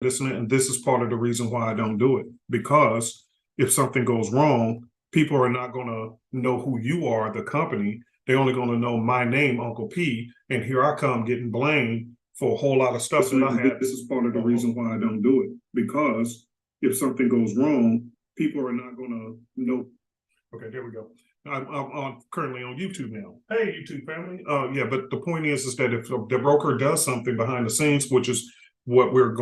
this and this is part of the reason why I don't do it. Because if something goes wrong, people are not going to know who you are, the company. They're only going to know my name, Uncle P, and here I come getting blamed for a whole lot of stuff that I had. This is part of the reason why I don't do it. Because if something goes wrong, people are not going to know. Okay, there we go. I'm currently on YouTube now. Hey, YouTube family. Yeah, but the point is that if the broker does something behind the scenes, which is what I'm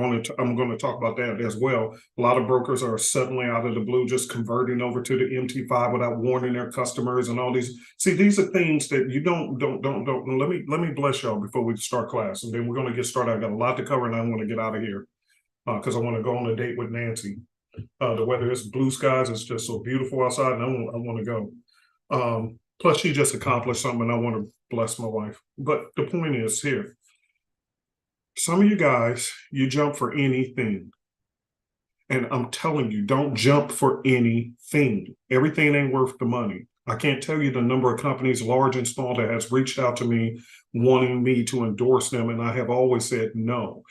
going to talk about that as well. A lot of brokers are suddenly out of the blue just converting over to the MT5 without warning their customers and all these. See, these are things that you don't. Let me bless y'all before we start class, and then we're going to get started. I got a lot to cover, and I want to get out of here because I want to go on a date with Nancy. The weather is blue skies. It's just so beautiful outside, and I want to go. Plus, she just accomplished something, and I want to bless my wife. But the point is here, some of you guys, you jump for anything. And I'm telling you, don't jump for anything. Everything ain't worth the money. I can't tell you the number of companies, large and small, that has reached out to me wanting me to endorse them. And I have always said no.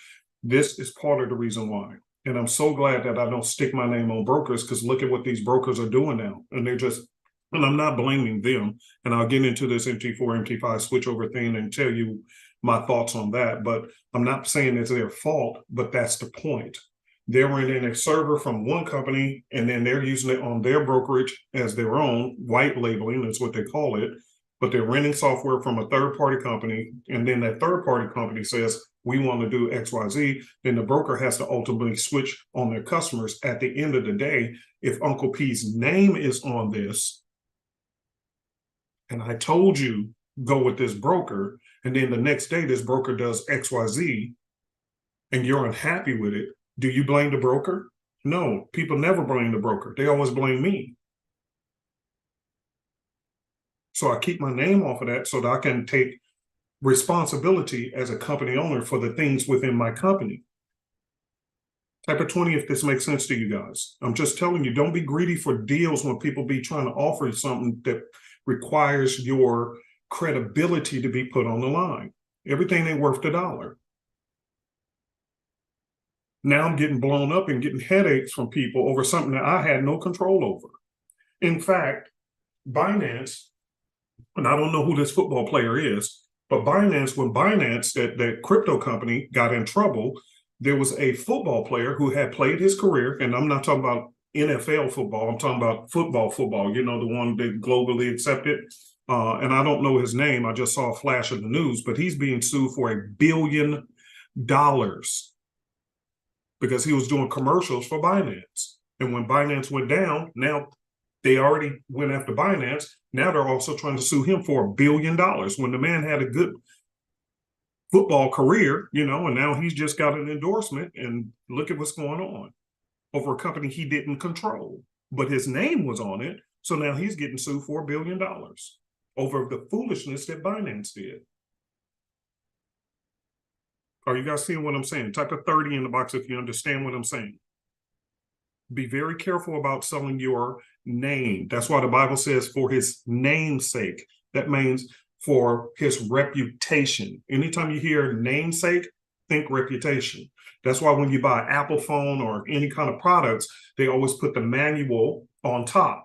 This is part of the reason why. And I'm so glad that I don't stick my name on brokers, because look at what these brokers are doing now. And and I'm not blaming them. And I'll get into this MT4, MT5 switchover thing and tell you my thoughts on that. But I'm not saying it's their fault, but that's the point. They're renting a server from one company, and then they're using it on their brokerage as their own, white labeling, that's what they call it. But they're renting software from a third-party company, and then that third-party company says, we want to do XYZ, then the broker has to ultimately switch on their customers. At the end of the day, if Uncle P's name is on this, and I told you, go with this broker, and then the next day this broker does XYZ, and you're unhappy with it, do you blame the broker? No, people never blame the broker. They always blame me. So I keep my name off of that so that I can take responsibility as a company owner for the things within my company. Type of 20 if this makes sense to you guys. I'm just telling you, don't be greedy for deals when people be trying to offer you something that requires your credibility to be put on the line. Everything ain't worth the dollar. Now I'm getting blown up and getting headaches from people over something that I had no control over. In fact, Binance, and I don't know who this football player is, but Binance, when Binance, that crypto company, got in trouble, there was a football player who had played his career, and I'm not talking about NFL football, I'm talking about football, you know, the one that globally accepted. And I don't know his name. I just saw a flash of the news, but he's being sued for $1 billion because he was doing commercials for Binance. And when Binance went down, now they already went after Binance. Now they're also trying to sue him for $1 billion when the man had a good football career, you know, and now he's just got an endorsement. And look at what's going on over a company he didn't control, but his name was on it. So now he's getting sued for $1 billion over the foolishness that Binance did. Are you guys seeing what I'm saying? Type a 30 in the box if you understand what I'm saying. Be very careful about selling your name. That's why the Bible says for his name's sake. That means for his reputation. Anytime you hear namesake, think reputation. That's why when you buy an Apple phone or any kind of products, they always put the manual on top.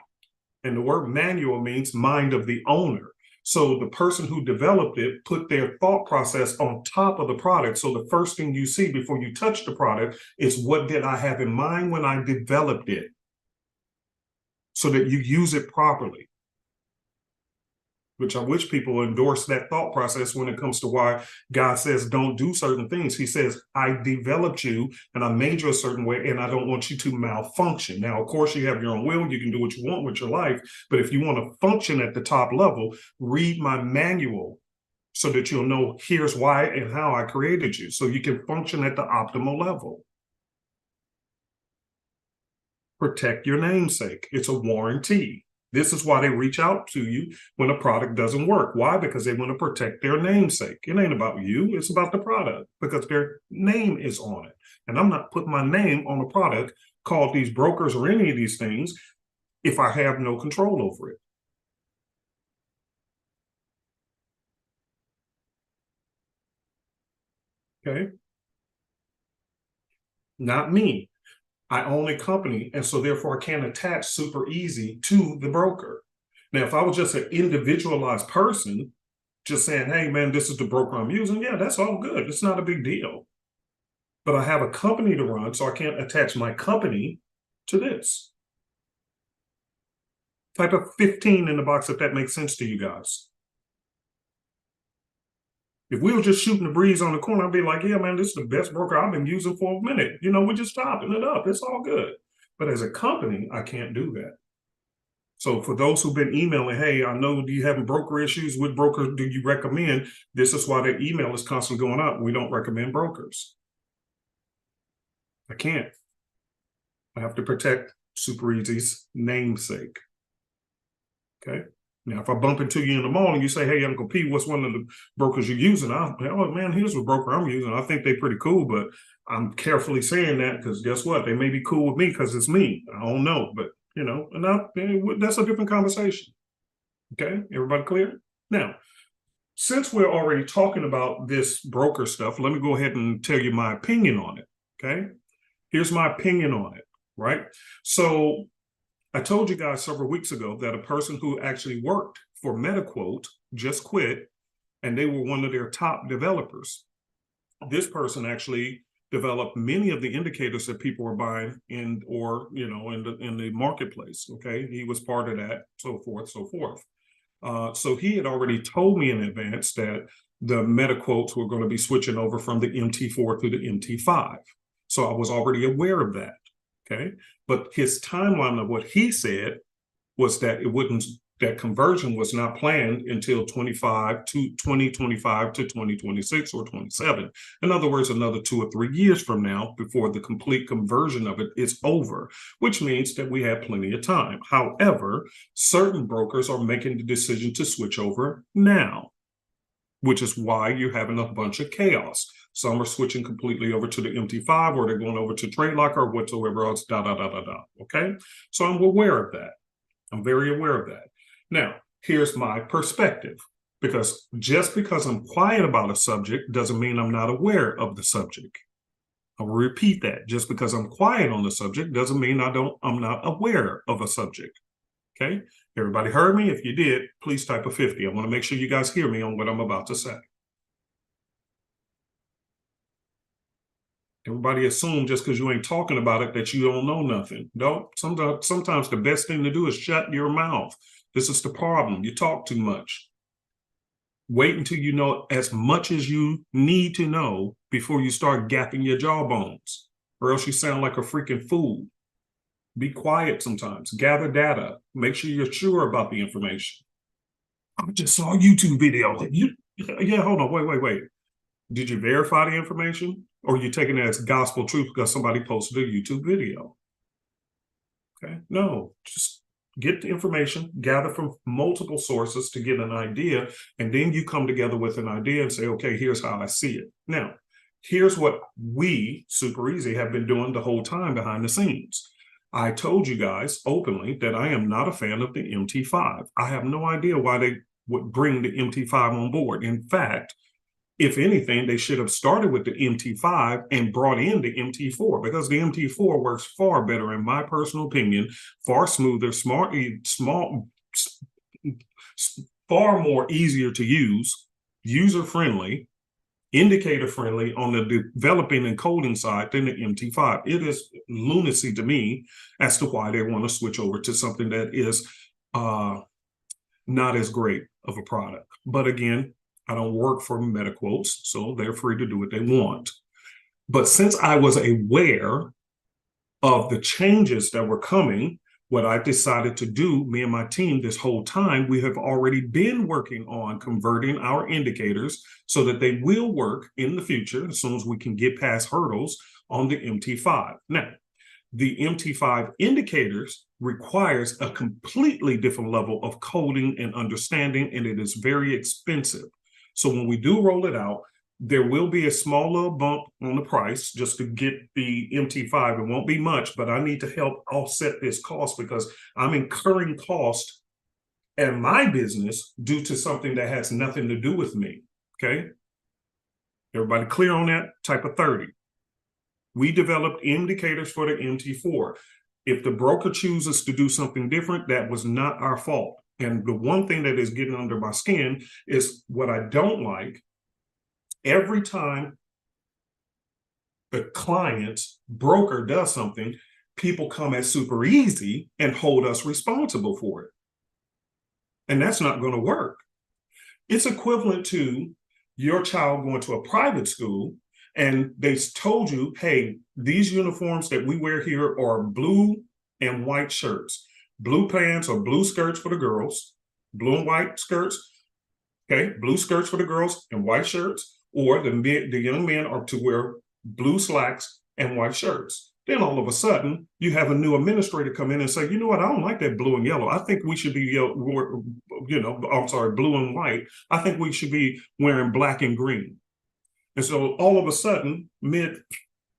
And the word manual means mind of the owner. So the person who developed it put their thought process on top of the product. So the first thing you see before you touch the product is, what did I have in mind when I developed it? So that you use it properly. Which I wish people endorse that thought process when it comes to why God says don't do certain things. He says, I developed you and I made you a certain way, and I don't want you to malfunction. Now, of course, you have your own will. You can do what you want with your life. But if you want to function at the top level, read my manual so that you'll know here's why and how I created you, so you can function at the optimal level. Protect your namesake. It's a warranty. This is why they reach out to you when a product doesn't work. Why? Because they want to protect their namesake. It ain't about you. It's about the product, because their name is on it. And I'm not putting my name on a product called these brokers or any of these things if I have no control over it. Okay. not me. I own a company, and so therefore I can't attach super easy to the broker. Now, if I was just an individualized person, just saying, hey, man, this is the broker I'm using, yeah, that's all good. It's not a big deal. But I have a company to run, so I can't attach my company to this. Type of 15 in the box if that makes sense to you guys. If we were just shooting the breeze on the corner, I'd be like, yeah, man, this is the best broker I've been using for a minute. You know, we're just topping it up. It's all good. But as a company, I can't do that. So for those who've been emailing, hey, I know you having broker issues. What broker do you recommend? This is why the email is constantly going up. We don't recommend brokers. I can't. I have to protect Super Easy's namesake. Okay. Now, if I bump into you in the mall and you say, hey, Uncle P, what's one of the brokers you're using? Oh, man, here's what broker I'm using. I think they're pretty cool, but I'm carefully saying that because guess what? They may be cool with me because it's me. I don't know, but, you know, and that's a different conversation. Okay, everybody clear? Now, since we're already talking about this broker stuff, let me go ahead and tell you my opinion on it, okay? Here's my opinion on it, right? So I told you guys several weeks ago that a person who actually worked for MetaQuote just quit, and they were one of their top developers. This person actually developed many of the indicators that people were buying in, or in the marketplace. Okay, he was part of that, so forth, so forth. So he had already told me in advance that the MetaQuotes were going to be switching over from the MT4 to the MT5. So I was already aware of that. Okay, but his timeline of what he said was that that conversion was not planned until 2025 to 2026 or 27. In other words, another 2 or 3 years from now before the complete conversion of it is over, which means that we have plenty of time. However, certain brokers are making the decision to switch over now, which is why you're having a bunch of chaos. Some are switching completely over to the MT5, or they're going over to TradeLocker or whatsoever else, okay? So I'm aware of that. I'm very aware of that. Now, here's my perspective, because just because I'm quiet about a subject doesn't mean I'm not aware of the subject. I'll repeat that. Just because I'm quiet on the subject doesn't mean I'm not aware of a subject, okay? Everybody heard me? If you did, please type a 50. I want to make sure you guys hear me on what I'm about to say. Everybody assume just because you ain't talking about it that you don't know nothing. No, sometimes the best thing to do is shut your mouth. This is the problem. You talk too much. Wait until you know as much as you need to know before you start gapping your jawbones, or else you sound like a freaking fool. Be quiet sometimes. Gather data. Make sure you're sure about the information. I just saw a YouTube video. Yeah, hold on. Wait. Did you verify the information, or are you taking it as gospel truth because somebody posted a YouTube video? Okay, no, just get the information, gather from multiple sources to get an idea, and then you come together with an idea and say, okay, here's how I see it. Now, here's what we, Super Easy, have been doing the whole time behind the scenes. I told you guys openly that I am not a fan of the MT5. I have no idea why they would bring the MT5 on board. In fact, if anything, they should have started with the MT5 and brought in the MT4, because the MT4 works far better, in my personal opinion, far smoother, far more easier to use, user-friendly, indicator-friendly on the developing and coding side than the MT5. It is lunacy to me as to why they want to switch over to something that is not as great of a product. But again, I don't work for MetaQuotes, so they're free to do what they want. But since I was aware of the changes that were coming, what I decided to do, me and my team, this whole time, we have already been working on converting our indicators so that they will work in the future as soon as we can get past hurdles on the MT5. Now, the MT5 indicators requires a completely different level of coding and understanding, and it is very expensive. So when we do roll it out, there will be a small little bump on the price just to get the MT5. It won't be much, but I need to help offset this cost because I'm incurring cost in my business due to something that has nothing to do with me, okay? Everybody clear on that? Type of 30. We developed indicators for the MT4. If the broker chooses to do something different, that was not our fault. And the one thing that is getting under my skin is what I don't like. Every time the client's broker does something, people come at Super Easy and hold us responsible for it. And that's not going to work. It's equivalent to your child going to a private school and they told you, hey, these uniforms that we wear here are blue and white shirts, blue pants or blue skirts for the girls, blue and white skirts, okay, blue skirts for the girls and white shirts, or the young men are to wear blue slacks and white shirts. Then all of a sudden, you have a new administrator come in and say, you know what, I don't like that blue and yellow. I think we should be, blue and white. I think we should be wearing black and green. And so all of a sudden, middle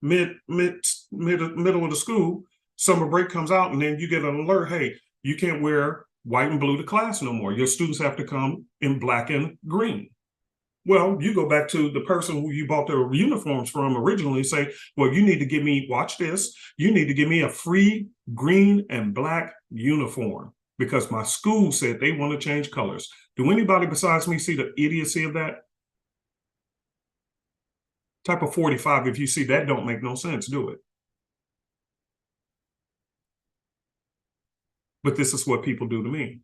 of the school, summer break comes out, and then you get an alert, hey, you can't wear white and blue to class no more. Your students have to come in black and green. Well, you go back to the person who you bought their uniforms from originally and say, well, you need to give me, watch this, you need to give me a free green and black uniform because my school said they want to change colors. Do anybody besides me see the idiocy of that? Type of 45, if you see that, don't make no sense, do it. But this is what people do to me.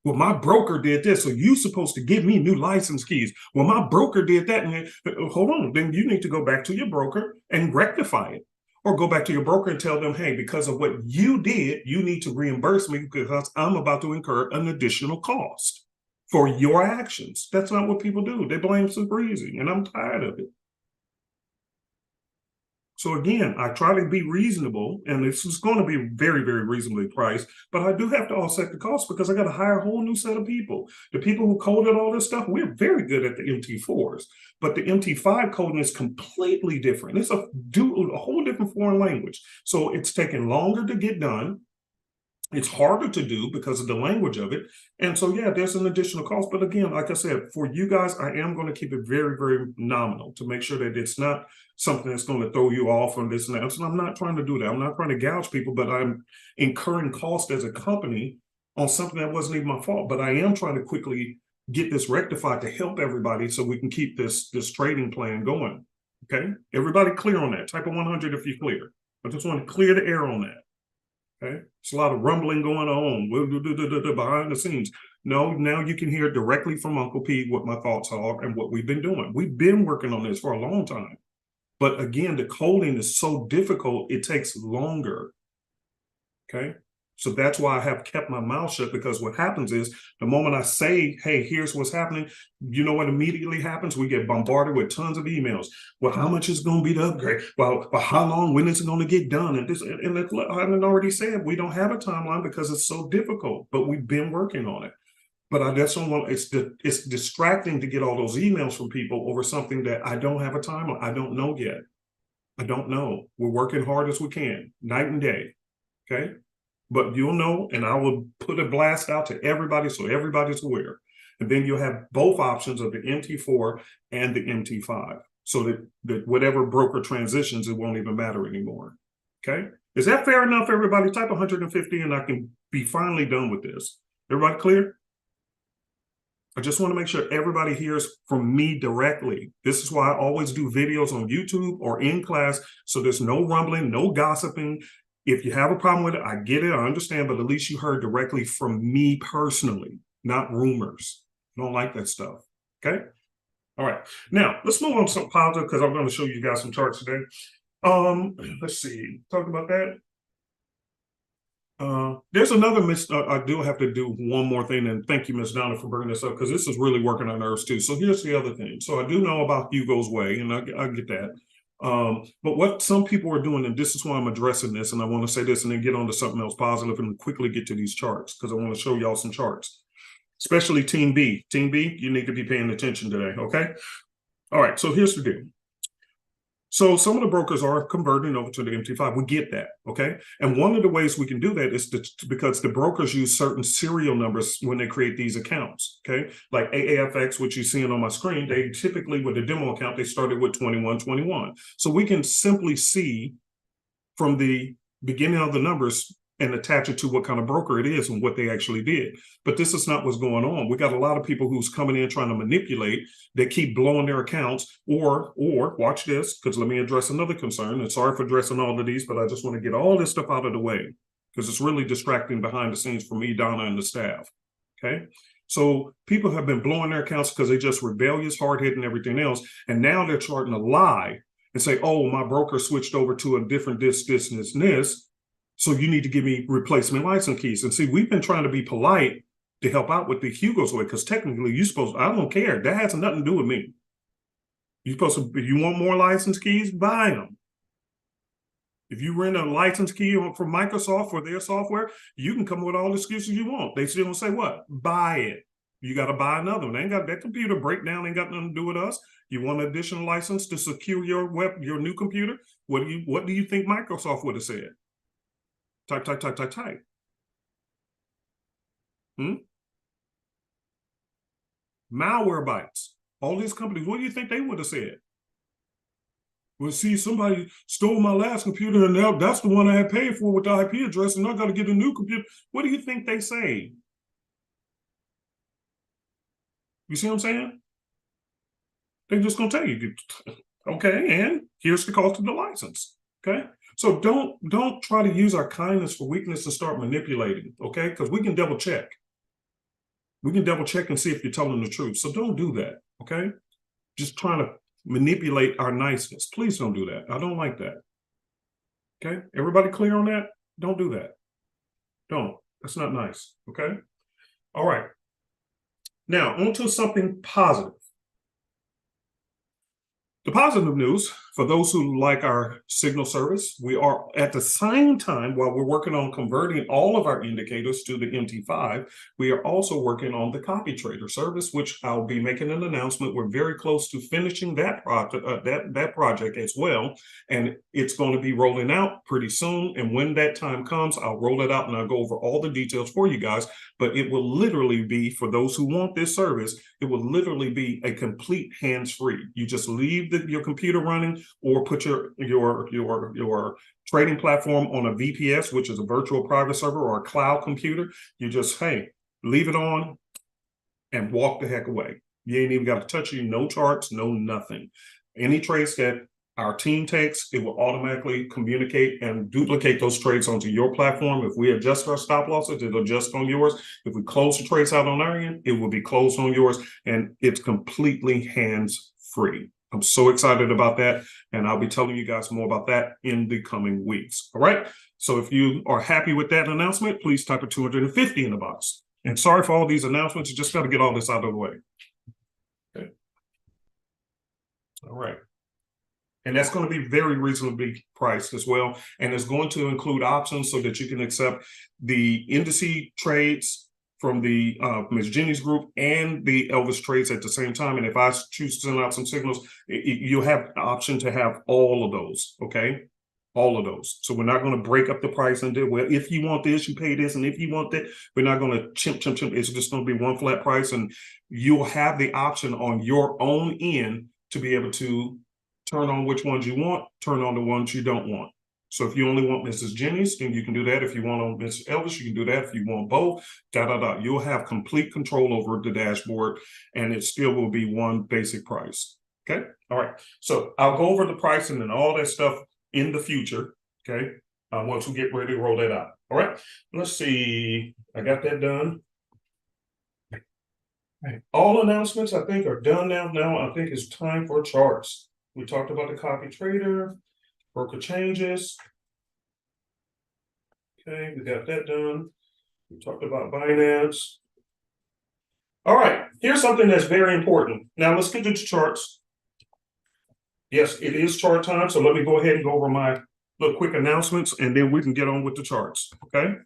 Well, my broker did this, so you're supposed to give me new license keys. Well, my broker did that, and then, hold on, then you need to go back to your broker and rectify it. Or go back to your broker and tell them, hey, because of what you did, you need to reimburse me because I'm about to incur an additional cost for your actions. That's not what people do. They blame Super Easy, and I'm tired of it. So again, I try to be reasonable, and this is going to be very, very reasonably priced, but I do have to offset the cost because I got to hire a whole new set of people. The people who coded all this stuff, we're very good at the MT4s, but the MT5 coding is completely different. It's a whole different foreign language. So it's taking longer to get done. It's harder to do because of the language of it. And so, yeah, there's an additional cost. But again, like I said, for you guys, I am going to keep it very, very nominal to make sure that it's not something that's going to throw you off on this and that. So I'm not trying to do that. I'm not trying to gouge people, but I'm incurring cost as a company on something that wasn't even my fault. But I am trying to quickly get this rectified to help everybody so we can keep this trading plan going. Okay? Everybody clear on that. Type of 100 if you're clear. I just want to clear the air on that. Okay, it's a lot of rumbling going on behind the scenes. No, now you can hear directly from Uncle P what my thoughts are and what we've been doing. We've been working on this for a long time. But again, the coding is so difficult, it takes longer. Okay, so that's why I have kept my mouth shut, because what happens is the moment I say, hey, here's what's happening, you know what immediately happens? We get bombarded with tons of emails. Well, how much is going to be the upgrade? Well, how long? When is it going to get done? And this, and I haven't already said we don't have a timeline because it's so difficult, but we've been working on it. But I just don't want, it's distracting to get all those emails from people over something that I don't have a timeline. I don't know yet. I don't know. We're working hard as we can, night and day. Okay. But you'll know, and I will put a blast out to everybody so everybody's aware. And then you'll have both options of the MT4 and the MT5 so that whatever broker transitions, it won't even matter anymore. Okay? Is that fair enough, everybody? Type 150 and I can be finally done with this. Everybody clear? I just want to make sure everybody hears from me directly. This is why I always do videos on YouTube or in class, so there's no rumbling, no gossiping. If you have a problem with it, I get it, I understand, but at least you heard directly from me personally, not rumors. I don't like that stuff, okay? All right, now let's move on to something positive because I'm going to show you guys some charts today. Let's see, talk about that. There's another I do have to do one more thing, and thank you, Miss Donna, for bringing this up because this is really working on nerves too. So here's the other thing. So I do know about Hugo's Way, and I get that. But what some people are doing, and this is why I'm addressing this, and I want to say this and then get on to something else positive and quickly get to these charts because I want to show y'all some charts, especially Team B. Team B, you need to be paying attention today, okay? All right, so here's the deal. So some of the brokers are converting over to the MT5. We get that, okay? And one of the ways we can do that is because the brokers use certain serial numbers when they create these accounts, okay? Like AAFX, which you're seeing on my screen, they typically, with the demo account, they started with 2121. So we can simply see from the beginning of the numbers and attach it to what kind of broker it is and what they actually did. But this is not what's going on. We got a lot of people who's coming in trying to manipulate that keep blowing their accounts, or watch this, because let me address another concern. And sorry for addressing all of these, but I just want to get all this stuff out of the way because it's really distracting behind the scenes for me, Donna, and the staff. Okay. So people have been blowing their accounts because they're just rebellious, hard-hitting, and everything else. And now they're starting to lie and say, oh, my broker switched over to a different this, and this. So you need to give me replacement license keys. And see, we've been trying to be polite to help out with the Hugo's way, because technically you're supposed to, I don't care. That has nothing to do with me. You're supposed to, if you want more license keys, buy them. If you rent a license key from Microsoft for their software, you can come up with all the excuses you want. They still don't say what? Buy it. You got to buy another one. They ain't got that computer breakdown, ain't got nothing to do with us. You want an additional license to secure your new computer? What do you think Microsoft would have said? Type. Malwarebytes. All these companies, what do you think they would have said? Well, see, somebody stole my last computer, and now that's the one I had paid for with the IP address, and I got to get a new computer. What do you think they say? You see what I'm saying? They're just going to tell you, okay, and here's the cost of the license, okay? So don't try to use our kindness for weakness and start manipulating, okay? Because we can double check. We can double check and see if you're telling the truth. So don't do that, okay? Just trying to manipulate our niceness. Please don't do that. I don't like that. Okay? Everybody clear on that? Don't do that. Don't. That's not nice, okay? All right. Now, on to something positive. The positive news, for those who like our signal service, we are at the same time, while we're working on converting all of our indicators to the MT5, we are also working on the copy trader service, which I'll be making an announcement. We're very close to finishing that project as well, and it's going to be rolling out pretty soon. And when that time comes, I'll roll it out and I'll go over all the details for you guys. But it will literally be, for those who want this service, it will literally be a complete hands-free. You just leave your computer running, or put your trading platform on a VPS, which is a virtual private server, or a cloud computer. You just, hey, leave it on and walk the heck away. You ain't even got to touch it. No charts, no nothing. Any trades that our team takes, it will automatically communicate and duplicate those trades onto your platform. If we adjust our stop losses, it'll adjust on yours. If we close the trades out on our end, it will be closed on yours, and it's completely hands-free. I'm so excited about that, and I'll be telling you guys more about that in the coming weeks. All right. So if you are happy with that announcement, please type a 250 in the box. And sorry for all these announcements. You just got to get all this out of the way. Okay. All right. And that's going to be very reasonably priced as well. And it's going to include options so that you can accept the indice trades from the Ms. Jenny's group and the Elvis trades at the same time. And if I choose to send out some signals, you'll have the option to have all of those, okay? All of those. So we're not going to break up the price and do, well, if you want this, you pay this, and if you want that, we're not going to chimp. It's just going to be one flat price, and you'll have the option on your own end to be able to turn on which ones you want, turn on the ones you don't want. So if you only want Mrs. Jenny's, then you can do that. If you want on Mrs. Elvis, you can do that. If you want both, You'll have complete control over the dashboard, and it still will be one basic price. Okay. All right. So I'll go over the pricing and all that stuff in the future. Okay. Once we get ready to roll that out. All right. Let's see. I got that done. Right. All announcements, I think, are done now. Now I think it's time for charts. We talked about the copy trader. Broker changes. Okay, we got that done. We talked about Binance. All right, here's something that's very important. Now let's get to the charts. Yes, it is chart time, so let me go ahead and go over my little quick announcements, and then we can get on with the charts, okay?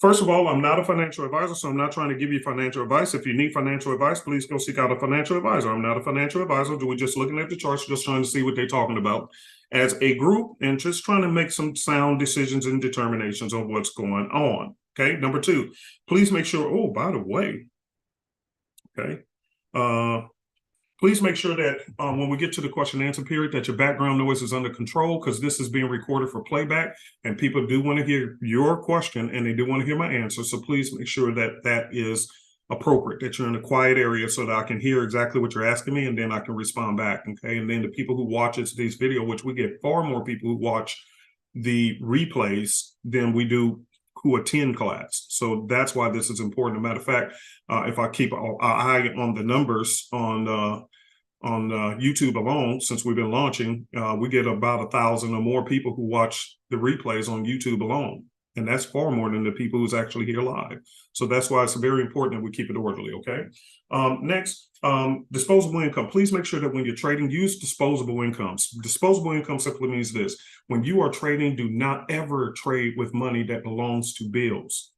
First of all, I'm not a financial advisor, so I'm not trying to give you financial advice. If you need financial advice, please go seek out a financial advisor. I'm not a financial advisor. We're just looking at the charts, just trying to see what they're talking about as a group and just trying to make some sound decisions and determinations on what's going on. Okay. Number two, please make sure, oh, by the way, okay. Please make sure that when we get to the question and answer period, that your background noise is under control, because this is being recorded for playback and people do want to hear your question and they do want to hear my answer. So please make sure that that is appropriate, that you're in a quiet area so that I can hear exactly what you're asking me and then I can respond back. Okay. And then the people who watch today's video, which we get far more people who watch the replays than we do who attend class. So that's why this is important. As a matter of fact, if I keep an eye on the numbers on YouTube alone, since we've been launching, we get about 1,000 or more people who watch the replays on YouTube alone. And that's far more than the people who's actually here live. So that's why it's very important that we keep it orderly, okay? Next, disposable income. Please make sure that when you're trading, use disposable incomes. Disposable income simply means this. When you are trading, do not ever trade with money that belongs to bills.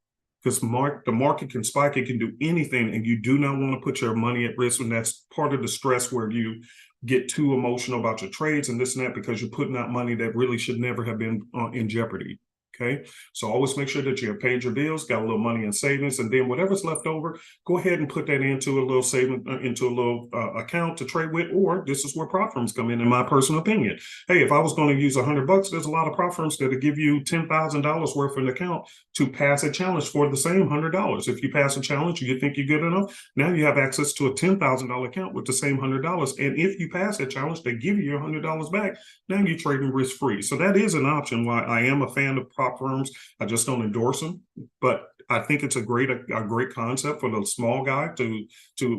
Because the market can spike, it can do anything, and you do not want to put your money at risk. And that's part of the stress where you get too emotional about your trades and this and that, because you're putting out money that really should never have been in jeopardy. Okay, so always make sure that you have paid your bills, got a little money in savings, and then whatever's left over, go ahead and put that into a little saving, into a little account to trade with. Or this is where prop firms come in my personal opinion. Hey, if I was going to use $100, there's a lot of prop firms that will give you $10,000 worth of an account to pass a challenge for the same $100. If you pass a challenge, you think you're good enough, now you have access to a $10,000 account with the same $100. And if you pass that challenge, they give you your $100 back. Now you're trading risk free. So that is an option. Why I am a fan of prop firms. I just don't endorse them, but I think it's a great concept for the small guy to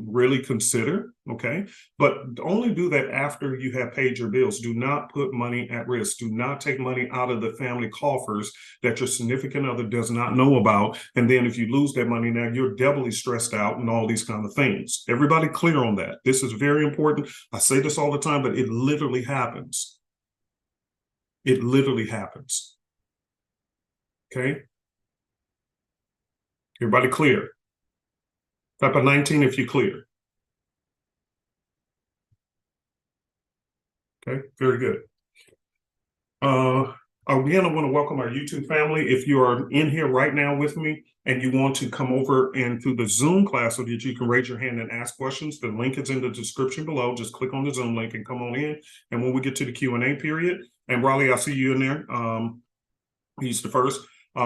really consider. Okay, but only do that after you have paid your bills. Do not put money at risk. Do not take money out of the family coffers that your significant other does not know about. And then if you lose that money, now you're doubly stressed out and all these kind of things. Everybody clear on that? This is very important. I say this all the time, but it literally happens. It literally happens. Okay. Everybody clear? Type of 19 if you clear. Okay, very good. Again, I want to welcome our YouTube family. If you are in here right now with me and you want to come over and through the Zoom class so that you can raise your hand and ask questions, the link is in the description below. Just click on the Zoom link and come on in. And when we get to the Q&A period, and Raleigh, I see you in there. He's the first.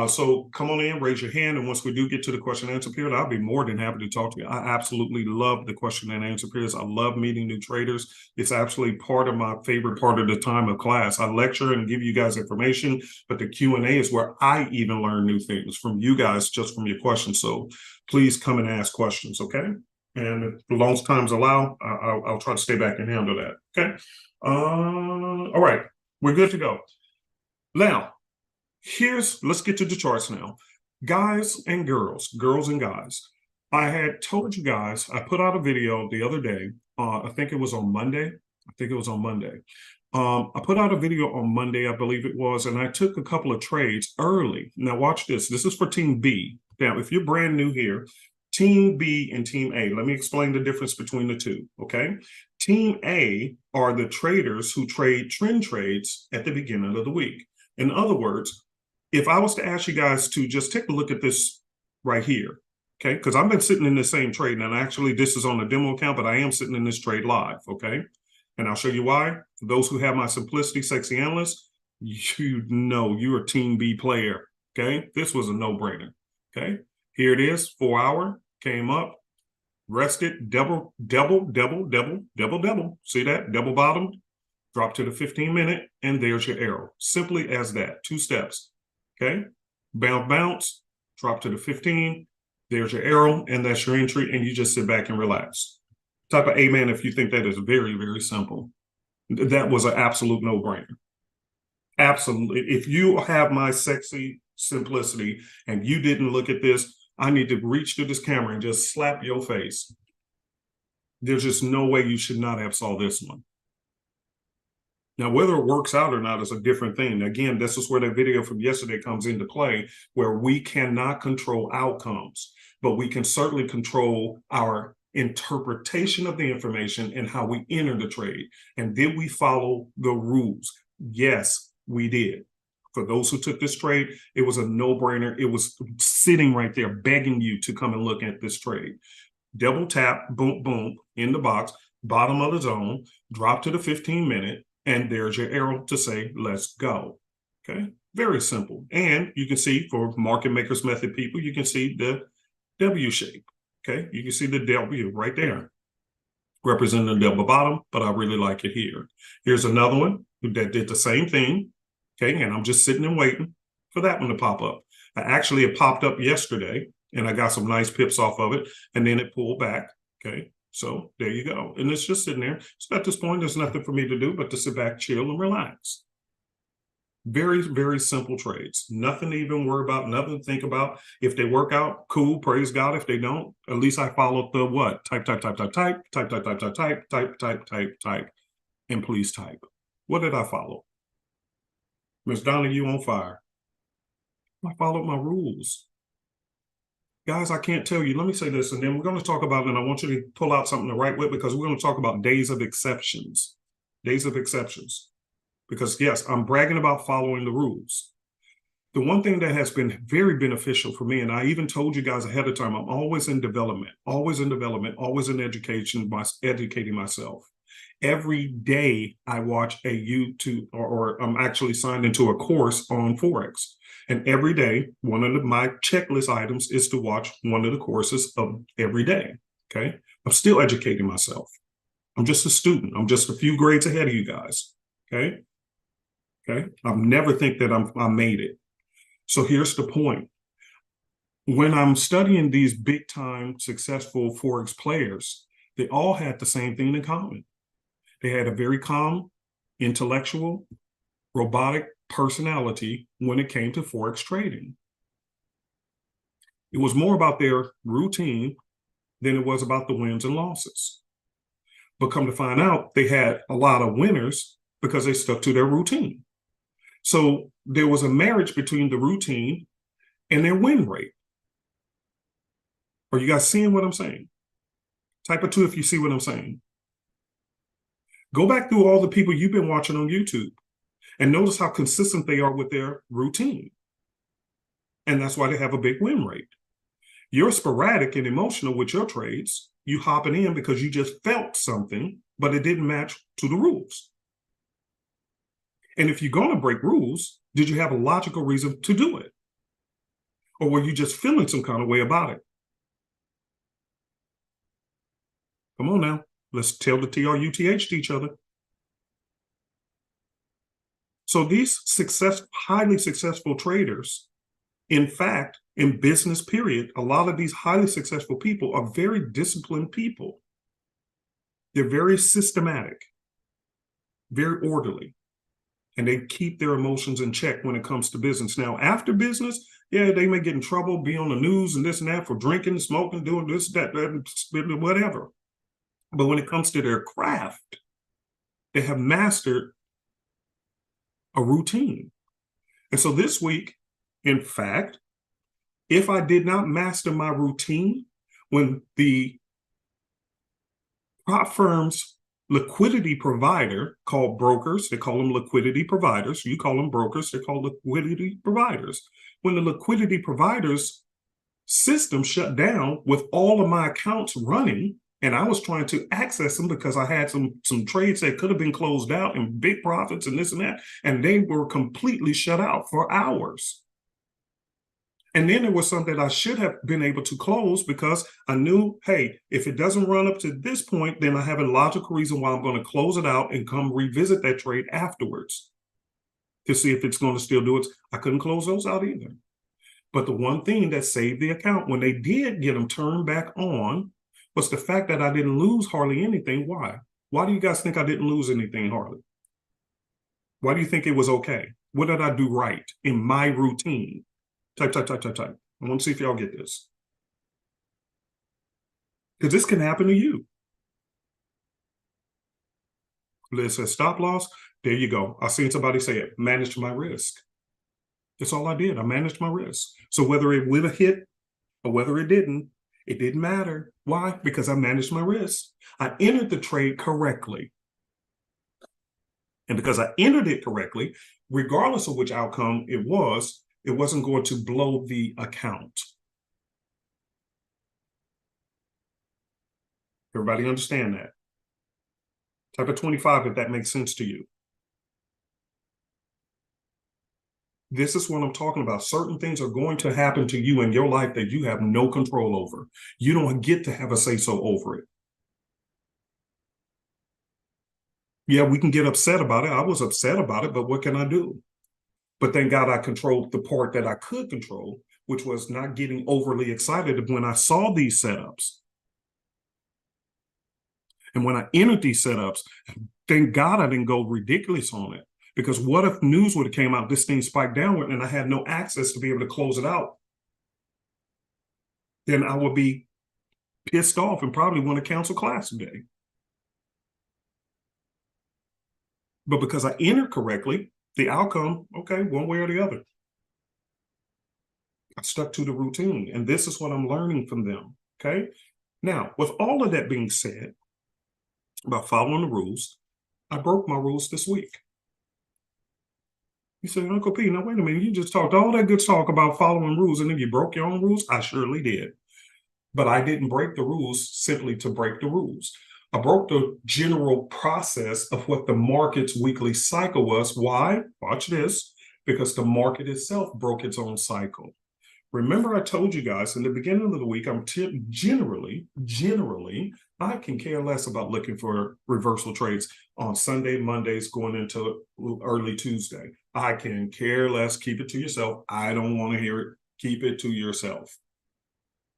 So come on in, raise your hand, and once we do get to the question and answer period, I'll be more than happy to talk to you. I absolutely love the question and answer periods. I love meeting new traders. It's actually part of my favorite part of the time of class. I lecture and give you guys information, but the Q&A is where I even learn new things from you guys, just from your questions. So please come and ask questions, okay? And as long as times allow, I'll try to stay back and handle that, okay? All right, we're good to go. Now, let's get to the charts now. Guys and girls and guys. I had told you guys, I put out a video the other day. I think it was on Monday. I put out a video on Monday, I believe it was, and I took a couple of trades early. Now watch this. This is for Team B. Now, if you're brand new here, Team B and Team A, let me explain the difference between the two, okay? Team A are the traders who trade trend trades at the beginning of the week. In other words, if I was to ask you guys to just take a look at this right here, okay? Because I've been sitting in the same trade, and actually this is on a demo account, but I am sitting in this trade live, okay? And I'll show you why. For those who have my Simplicity Sexy Analyst, you know you're a Team B player, okay? This was a no-brainer, okay? Here it is, 4 hour, came up, rested, double. See that? Double bottomed, drop to the 15-minute, and there's your arrow. Simply as that, 2 steps. Okay, bounce, drop to the 15, there's your arrow, and that's your entry, and you just sit back and relax. Type of amen if you think that is very, very simple. That was an absolute no-brainer. Absolutely. If you have my sexy simplicity and you didn't look at this, I need to reach to this camera and just slap your face. There's just no way you should not have saw this one. Now, whether it works out or not is a different thing. Again, this is where that video from yesterday comes into play, where we cannot control outcomes, but we can certainly control our interpretation of the information and how we enter the trade. And did we follow the rules? Yes, we did. For those who took this trade, it was a no-brainer. It was sitting right there begging you to come and look at this trade. Double tap, boom, boom, in the box, bottom of the zone, drop to the 15-minute, and there's your arrow to say, let's go. Okay, very simple. And you can see for market makers method people, you can see the W shape. Okay, you can see the W right there, representing the double bottom, but I really like it here. Here's another one that did the same thing. Okay, and I'm just sitting and waiting for that one to pop up. Actually, it popped up yesterday, and I got some nice pips off of it, and then it pulled back. Okay, so there you go. And it's just sitting there. So at this point, there's nothing for me to do but to sit back, chill, and relax. Very, very simple trades. Nothing to even worry about, nothing to think about. If they work out, cool, praise God. If they don't, at least I followed the what? Type, type, type, type, type, type, type, type, type, type, type, type, type, type, and please type. What did I follow? Miss Donna, you on fire. I followed my rules. Guys, I can't tell you. Let me say this, and then we're going to talk about it, and I want you to pull out something to write with, because we're going to talk about days of exceptions. Days of exceptions. Because, yes, I'm bragging about following the rules. The one thing that has been very beneficial for me, and I even told you guys ahead of time, I'm always in development, always in education, educating myself. Every day I watch a YouTube, or I'm actually signed into a course on Forex. And every day, one of my checklist items is to watch one of the courses of every day, okay? I'm still educating myself. I'm just a student. I'm just a few grades ahead of you guys, okay? Okay, I never think that I made it. So here's the point. When I'm studying these big time successful Forex players, they all had the same thing in common. They had a very calm, intellectual, robotic personality when it came to Forex trading. It was more about their routine than it was about the wins and losses. But come to find out, they had a lot of winners because they stuck to their routine. So there was a marriage between the routine and their win rate. Are you guys seeing what I'm saying? Type a 2 if you see what I'm saying. Go back through all the people you've been watching on YouTube and notice how consistent they are with their routine. And that's why they have a big win rate. You're sporadic and emotional with your trades. You hopping in because you just felt something, but it didn't match to the rules. And if you're going to break rules, did you have a logical reason to do it? Or were you just feeling some kind of way about it? Come on now. Let's tell the TRUTH to each other. So these highly successful traders, in fact, in business period, a lot of these highly successful people are very disciplined people. They're very systematic, very orderly. And they keep their emotions in check when it comes to business. Now, after business, yeah, they may get in trouble, be on the news and this and that for drinking, smoking, doing this, that, whatever. But when it comes to their craft, they have mastered a routine. And so this week, in fact, if I did not master my routine, when the prop firms liquidity provider, called brokers, they call them liquidity providers. You call them brokers, they're called liquidity providers. When the liquidity providers system shut down with all of my accounts running, and I was trying to access them because I had some trades that could have been closed out and big profits and this and that, and they were completely shut out for hours. And then there was something that I should have been able to close because I knew, hey, if it doesn't run up to this point, then I have a logical reason why I'm going to close it out and come revisit that trade afterwards to see if it's going to still do it. I couldn't close those out either. But the one thing that saved the account when they did get them turned back on was the fact that I didn't lose hardly anything. Why? Why do you guys think I didn't lose anything hardly? Why do you think it was okay? What did I do right in my routine? Type. I want to see if y'all get this. Because this can happen to you. It says stop loss. There you go. I seen somebody say it, managed my risk. That's all I did. I managed my risk. So whether it would have hit or whether it didn't matter. Why? Because I managed my risk. I entered the trade correctly. And because I entered it correctly, regardless of which outcome it wasn't going to blow the account. Everybody understand that? Type of 25 if that makes sense to you. This is what I'm talking about. Certain things are going to happen to you in your life that you have no control over. You don't get to have a say-so over it. Yeah, we can get upset about it. I was upset about it, but what can I do? But thank God I controlled the part that I could control, which was not getting overly excited when I saw these setups. And when I entered these setups, thank God I didn't go ridiculous on it. Because what if news would have came out, this thing spiked downward, and I had no access to be able to close it out? Then I would be pissed off and probably want to cancel class today. But because I entered correctly, the outcome, okay, one way or the other. I stuck to the routine, and this is what I'm learning from them, okay? Now, with all of that being said, about following the rules, I broke my rules this week. You say, Uncle P, now wait a minute, you just talked all that good talk about following rules and then you broke your own rules? I surely did. But I didn't break the rules simply to break the rules. I broke the general process of what the market's weekly cycle was. Why? Watch this. Because the market itself broke its own cycle. Remember, I told you guys in the beginning of the week, I'm generally, I can care less about looking for reversal trades on Sunday, Mondays, going into early Tuesday. I can care less. Keep it to yourself. I don't want to hear it. Keep it to yourself.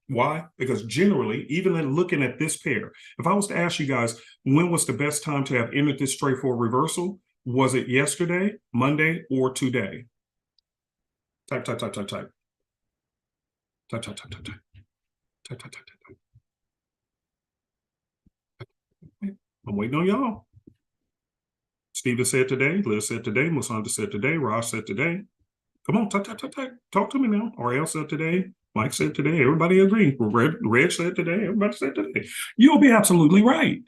Why? Because generally, even in looking at this pair, if I was to ask you guys, when was the best time to have entered this trade for a reversal? Was it yesterday, Monday, or today? Type. Type. I'm waiting on y'all. Steven said today, Liz said today, Musanda said today, Ross said today. Come on, talk to me now. RL said today, Mike said today, everybody agreed. Red said today, everybody said today. You'll be absolutely right.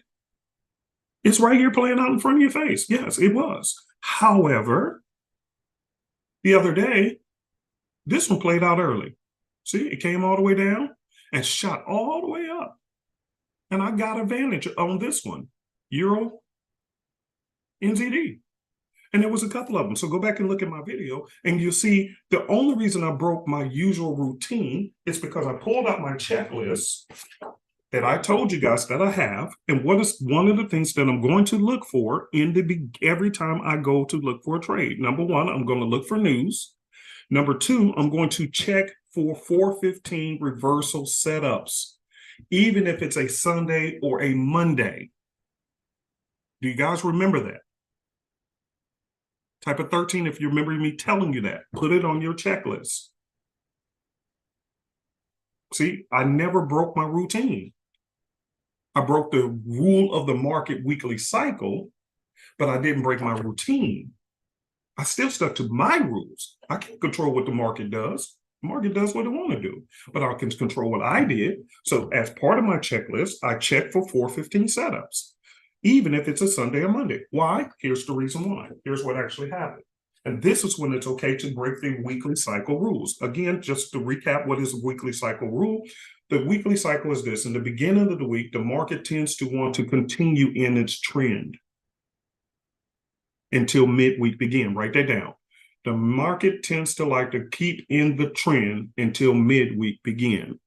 It's right here playing out in front of your face. Yes, it was. However, the other day, this one played out early. See, it came all the way down and shot all the way up. And I got advantage on this one, Euro, NZD. And there was a couple of them. So go back and look at my video and you'll see the only reason I broke my usual routine is because I pulled out my checklist that I told you guys that I have. And what is one of the things that I'm going to look for every time I go to look for a trade? Number one, I'm going to look for news. Number two, I'm going to check for 415 reversal setups, even if it's a Sunday or a Monday. Do you guys remember that? Type of 13, if you remember me telling you that, put it on your checklist. See, I never broke my routine. I broke the rule of the market weekly cycle, but I didn't break my routine. I still stuck to my rules. I can't control what the market does. The market does what it wants to do, but I can control what I did. So as part of my checklist, I checked for 415 setups, even if it's a Sunday or Monday. Why? Here's the reason why. Here's what actually happened. And this is when it's okay to break the weekly cycle rules. Again, just to recap, what is a weekly cycle rule? The weekly cycle is this. In the beginning of the week, the market tends to want to continue in its trend until midweek begin. Write that down. The market tends to like to keep in the trend until midweek begin.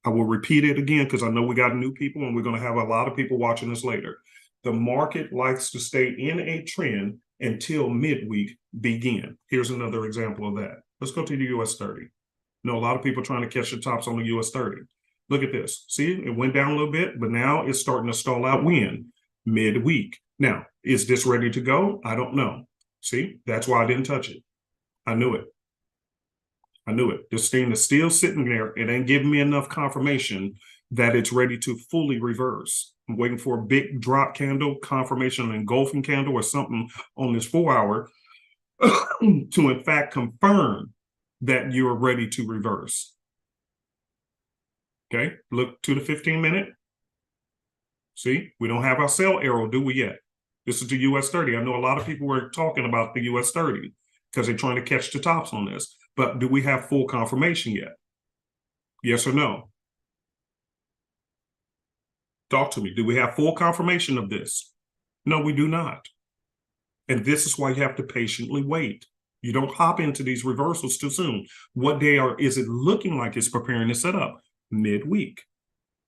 I will repeat it again because I know we got new people and we're going to have a lot of people watching this later. The market likes to stay in a trend until midweek begin. Here's another example of that. Let's go to the US 30. You know, a lot of people trying to catch the tops on the US 30. Look at this. See, it went down a little bit, but now it's starting to stall out when? Midweek. Now, is this ready to go? I don't know. See, that's why I didn't touch it. I knew it. I knew it. This thing is still sitting there. It ain't giving me enough confirmation that it's ready to fully reverse. I'm waiting for a big drop candle, confirmation, engulfing candle or something on this 4 hour to in fact confirm that you're ready to reverse. Okay, look to the 15-minute. See, we don't have our sell arrow, do we yet? This is the US 30. I know a lot of people were talking about the US 30 because they're trying to catch the tops on this. But do we have full confirmation yet? Yes or no? Talk to me. Do we have full confirmation of this? No, we do not. And this is why you have to patiently wait. You don't hop into these reversals too soon. What day is it looking like it's preparing to set up? Midweek.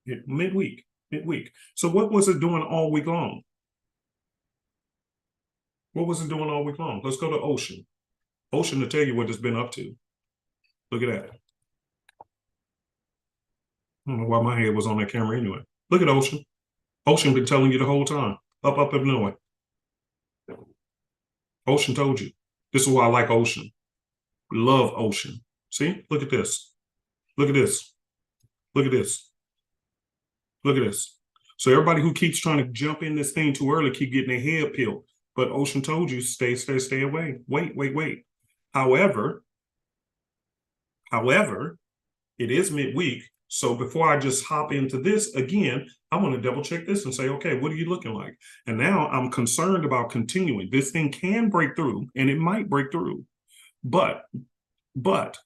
Midweek. So what was it doing all week long? What was it doing all week long? Let's go to Ocean. Ocean to tell you what it's been up to. Look at that. I don't know why my head was on that camera anyway. Look at Ocean. Ocean been telling you the whole time. Up, Illinois. Ocean told you. This is why I like Ocean. Love Ocean. See? Look at this. Look at this. Look at this. Look at this. So everybody who keeps trying to jump in this thing too early keep getting their head peeled. But Ocean told you, stay away. Wait. However, it is midweek. So before I just hop into this again, I want to double check this and say, okay, what are you looking like? And now I'm concerned about continuing. This thing can break through, and it might break through. But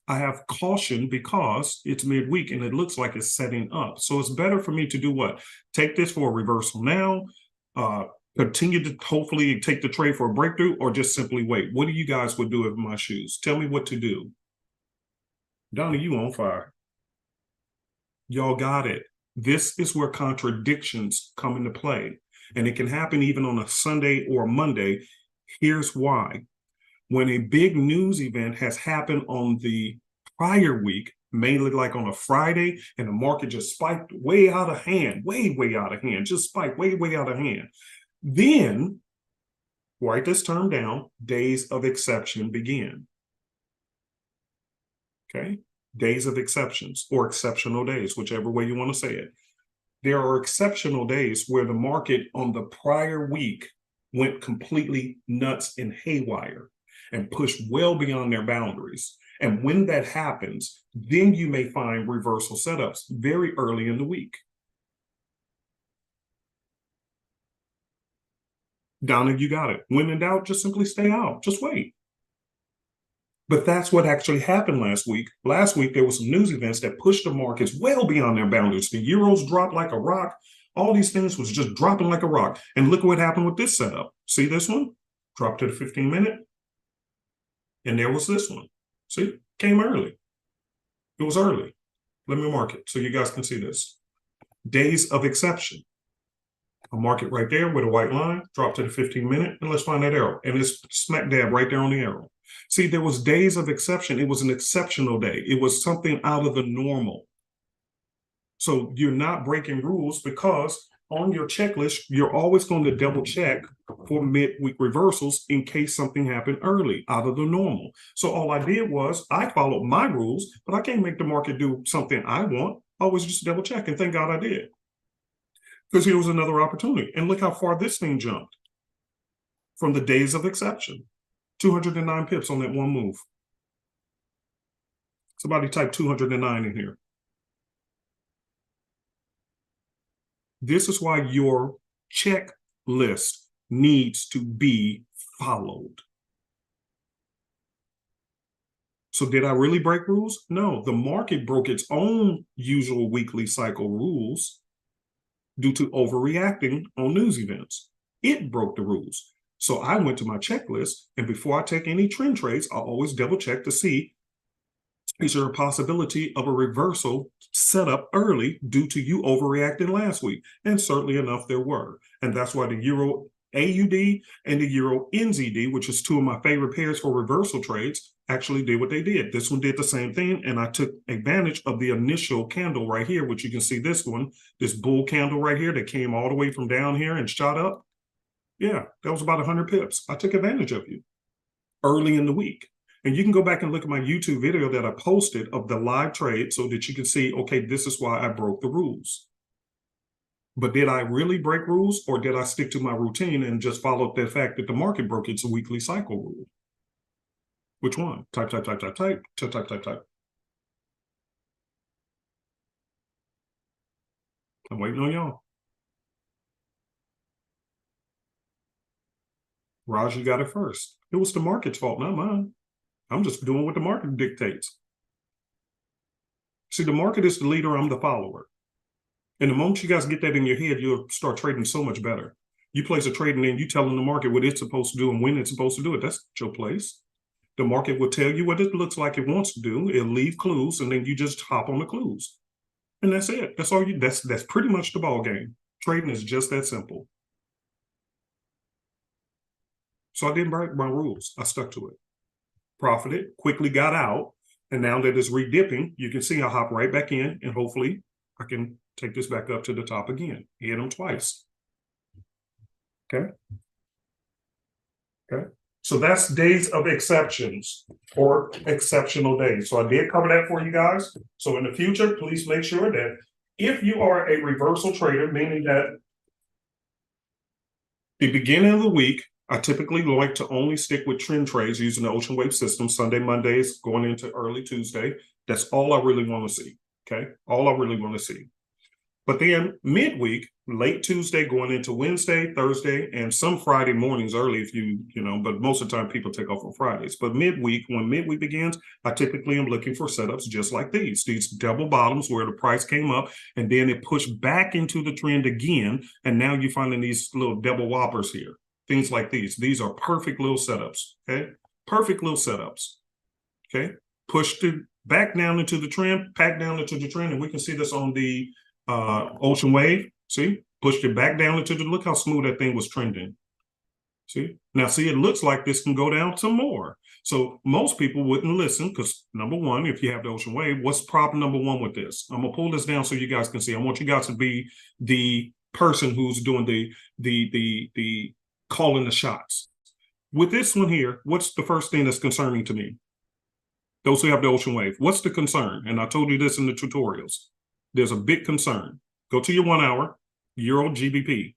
I have caution because it's midweek and it looks like it's setting up. So it's better for me to do what? Take this for a reversal now, continue to hopefully take the trade for a breakthrough, or just simply wait. What do you guys would do in my shoes? Tell me what to do. Donnie, you on fire. Y'all got it. This is where contradictions come into play. And it can happen even on a Sunday or a Monday. Here's why. When a big news event has happened on the prior week, mainly like on a Friday, and the market just spiked way out of hand, way out of hand, just spiked way out of hand. Then, write this term down, days of exception begin. Okay? Days of exceptions or exceptional days, whichever way you want to say it. There are exceptional days where the market on the prior week went completely nuts and haywire and pushed well beyond their boundaries. And when that happens, then you may find reversal setups very early in the week. Donna, you got it. When in doubt, just simply stay out. Just wait. But that's what actually happened last week. Last week, there were some news events that pushed the markets well beyond their boundaries. The euros dropped like a rock. All these things was just dropping like a rock. And look what happened with this setup. See this one? Dropped to the 15-minute. And there was this one. See? Came early. It was early. Let me mark it so you guys can see this. Days of exception. I'll mark it right there with a white line. Drop to the 15-minute. And let's find that arrow. And it's smack dab right there on the arrow. See, there was days of exception. It was an exceptional day. It was something out of the normal. So you're not breaking rules because on your checklist, you're always going to double check for midweek reversals in case something happened early, out of the normal. So all I did was I followed my rules, but I can't make the market do something I want. I always just double check, and thank God I did. Because here was another opportunity. And look how far this thing jumped from the days of exception. 209 pips on that one move. Somebody type 209 in here. This is why your checklist needs to be followed. So did I really break rules? No, the market broke its own usual weekly cycle rules due to overreacting on news events. It broke the rules. So I went to my checklist, and before I take any trend trades, I always double check to see, is there a possibility of a reversal set up early due to you overreacting last week? And certainly enough, there were. And that's why the Euro AUD and the Euro NZD, which is two of my favorite pairs for reversal trades, actually did what they did. This one did the same thing, and I took advantage of the initial candle right here, which you can see this one, this bull candle right here that came all the way from down here and shot up. Yeah, that was about 100 pips. I took advantage of you early in the week. And you can go back and look at my YouTube video that I posted of the live trade so that you can see, okay, this is why I broke the rules. But did I really break rules, or did I stick to my routine and just follow the fact that the market broke its weekly cycle rule? Which one? Type, type, type, type, type, type, type, type, type. I'm waiting on y'all. Raj, you got it first. It was the market's fault, not mine. I'm just doing what the market dictates. See, the market is the leader, I'm the follower. And the moment you guys get that in your head, you'll start trading so much better. You place a trade and then you telling the market what it's supposed to do and when it's supposed to do it. That's your place. The market will tell you what it looks like it wants to do. It'll leave clues, and then you just hop on the clues. And that's it. That's all you that's pretty much the ball game. Trading is just that simple. So I didn't break my rules. I stuck to it. Profited, quickly got out, and now that it's redipping, you can see I hop right back in, and hopefully I can take this back up to the top again. Hit them twice. Okay. Okay. So that's days of exceptions or exceptional days. So I did cover that for you guys. So in the future, please make sure that if you are a reversal trader, meaning that the beginning of the week, I typically like to only stick with trend trades using the ocean wave system, Sunday, Mondays, going into early Tuesday. That's all I really want to see. Okay. All I really want to see. But then midweek, late Tuesday going into Wednesday, Thursday, and some Friday mornings early if but most of the time people take off on Fridays. But midweek, when midweek begins, I typically am looking for setups just like these double bottoms where the price came up and then it pushed back into the trend again. And now you're finding these little double whoppers here, things like these. These are perfect little setups, okay? Perfect little setups, okay? Pushed it back down into the trend, back down into the trend, and we can see this on the ocean wave. See, pushed it back down into the, look how smooth that thing was trending. See, now see, it looks like this can go down some more. So most people wouldn't listen because number one, if you have the ocean wave, what's problem number one with this? I'm gonna pull this down so you guys can see. I want you guys to be the person who's doing the calling the shots. With this one here, what's the first thing that's concerning to me? Those who have the ocean wave, what's the concern? And I told you this in the tutorials. There's a big concern. Go to your 1 hour, Euro GBP.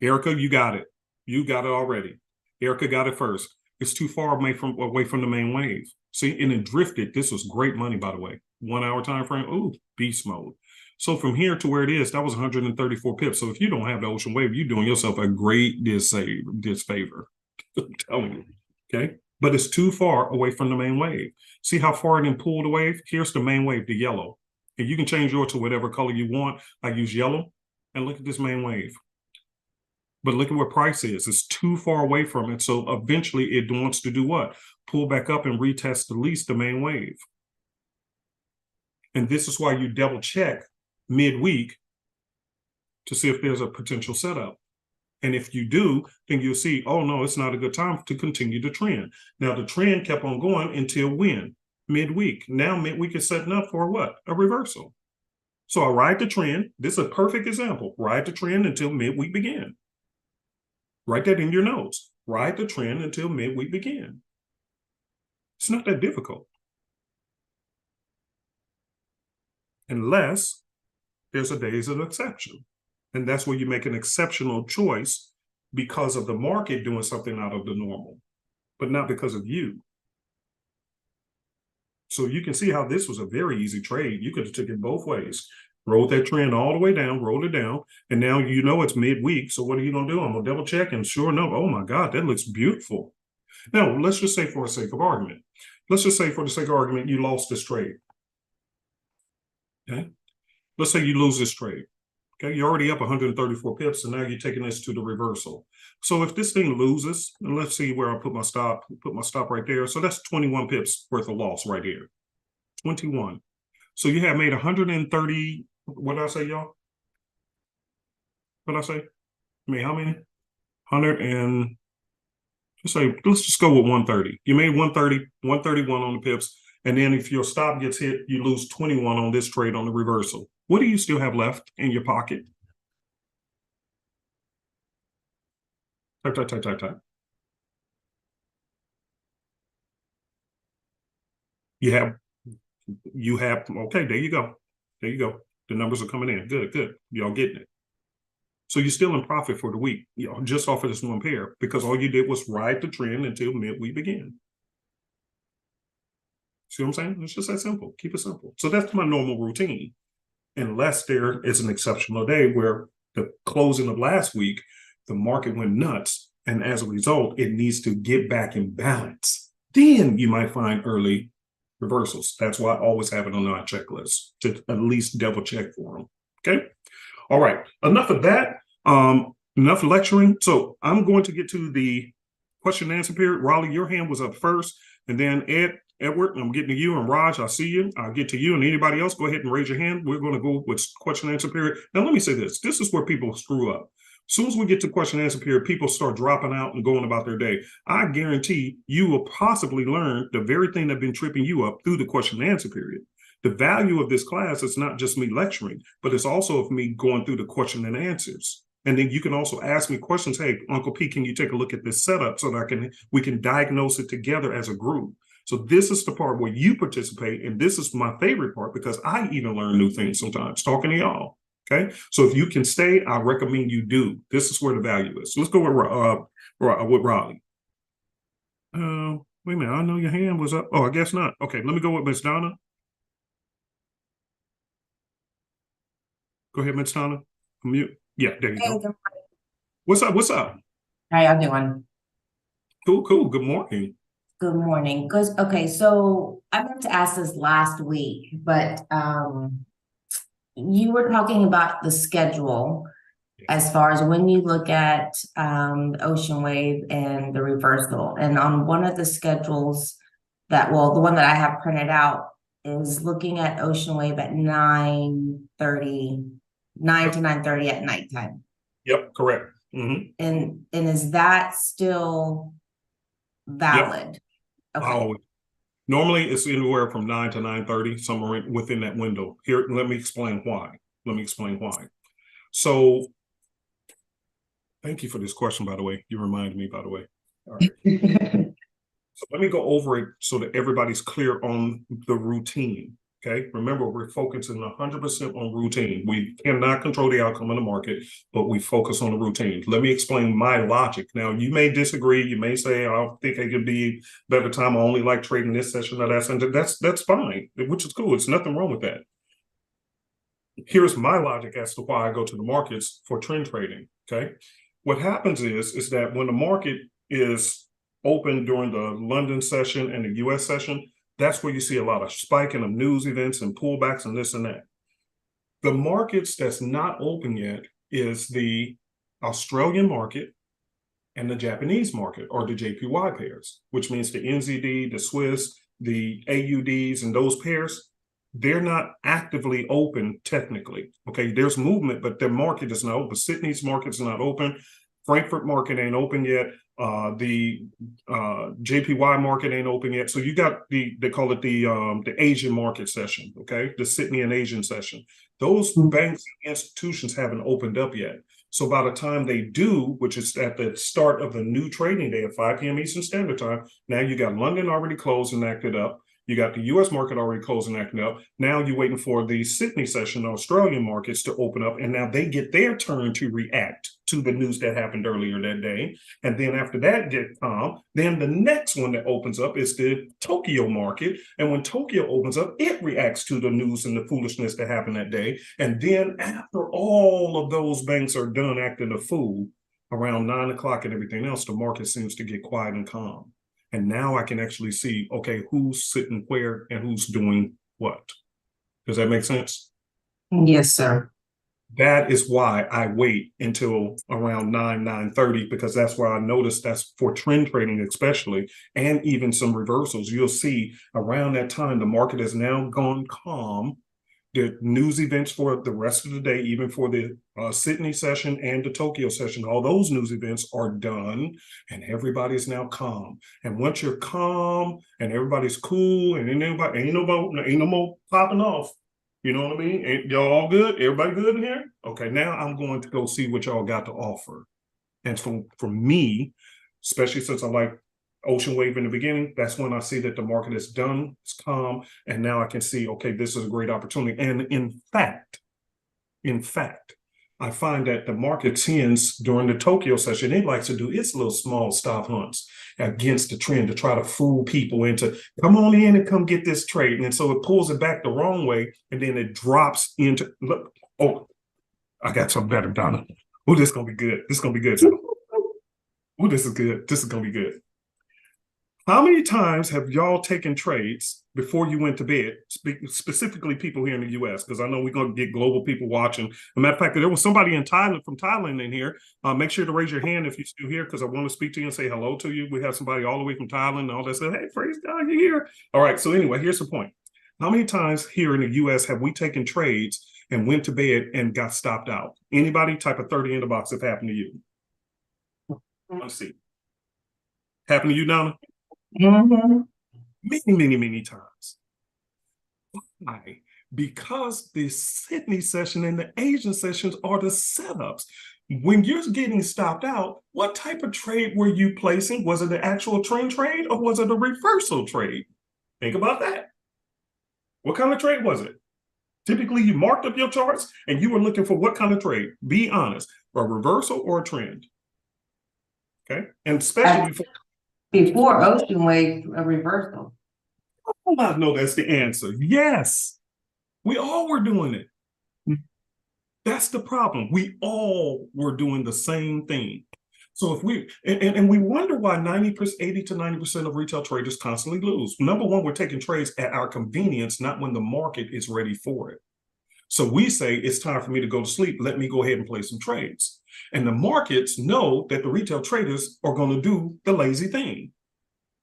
Erica, you got it. You got it already. Erica got it first. It's too far away from the main wave. See, and it drifted. This was great money, by the way. 1 hour time frame. Ooh, beast mode. So from here to where it is, that was 134 pips. So if you don't have the ocean wave, you're doing yourself a great disfavor. I'm telling you. Okay. But it's too far away from the main wave. See how far it can pull the wave? Here's the main wave, the yellow. And you can change yours to whatever color you want. I use yellow. And look at this main wave. But look at where price is. It's too far away from it. So eventually it wants to do what? Pull back up and retest at least the main wave. And this is why you double check midweek to see if there's a potential setup. And if you do, then you'll see, oh no, it's not a good time to continue the trend. Now the trend kept on going until when? Midweek. Now midweek is setting up for what? A reversal. So I ride the trend. This is a perfect example. Ride the trend until midweek begin. Write that in your notes. Ride the trend until midweek begin. It's not that difficult. Unless there's a days of exception. And that's where you make an exceptional choice because of the market doing something out of the normal, but not because of you. So you can see how this was a very easy trade. You could have taken it both ways. Rolled that trend all the way down, rolled it down, and now you know it's midweek. So what are you going to do? I'm going to double check, and sure enough, oh my God, that looks beautiful. Now, let's just say for the sake of argument, you lost this trade. Okay. Let's say you lose this trade. Okay, you're already up 134 pips, and now you're taking this to the reversal. So if this thing loses, and let's see where I put my stop right there. So that's 21 pips worth of loss right here. 21. So you have made 130. What did I say, y'all? What did I say? I mean, how many? 100 and let's just go with 130. You made 130, 131 on the pips. And then if your stop gets hit, you lose 21 on this trade on the reversal. What do you still have left in your pocket? Type. You have, okay, there you go. There you go. The numbers are coming in. Good, good. Y'all getting it. So you're still in profit for the week, just off of this one pair, because all you did was ride the trend until midweek began. See what I'm saying? It's just that simple. Keep it simple. So that's my normal routine. Unless there is an exceptional day where the closing of last week, the market went nuts. And as a result, it needs to get back in balance. Then you might find early reversals. That's why I always have it on my checklist to at least double check for them. Okay. All right. Enough of that. Enough lecturing. So I'm going to get to the question and answer period. Raleigh, your hand was up first. And then Edward, I'm getting to you, and Raj, I see you. I'll get to you, and anybody else, go ahead and raise your hand. We're going to go with question and answer period. Now, let me say this. This is where people screw up. As soon as we get to question and answer period, people start dropping out and going about their day. I guarantee you will possibly learn the very thing that's been tripping you up through the question and answer period. The value of this class is not just me lecturing, but it's also of me going through the question and answers. And then you can also ask me questions. Hey, Uncle P, can you take a look at this setup so that we can diagnose it together as a group? So this is the part where you participate, and this is my favorite part because I even learn new things sometimes talking to y'all. Okay, so if you can stay, I recommend you do. This is where the value is. So let's go with Raleigh. Wait a minute, I know your hand was up. Oh, I guess not. Okay, let me go with Miss Donna. Go ahead, Miss Donna. Mute. Yeah, there you go. What's up? What's up? How y'all doing? Cool, cool. Good morning. Good morning. Okay, so I meant to ask this last week, but you were talking about the schedule as far as when you look at the ocean wave and the reversal. And on one of the schedules the one that I have printed out is looking at ocean wave at 9:30, 9 to 9:30 at nighttime. Yep, correct. And is that still valid? Yep. Okay. Normally, it's anywhere from 9 to 9:30, somewhere within that window. Here, let me explain why. So, thank you for this question, by the way. You reminded me, by the way. All right. So let me go over it so that everybody's clear on the routine. Okay. Remember, we're focusing 100% on routine. We cannot control the outcome of the market, but we focus on the routine. Let me explain my logic. Now, you may disagree. You may say, I don't think it could be better time. I only like trading this session or that session. That's fine, which is cool. It's nothing wrong with that. Here's my logic as to why I go to the markets for trend trading. Okay. What happens is that when the market is open during the London session and the US session, that's where you see a lot of spiking of news events and pullbacks and this and that. The markets that's not open yet is the Australian market and the Japanese market, or the JPY pairs, which means the NZD, the Swiss, the AUDs, and those pairs, they're not actively open technically. Okay, there's movement, but their market is not open. Sydney's market is not open. Frankfurt market ain't open yet. The JPY market ain't open yet. So you got they call it the Asian market session, okay? The Sydney and Asian session. Those banks and institutions haven't opened up yet. So by the time they do, which is at the start of the new trading day at 5 p.m. Eastern Standard Time, now you got London already closed and acted up. You got the U.S. market already closing, acting up. Now you're waiting for the Sydney session, the Australian markets to open up, and now they get their turn to react to the news that happened earlier that day. And then after that get calm, then the next one that opens up is the Tokyo market. And when Tokyo opens up, it reacts to the news and the foolishness that happened that day. And then after all of those banks are done acting a fool, around 9 o'clock and everything else, the market seems to get quiet and calm. And now I can actually see, okay, who's sitting where and who's doing what. Does that make sense? Yes, sir. That is why I wait until around 9:30, because that's where I notice that's for trend trading especially, and even some reversals. You'll see around that time, the market has now gone calm. The news events for the rest of the day, even for the Sydney session and the Tokyo session, all those news events are done, and everybody's now calm. And once you're calm and everybody's cool, and ain't no more popping off. You know what I mean? Ain't y'all all good? Everybody good in here? Okay, now I'm going to go see what y'all got to offer. And for me, especially since I like ocean wave in the beginning, that's when I see that the market is done, it's calm, and now I can see, okay, this is a great opportunity. And in fact, In fact, I find that the market tends during the Tokyo session, it likes to do its little small stop hunts against the trend to try to fool people into come on in and come get this trade. And so it pulls it back the wrong way and then it drops into look. Oh, I got something better, Donna. Oh, this is gonna be good. This is gonna be good. Oh, this is good. This is gonna be good. How many times have y'all taken trades before you went to bed? Specifically, people here in the U.S., because I know we're going to get global people watching. As a matter of fact, there was somebody in Thailand from Thailand in here. Make sure to raise your hand if you're still here, because I want to speak to you and say hello to you. We have somebody all the way from Thailand and all that. Say, hey, praise God, you're here. All right. So anyway, here's the point. How many times here in the U.S. have we taken trades and went to bed and got stopped out? Anybody? Type of 30 in the box if happened to you. Let's see. Happened to you, Donna? Mm-hmm. Many times. Why? Because the Sydney session and the Asian sessions are the setups. When you're getting stopped out, what type of trade were you placing? Was it an actual trend trade or was it a reversal trade? Think about that. What kind of trade was it? Typically, you marked up your charts and you were looking for what kind of trade? Be honest, a reversal or a trend? Okay, and especially before ocean wave, a reversal. Oh, I know that's the answer. Yes, we all were doing it. That's the problem. We all were doing the same thing. So if we and we wonder why 80 to 90% of retail traders constantly lose. Number one, we're taking trades at our convenience, not when the market is ready for it. So we say it's time for me to go to sleep. Let me go ahead and play some trades. And the markets know that the retail traders are going to do the lazy thing.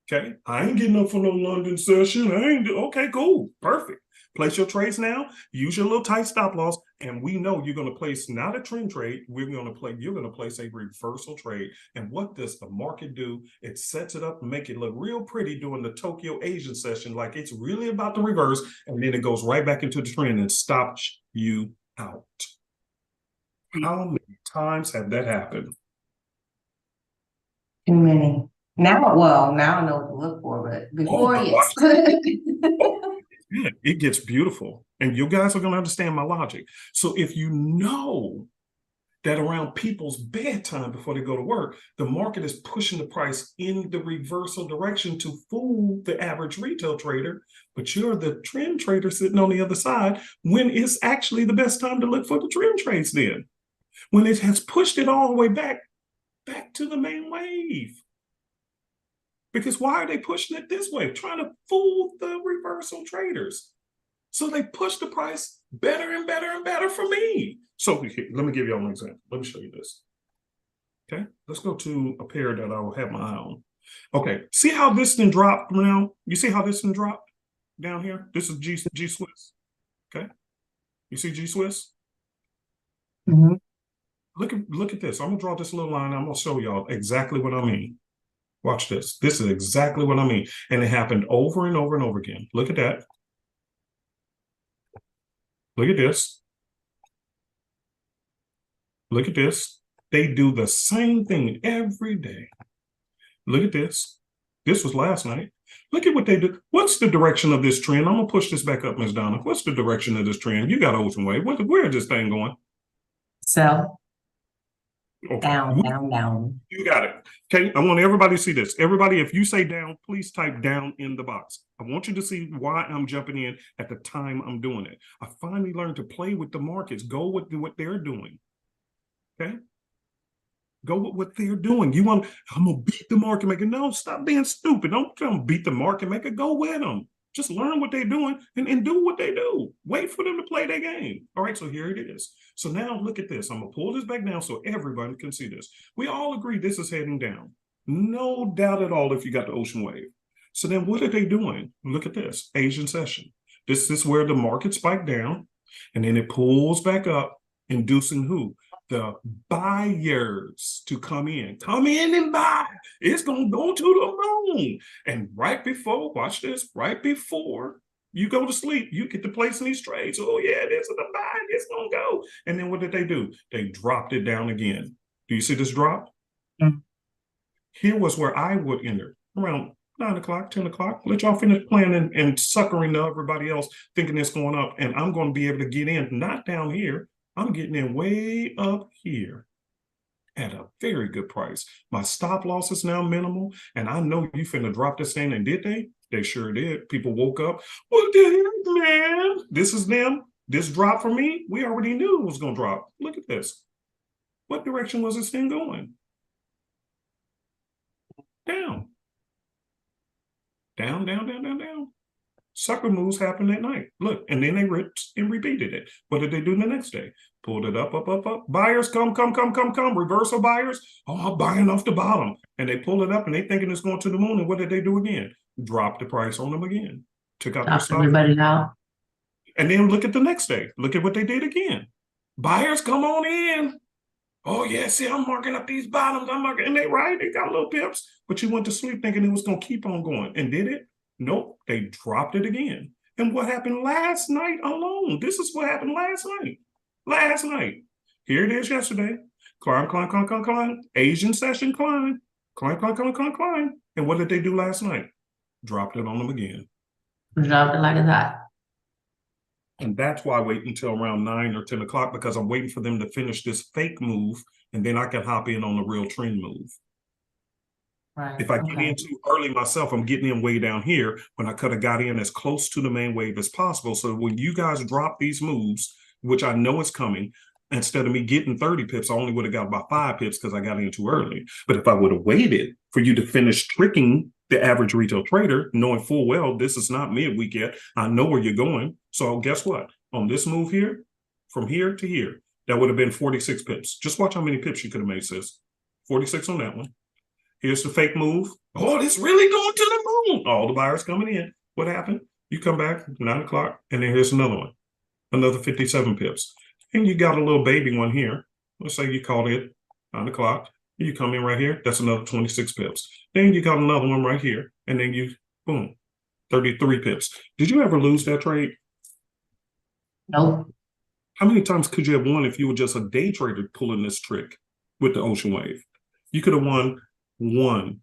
Okay, I ain't getting up for no London session. Okay, cool, perfect. Place your trades now. Use your little tight stop loss, and we know you're going to place not a trend trade. You're going to place a reversal trade. And what does the market do? It sets it up and make it look real pretty during the Tokyo Asian session, like it's really about to reverse, and then it goes right back into the trend and stops you out. How many times have that happened? Too many. Now I know what to look for, but before, yes. It gets beautiful. And you guys are going to understand my logic. So if you know that around people's bedtime before they go to work, the market is pushing the price in the reversal direction to fool the average retail trader, but you're the trend trader sitting on the other side when it's actually the best time to look for the trend trades then. When it has pushed it all the way back to the main wave. Because why are they pushing it this way? Trying to fool the reversal traders. So they push the price better and better and better for me. So let me give you all an example. Let me show you this. Okay, let's go to a pair that I will have my eye on. Okay, see how this then dropped now? You see how this then dropped down here? This is G Swiss. Okay, you see G Swiss? Mm-hmm. Look at this. I'm gonna draw this little line. I'm gonna show y'all exactly what I mean. Watch this. This is exactly what I mean. And it happened over and over and over again. Look at that. Look at this. Look at this. They do the same thing every day. Look at this. This was last night. Look at what they do. What's the direction of this trend? I'm going to push this back up, Ms. Donna. What's the direction of this trend? You got ocean wave. Where is this thing going? So Okay. down. You got it. Okay, I want everybody to see this. Everybody, if you say down, please type down in the box. I want you to see why I'm jumping in at the time I'm doing it. I finally learned to play with the markets. Go with what they're doing. Okay? Go with what they're doing. I'm going to beat the market maker. No, stop being stupid. Don't beat the market maker. Go with them. Just learn what they're doing and do what they do. Wait for them to play their game. All right, so here it is. So now look at this. I'm going to pull this back down so everybody can see this. We all agree this is heading down. No doubt at all if you got the ocean wave. So then what are they doing? Look at this. Asian session. This is where the market spiked down, and then it pulls back up, inducing who? The buyers to come in and buy. It's going to go to the moon. And right before, watch this, right before you go to sleep, you get to placing these trades. Oh yeah, this is the buy, it's going to go. And then what did they do? They dropped it down again. Do you see this drop? Mm-hmm. Here was where I would enter around 9 o'clock, 10 o'clock. Let y'all finish playing and suckering to everybody else thinking it's going up. And I'm going to be able to get in, not down here, I'm getting in way up here at a very good price. My stop loss is now minimal, and I know you finna drop this thing. And did they? They sure did. People woke up. What the heck, man? This is them. This drop for me. We already knew it was gonna drop. Look at this. What direction was this thing going? Down. Down, down, down, down, down. Sucker moves happened at night. Look, and then they ripped and repeated it. What did they do the next day? Pulled it up, up, up, up. Buyers, come. Reversal buyers. Oh, I'm buying off the bottom. And they pull it up and they thinking it's going to the moon. And what did they do again? Drop the price on them again. Took out their Stop stop. everybody out. And then look at the next day. Look at what they did again. Buyers, come on in. Oh, yeah, see, I'm marking up these bottoms. And they right, they got little pips. But you went to sleep thinking it was going to keep on going. And did it? Nope, they dropped it again. And what happened last night alone? This is what happened last night. Last night. Here it is yesterday. Climb. Asian session climb. Climb. And what did they do last night? Dropped it on them again. Dropped it like it's hot. And that's why I wait until around 9 or 10 o'clock, because I'm waiting for them to finish this fake move, and then I can hop in on the real trend move. Right. If I get in too early myself, I'm getting in way down here when I could have got in as close to the main wave as possible. So when you guys drop these moves, which I know is coming, instead of me getting 30 pips, I only would have got about 5 pips because I got in too early. But if I would have waited for you to finish tricking the average retail trader, knowing full well this is not midweek yet, I know where you're going. So guess what? On this move here, from here to here, that would have been 46 pips. Just watch how many pips you could have made, sis. 46 on that one. Here's the fake move. Oh, it's really going to the moon. All the buyers coming in. What happened? You come back 9 o'clock, and then here's another one. Another 57 pips. And you got a little baby one here. Let's say you called it 9 o'clock. You come in right here. That's another 26 pips. Then you got another one right here. And then you, boom, 33 pips. Did you ever lose that trade? Nope. How many times could you have won if you were just a day trader pulling this trick with the ocean wave? You could have won 1,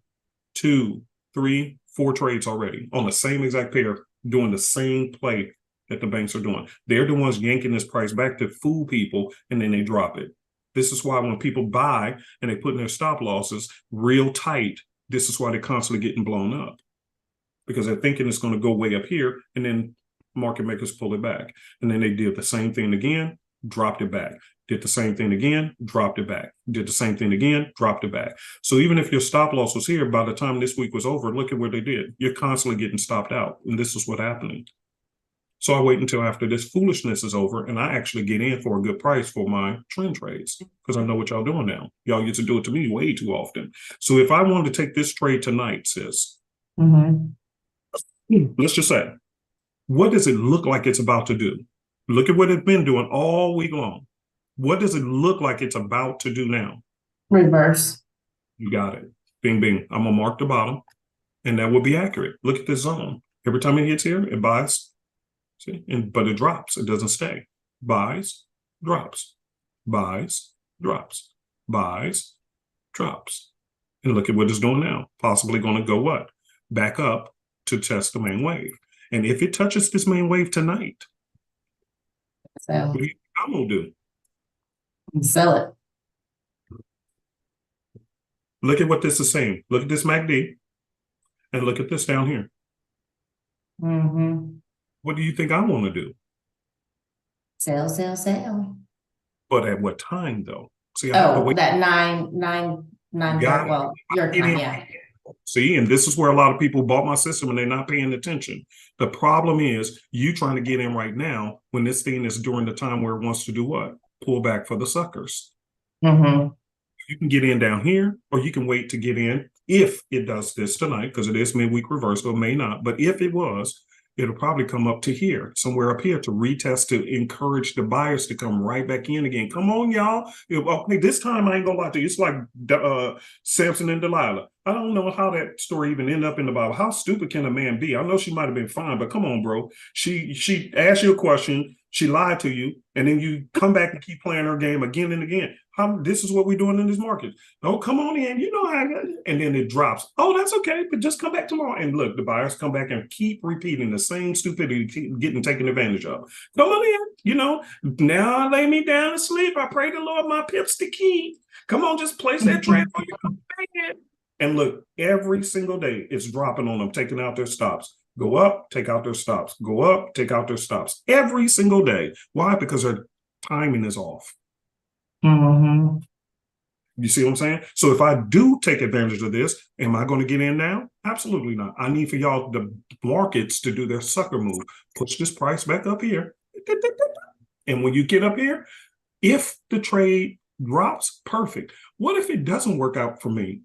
2, 3, 4 trades already on the same exact pair, doing the same play that the banks are doing. They're the ones yanking this price back to fool people, and then they drop it. This is why when people buy and they put in their stop losses real tight, this is why they're constantly getting blown up, because they're thinking it's going to go way up here, and then market makers pull it back. And then they did the same thing again, dropped it back. Did the same thing again, dropped it back. Did the same thing again, dropped it back. So even if your stop loss was here, by the time this week was over, look at what they did. You're constantly getting stopped out. And this is what's happening. So I wait until after this foolishness is over, and I actually get in for a good price for my trend trades, because I know what y'all doing now. Y'all used to do it to me way too often. So if I wanted to take this trade tonight, sis, let's just say, what does it look like it's about to do? Look at what it's been doing all week long. What does it look like it's about to do now? Reverse. You got it. Bing, bing. I'm going to mark the bottom, and that will be accurate. Look at this zone. Every time it hits here, it buys. See? But it drops. It doesn't stay. Buys, drops. Buys, drops. Buys, drops. And look at what it's doing now. Possibly going to go what? Back up to test the main wave. And if it touches this main wave tonight, what do you think I'm going to do? Sell it. Look at what this is saying. Look at this MACD, and look at this down here. What do you think I want to do? Sell. But at what time, though? See, I have to wait. That 9:30. Well, your time, yeah. See, and this is where a lot of people bought my system and they're not paying attention. The problem is you trying to get in right now when this thing is during the time where it wants to do what? Pull back for the suckers. You can get in down here, or you can wait to get in if it does this tonight, because it is midweek reversal, it may not. But if it was, it'll probably come up to here, somewhere up here, to retest, to encourage the buyers to come right back in again. Come on, y'all. Okay, this time I ain't gonna lie to you. It's like Samson and Delilah. I don't know how that story even ended up in the Bible. How stupid can a man be? I know she might have been fine, but come on, bro. She asked you a question, she lied to you, and then you come back and keep playing her game again and again. This is what we're doing in this market. Oh, come on in. You know how, and then it drops. Oh, that's okay, but just come back tomorrow. And look, the buyers come back and keep repeating the same stupidity, keep getting taken advantage of. Come on in. Now I lay me down to sleep. I pray the Lord my pips to keep. Come on, just place that trade on your bed. And look, every single day it's dropping on them, taking out their stops. Go up, take out their stops. Go up, take out their stops. Every single day. Why? Because their timing is off. Mm-hmm. You see what I'm saying? So if I do take advantage of this, am I going to get in now? Absolutely not. I need for y'all, the markets, to do their sucker move. Push this price back up here. And when you get up here, if the trade drops, perfect. What if it doesn't work out for me?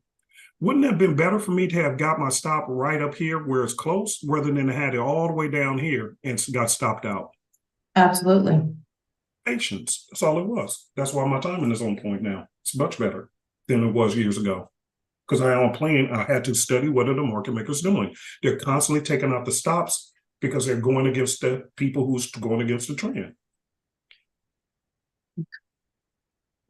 Wouldn't it have been better for me to have got my stop right up here where it's close rather than had it all the way down here and got stopped out? Absolutely. Patience. That's all it was. That's why my timing is on point now. It's much better than it was years ago. Because I had to study what are the market makers doing. They're constantly taking out the stops because they're going against the people who's going against the trend.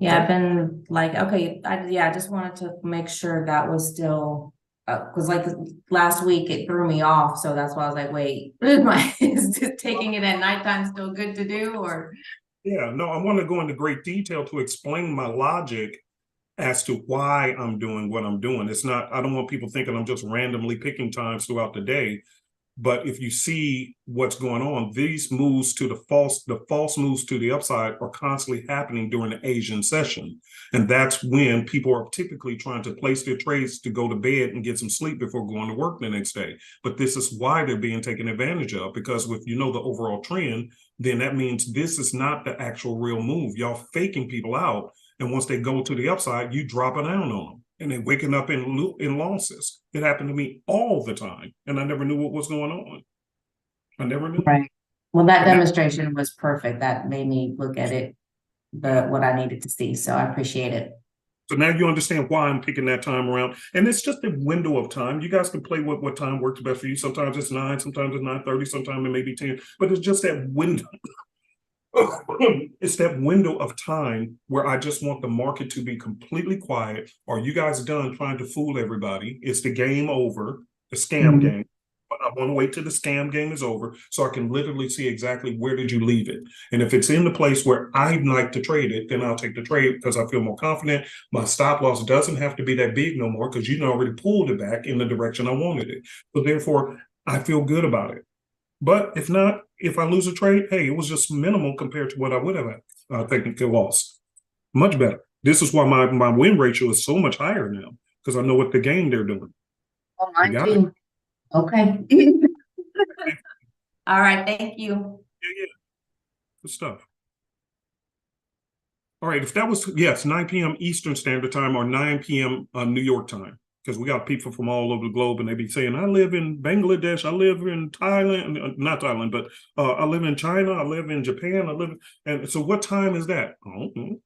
Yeah, I've been like, okay, I just wanted to make sure that was still, because like last week it threw me off, so that's why I was like, wait, is taking it at nighttime still good to do, or? Yeah, no, I want to go into great detail to explain my logic as to why I'm doing what I'm doing. It's not, I don't want people thinking I'm just randomly picking times throughout the day. But if you see what's going on, these moves to the false moves to the upside are constantly happening during the Asian session. And that's when people are typically trying to place their trades to go to bed and get some sleep before going to work the next day. But this is why they're being taken advantage of, because if you know the overall trend, then that means this is not the actual real move. Y'all faking people out. And once they go to the upside, you drop it down on them. And they're waking up in losses. It happened to me all the time, and I never knew what was going on. I never knew. Right. Well, that demonstration was perfect. That made me look at it, what I needed to see. So I appreciate it. So now you understand why I'm picking that time around. And it's just a window of time. You guys can play what time works best for you. Sometimes it's 9, sometimes it's 9:30, sometimes it may be 10. But it's just that window. It's that window of time where I just want the market to be completely quiet. Are you guys done trying to fool everybody? It's the game over, the scam game. But I want to wait till the scam game is over so I can literally see exactly where did you leave it. And if it's in the place where I'd like to trade it, then I'll take the trade because I feel more confident. My stop loss doesn't have to be that big no more because you already pulled it back in the direction I wanted it. So therefore, I feel good about it. But if not, if I lose a trade, hey, it was just minimal compared to what I would have technically lost. Much better. This is why my win ratio is so much higher now because I know what the game they're doing. Oh, mine too. Okay. All right. Thank you. Yeah. Good stuff. All right. If that was, yes, 9 p.m. Eastern Standard Time or 9 p.m. New York time. Because we got people from all over the globe and they be saying, I live in Bangladesh, I live in Thailand, not Thailand, but I live in China, I live in Japan, and so what time is that? I don't know.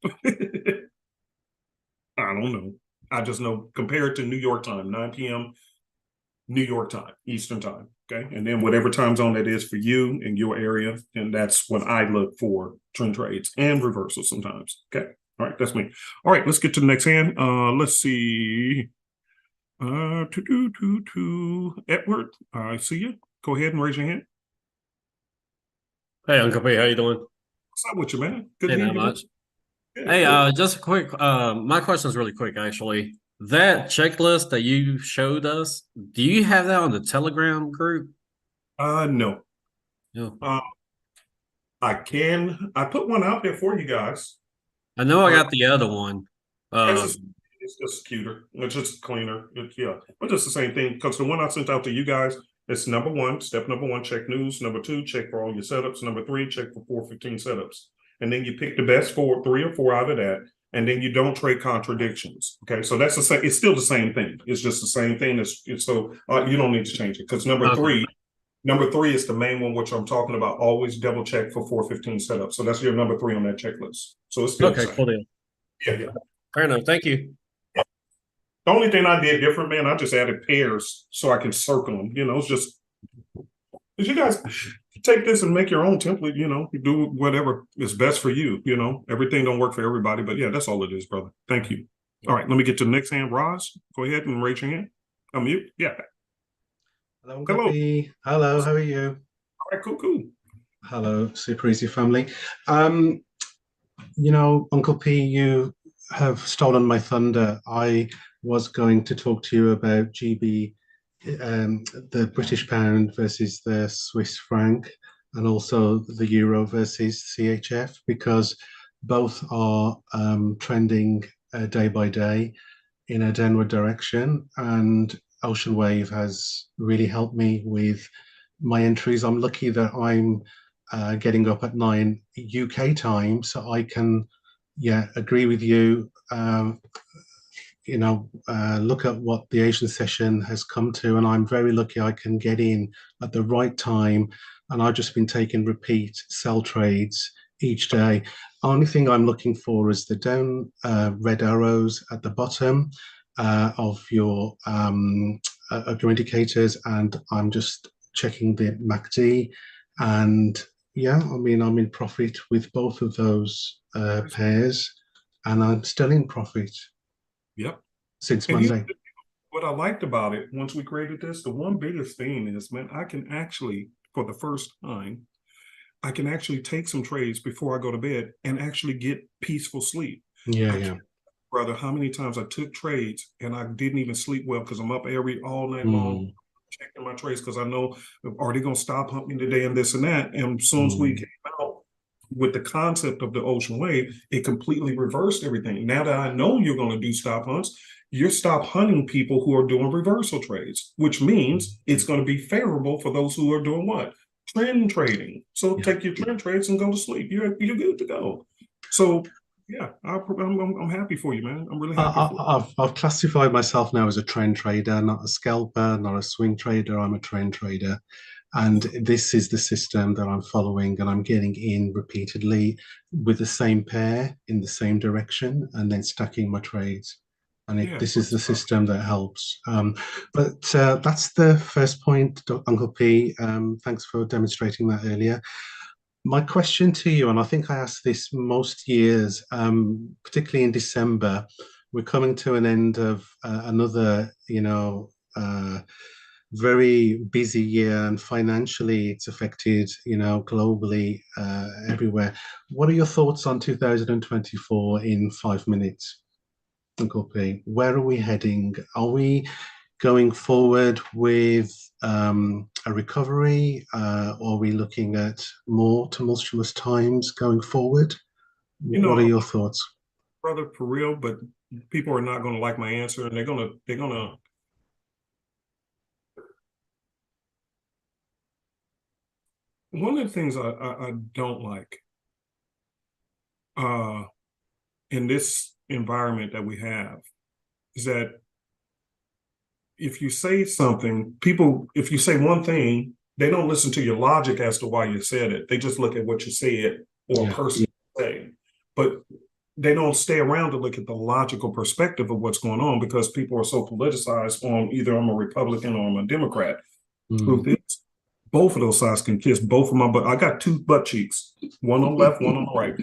I don't know. I just know compared to New York time, 9 p.m. New York time, Eastern time, okay? And then whatever time zone that is for you in your area, and that's when I look for trend trades and reversals sometimes, okay? All right, that's me. All right, let's get to the next hand. Let's see. Edward, I see you. Go ahead and raise your hand. Hey, Uncle P, how you doing? What's up with you, man? Good Hey, to not hear you. much. Hey, just a quick, my question is really quick, actually. That checklist that you showed us, do you have that on the Telegram group? No. No. I put one out there for you guys. I know I got the other one. It's just cuter. It's just cleaner. Yeah, but just the same thing. Because the one I sent out to you guys, it's step number one, check news. Number 2, check for all your setups. Number 3, check for 415 setups. And then you pick the best 3 or 4 out of that. And then you don't trade contradictions. Okay, so that's the same. It's still the same thing. It's just the same thing. So you don't need to change it because number 3 is the main one, which I'm talking about. Always double check for 415 setups. So that's your number 3 on that checklist. So it's still Okay, cool deal. Yeah. Fair enough. Thank you. The only thing I did different, man, I just added pairs so I can circle them. It's just you guys take this and make your own template. You do whatever is best for you. Everything don't work for everybody, but yeah, that's all it is, brother. Thank you. All right, let me get to the next hand. Roz, go ahead and raise your hand. Unmute. Yeah. Hello, Uncle P. Hello, how are you? All right, cool. Hello, Super Easy family. Uncle P, you have stolen my thunder. I was going to talk to you about GB, the British pound versus the Swiss franc, and also the euro versus CHF, because both are trending day by day in a downward direction. And Ocean Wave has really helped me with my entries. I'm lucky that I'm getting up at 9 UK time, so I can, yeah, agree with you. Look at what the Asian session has come to, and I'm very lucky I can get in at the right time. And I've just been taking repeat sell trades each day. Only thing I'm looking for is the down red arrows at the bottom of your indicators, and I'm just checking the MACD. And yeah, I mean, I'm in profit with both of those pairs, and I'm still in profit Yep. since And Monday. what I liked about it, once we created this, the one biggest thing is, man, I can actually, for the first time, I can actually take some trades before I go to bed and actually get peaceful sleep. Yeah, I yeah. can't, brother, how many times I took trades and I didn't even sleep well because I'm up all night long checking my trades because I know, are they going to stop humping today and this and that? And as soon as we came out with the concept of the ocean wave, it completely reversed everything. Now that I know you're going to do stop hunts, you're stop hunting people who are doing reversal trades, which means it's going to be favorable for those who are doing what? Trend trading. So Yeah. take your trend trades and go to sleep. You're good to go. So yeah, I'm happy for you, man. I'm really happy for you. I've classified myself now as a trend trader, not a scalper, not a swing trader. I'm a trend trader. And this is the system that I'm following, and I'm getting in repeatedly with the same pair in the same direction and then stacking my trades. And Yeah, this is the system that helps. But that's the first point, Uncle P. Thanks for demonstrating that earlier. My question to you, and I think I ask this most years, particularly in December, we're coming to an end of another, very busy year, and financially it's affected, globally, everywhere. What are your thoughts on 2024 in 5 minutes, Uncle P? Where are we heading? Are we going forward with a recovery? Or are we looking at more tumultuous times going forward? What are your thoughts? brother, for real, but people are not going to like my answer, and they're gonna. One of the things I don't like in this environment that we have is that if you say something, if you say one thing, they don't listen to your logic as to why you said it. They just look at what you said or a person saying. But they don't stay around to look at the logical perspective of what's going on because people are so politicized on either I'm a Republican or I'm a Democrat. Truth is, both of those sides can kiss both of my butt. I got two butt cheeks, one on the left, one on the right.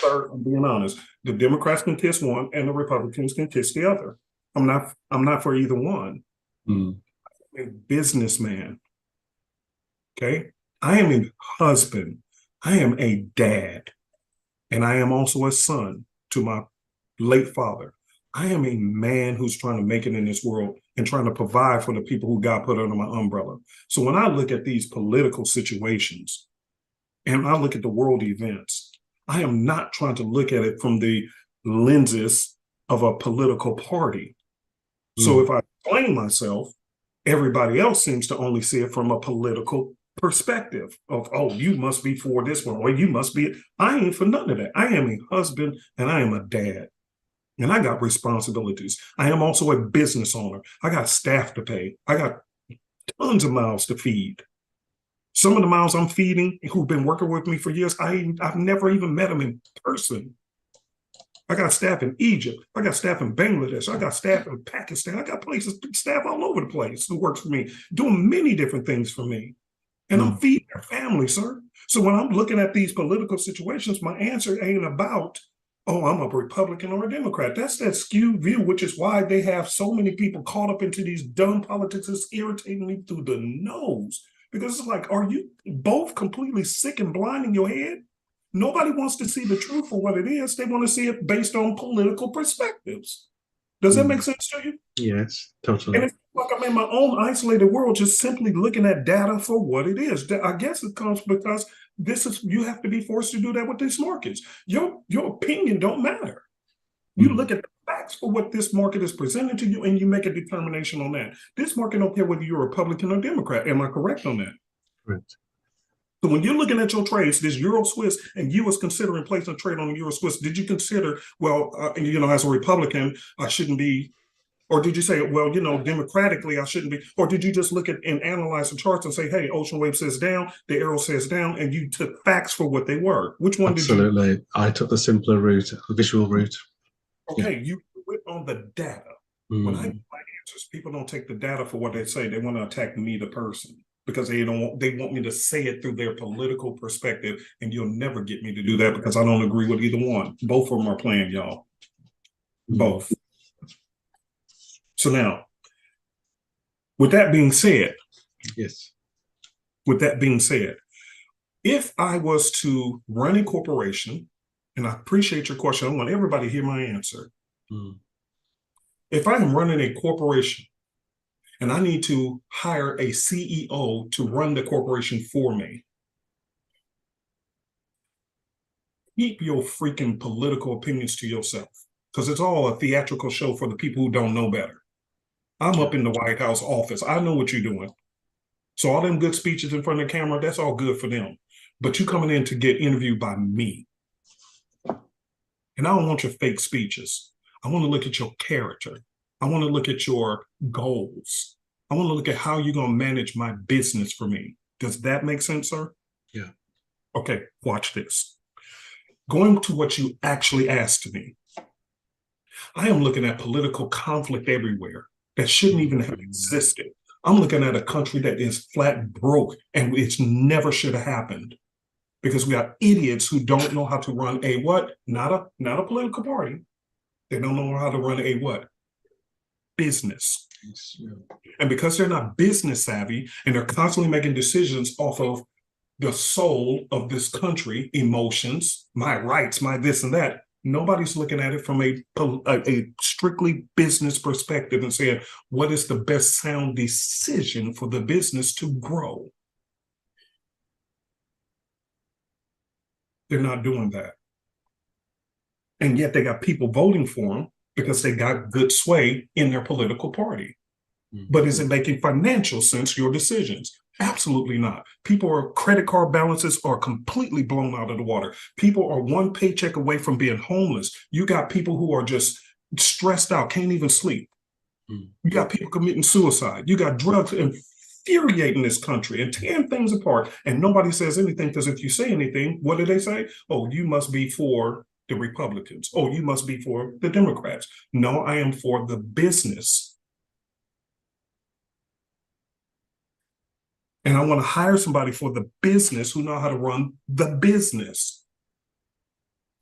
Third, I'm being honest, the Democrats can kiss one and the Republicans can kiss the other. I'm not for either one. I'm a businessman. Okay. I am a husband. I am a dad. And I am also a son to my late father. I am a man who's trying to make it in this world and trying to provide for the people who God put under my umbrella. So when I look at these political situations and I look at the world events, I am not trying to look at it from the lenses of a political party. So if I explain myself, everybody else seems to only see it from a political perspective of, oh, you must be for this one, or you must be. I ain't for none of that. I am a husband and I am a dad. And I got responsibilities. I am also a business owner. I got staff to pay. I got tons of mouths to feed. Some of the mouths I'm feeding who've been working with me for years, I've never even met them in person. I got staff in Egypt. I got staff in Bangladesh. I got staff in Pakistan. I got staff all over the place who works for me, doing many different things for me. And I'm feeding their family, sir. So when I'm looking at these political situations, my answer ain't about, oh, I'm a Republican or a Democrat. That's that skewed view, which is why they have so many people caught up into these dumb politics. It's irritating me through the nose. Because it's like, are you both completely sick and blind in your head? Nobody wants to see the truth for what it is. They want to see it based on political perspectives. Does that make sense to you? Yes, And totally. it's like I'm in my own isolated world, just simply looking at data for what it is. I guess it comes because you have to be forced to do that with these markets. Your opinion don't matter. You look at the facts for what this market is presenting to you, and you make a determination on that. This market don't care whether you're Republican or Democrat. Am I correct on that? Correct. So when you're looking at your trades, this Euro Swiss, and you was considering placing a trade on the Euro Swiss, did you consider, well, as a Republican, I shouldn't be, or did you say, well, democratically, I shouldn't be, or did you just look at and analyze the charts and say, hey, ocean wave says down, the arrow says down, and you took facts for what they were? Which one did you? Absolutely. I took the simpler route, the visual route. Okay, you went on the data. When I give my answers, people don't take the data for what they say. They want to attack me, the person, because they want me to say it through their political perspective, and you'll never get me to do that because I don't agree with either one. Both of them are playing, y'all. Both. So now, with that being said, Yes. If I was to run a corporation, and I appreciate your question, I want everybody to hear my answer. If I am running a corporation and I need to hire a CEO to run the corporation for me, keep your freaking political opinions to yourself, because it's all a theatrical show for the people who don't know better. I'm up in the White House office. I know what you're doing. So all them good speeches in front of the camera, that's all good for them. But you coming in to get interviewed by me. And I don't want your fake speeches. I want to look at your character. I want to look at your goals. I want to look at how you're going to manage my business for me. Does that make sense, sir? Yeah. Okay, watch this. Going to what you actually asked me. I am looking at political conflict everywhere that shouldn't even have existed. I'm looking at a country that is flat broke, and it's never should have happened. Because we are idiots who don't know how to run a what? Not a political party. They don't know how to run a what? Business. And because they're not business savvy and they're constantly making decisions off of the soul of this country, emotions, my rights, my this and that, nobody's looking at it from a strictly business perspective and saying, what is the best sound decision for the business to grow? They're not doing that. And yet they got people voting for them because they got good sway in their political party. But is it making financial sense, your decisions? Absolutely not. Credit card balances are completely blown out of the water. People are one paycheck away from being homeless. You got people who are just stressed out, can't even sleep. You got people committing suicide. You got drugs infuriating this country and tearing things apart. And nobody says anything, because if you say anything, what do they say? Oh, you must be for the Republicans. Oh, you must be for the Democrats. No, I am for the business. And I want to hire somebody for the business who know how to run the business.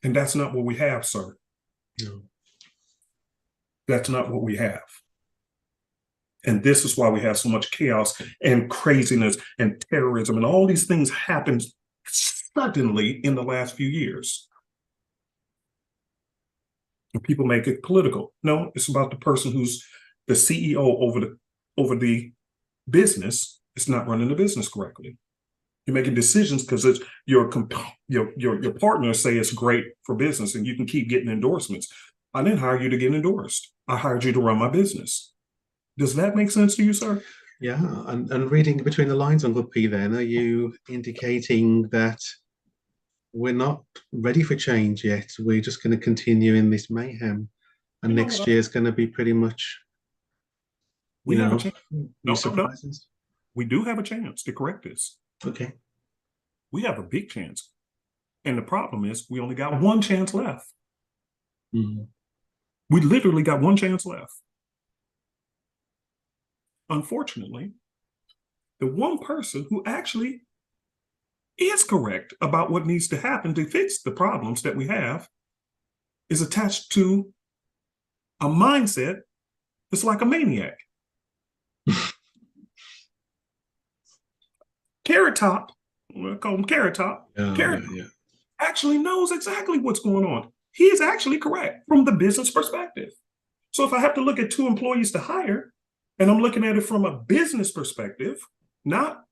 And that's not what we have, sir. No. That's not what we have. And this is why we have so much chaos and craziness and terrorism and all these things happened suddenly in the last few years. And people make it political. No, it's about the person who's the CEO over the business. It's not running the business correctly. You're making decisions because it's your partners say it's great for business and you can keep getting endorsements. I didn't hire you to get endorsed. I hired you to run my business. Does that make sense to you, sir? Yeah, and reading between the lines, Uncle P, then, are you indicating that we're not ready for change yet? We're just going to continue in this mayhem, and next year's going to be pretty much, No, surprises? We do have a chance to correct this. Okay. We have a big chance. And the problem is we only got one chance left. We literally got one chance left. Unfortunately, the one person who actually is correct about what needs to happen to fix the problems that we have is attached to a mindset that's like a maniac. Carrot Top, we'll call him Carrot Top, Yeah, Carrot yeah, yeah. actually knows exactly what's going on. He is actually correct from the business perspective. So if I have to look at 2 employees to hire, and I'm looking at it from a business perspective, not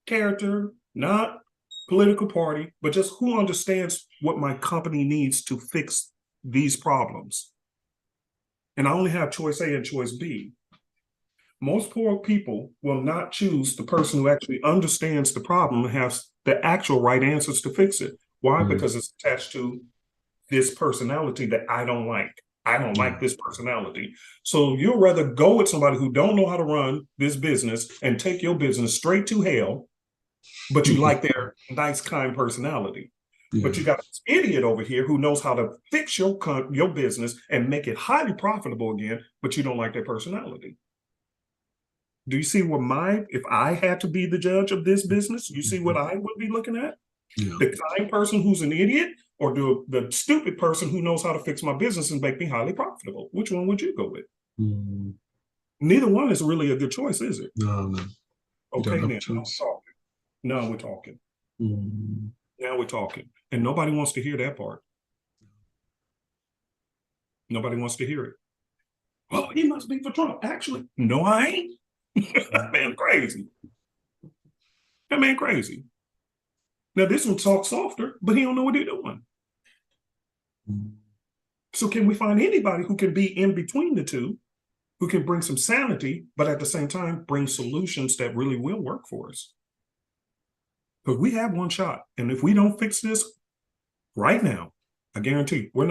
character, not political party, but just who understands what my company needs to fix these problems. And I only have choice A and choice B. Most poor people will not choose the person who actually understands the problem and has the actual right answers to fix it. Why? Because it's attached to this personality that I don't like. I don't like this personality. So you'll rather go with somebody who don't know how to run this business and take your business straight to hell, but you like their nice, kind personality. But you got this idiot over here who knows how to fix your business and make it highly profitable again, but you don't like their personality. Do you see what if I had to be the judge of this business, you see what I would be looking at? Yeah. The kind person who's an idiot, or the stupid person who knows how to fix my business and make me highly profitable? Which one would you go with? Neither one is really a good choice, is it? No, no. Okay, then. Now we're talking. Now we're talking. And nobody wants to hear that part. Nobody wants to hear it. Oh, he must be for Trump. Actually, no, I ain't. That man crazy. That man crazy. Now, this one talks softer, but he don't know what he's doing. So can we find anybody who can be in between the two, who can bring some sanity, but at the same time bring solutions that really will work for us? Because we have one shot. And if we don't fix this right now, I guarantee we're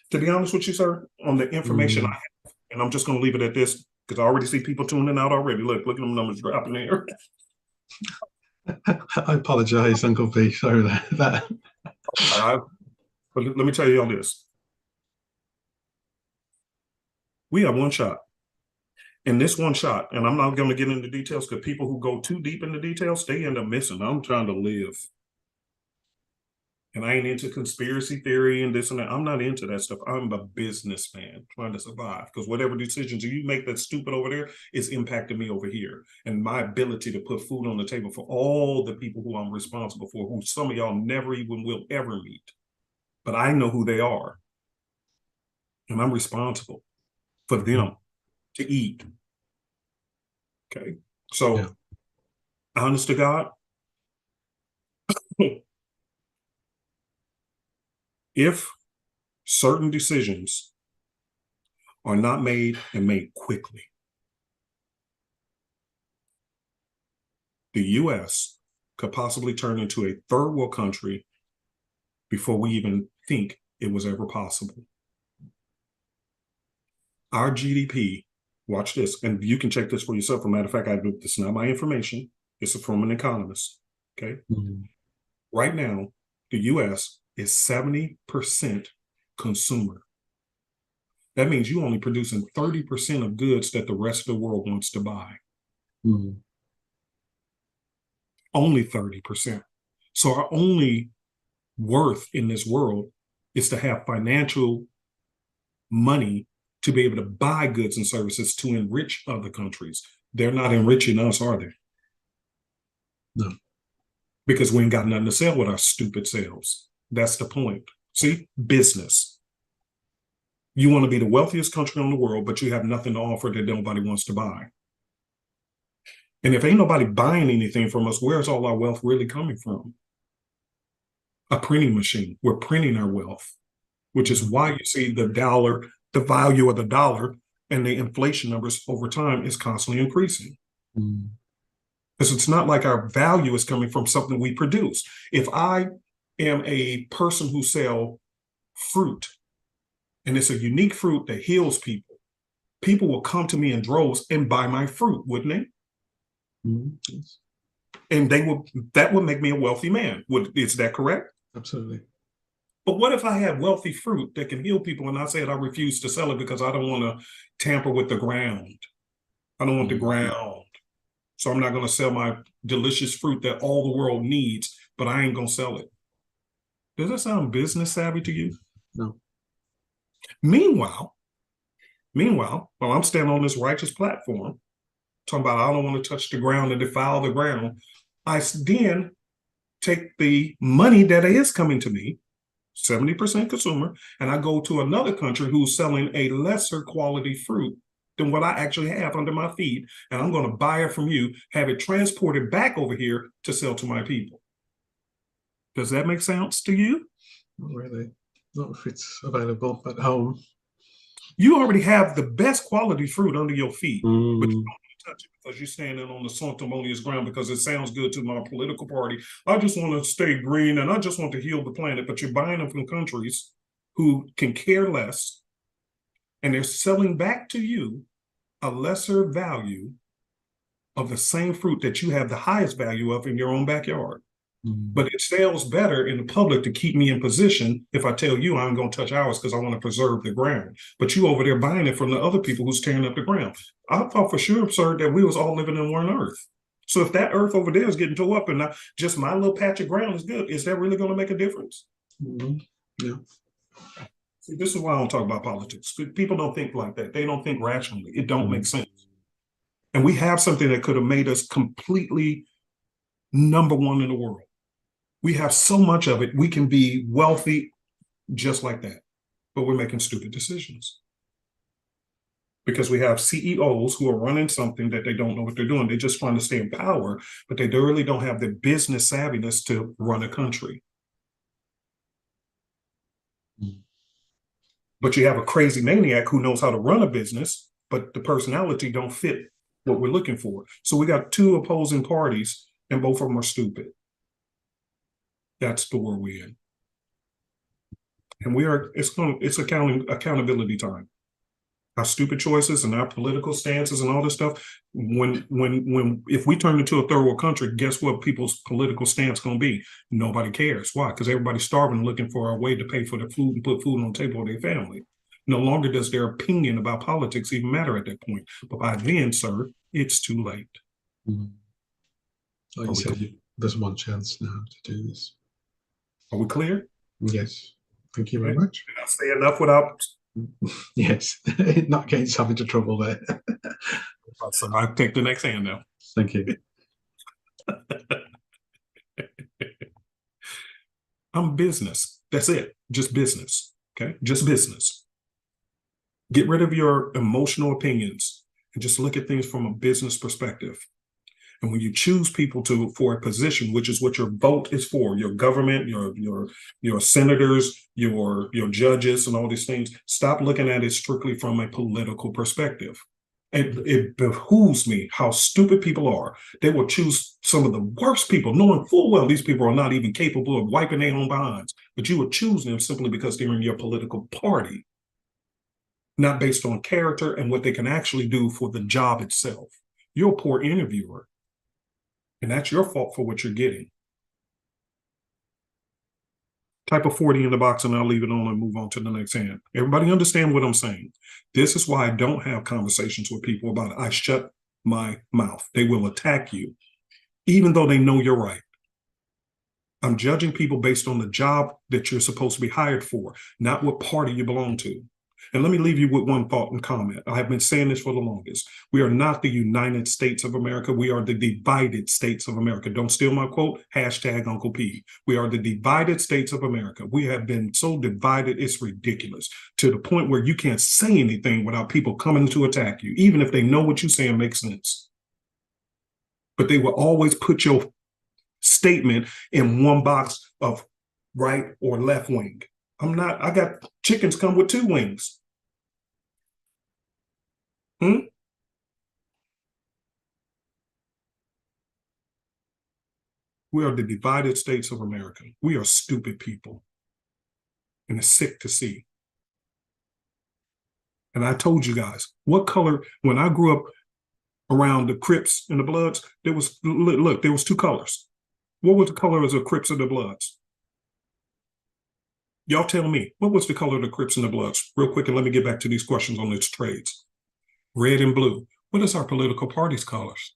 to be honest with you, sir, on the information I have, and I'm just going to leave it at this because I already see people tuning out already. Look at them numbers dropping there. I apologize, Uncle P. Sorry that. But let me tell you all this. We have one shot. And this one shot, and I'm not going to get into details because people who go too deep into details, they end up missing. I'm trying to live. And I ain't into conspiracy theory and this and that. I'm not into that stuff. I'm a businessman trying to survive because whatever decisions you make that's stupid over there is impacting me over here. And my ability to put food on the table for all the people who I'm responsible for, who some of y'all never even will ever meet. But I know who they are. And I'm responsible for them to eat. Okay. So, honest to God, if certain decisions are not made and made quickly, the U.S. could possibly turn into a third world country before we even think it was ever possible. Our GDP, watch this, and you can check this for yourself. As a matter of fact, this is not my information. It's from an economist, okay? Right now, the U.S. is 70% consumer. That means you only producing 30% of goods that the rest of the world wants to buy. Only 30%. So our only worth in this world is to have financial money to be able to buy goods and services to enrich other countries. They're not enriching us, are they? No. Because we ain't got nothing to sell with our stupid selves. That's the point. See, business. You want to be the wealthiest country in the world, but you have nothing to offer that nobody wants to buy. And if ain't nobody buying anything from us, where's all our wealth really coming from? A printing machine. We're printing our wealth, which is why you see the dollar, the value of the dollar and the inflation numbers over time is constantly increasing. Because it's not like our value is coming from something we produce. If I am a person who sells fruit, and it's a unique fruit that heals people, people will come to me in droves and buy my fruit, wouldn't they? Yes. And that would make me a wealthy man. Is that correct? Absolutely. But what if I have wealthy fruit that can heal people and I said I refuse to sell it because I don't want to tamper with the ground? I don't want the ground. So I'm not going to sell my delicious fruit that all the world needs, but I ain't going to sell it. Does that sound business savvy to you? No. Meanwhile, while I'm standing on this righteous platform, talking about I don't want to touch the ground and defile the ground, then take the money that is coming to me, 70% consumer, and I go to another country who's selling a lesser quality fruit than what I actually have under my feet, and I'm going to buy it from you, have it transported back over here to sell to my people. Does that make sense to you? Not really. Not if it's available at home. You already have the best quality fruit under your feet, but you Mm. don't want to touch it because you're standing on the sanctimonious ground because it sounds good to my political party. I just want to stay green and I just want to heal the planet, but you're buying them from countries who can care less, and they're selling back to you a lesser value of the same fruit that you have the highest value of in your own backyard. Mm. But it sells better in the public to keep me in position if I tell you I'm going to touch ours because I want to preserve the ground. But you over there buying it from the other people who's tearing up the ground. I thought for sure, sir, that we was all living in one earth. So if that earth over there is getting tore up and not just my little patch of ground is good, is that really going to make a difference? Mm. Yeah. See, this is why I don't talk about politics. People don't think like that. They don't think rationally. It don't make sense. And we have something that could have made us completely number one in the world. We have so much of it. We can be wealthy just like that, but we're making stupid decisions because we have CEOs who are running something that they don't know what they're doing. They're just trying to stay in power, but they really don't have the business savviness to run a country. But you have a crazy maniac who knows how to run a business, but the personality don't fit what we're looking for. So we got two opposing parties, and both of them are stupid. That's the world we're in. And it's accountability time. Our stupid choices and our political stances and all this stuff, if we turn into a third world country, guess what people's political stance gonna be? Nobody cares. Why? Because everybody's starving and looking for a way to pay for their food and put food on the table of their family. No longer does their opinion about politics even matter at that point. But by then, sir, it's too late. Mm. Like you said, there's one chance now to do this. Are we clear? Yes. Thank you very much. Did I say enough without? Yes. Not getting yourself into trouble there. So I take the next hand now. Thank you. I'm business. That's it. Just business. Okay. Just business. Get rid of your emotional opinions and just look at things from a business perspective. And when you choose people for a position, which is what your vote is for, your government, your senators, your judges, and all these things, stop looking at it strictly from a political perspective. It behooves me how stupid people are. They will choose some of the worst people, knowing full well these people are not even capable of wiping their own behinds. But you would choose them simply because they're in your political party, not based on character and what they can actually do for the job itself. You're a poor interviewer. And that's your fault for what you're getting. Type a 40 in the box and I'll leave it on and move on to the next hand. Everybody understand what I'm saying? This is why I don't have conversations with people about it. I shut my mouth. They will attack you, even though they know you're right. I'm judging people based on the job that you're supposed to be hired for, not what party you belong to. And let me leave you with one thought and comment. I have been saying this for the longest. We are not the United States of America. We are the divided states of America. Don't steal my quote. Hashtag Uncle P. We are the divided states of America. We have been so divided, it's ridiculous, to the point where you can't say anything without people coming to attack you, even if they know what you're saying makes sense. But they will always put your statement in one box of right or left wing. I got chickens come with two wings. We are the divided states of America. We are stupid people. And it's sick to see. And I told you guys, what color, when I grew up around the Crips and the Bloods, there was two colors. What was the color of the Crips and the Bloods? Y'all tell me, what was the color of the Crips and the Bloods? Real quick, and let me get back to these questions on its trades. Red and blue. What is our political party's colors?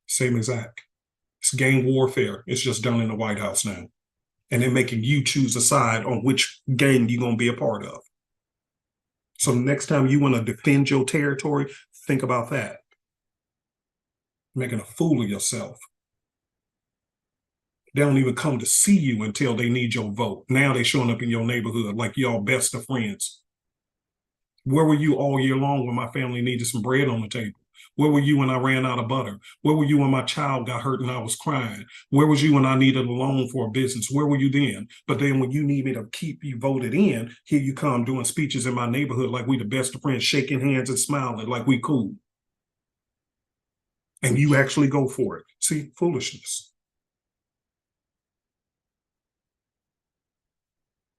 Same exact. It's gang warfare. It's just done in the White House now. And they're making you choose a side on which gang you're going to be a part of. So next time you want to defend your territory, think about that. making a fool of yourself. They don't even come to see you until they need your vote. Now they showing up in your neighborhood like y'all best of friends. Where were you all year long when my family needed some bread on the table? Where were you when I ran out of butter? Where were you when my child got hurt and I was crying? Where was you when I needed a loan for a business? Where were you then? But then when you need me to keep you voted in, here you come doing speeches in my neighborhood like we the best of friends, shaking hands and smiling like we cool. And you actually go for it. See, foolishness.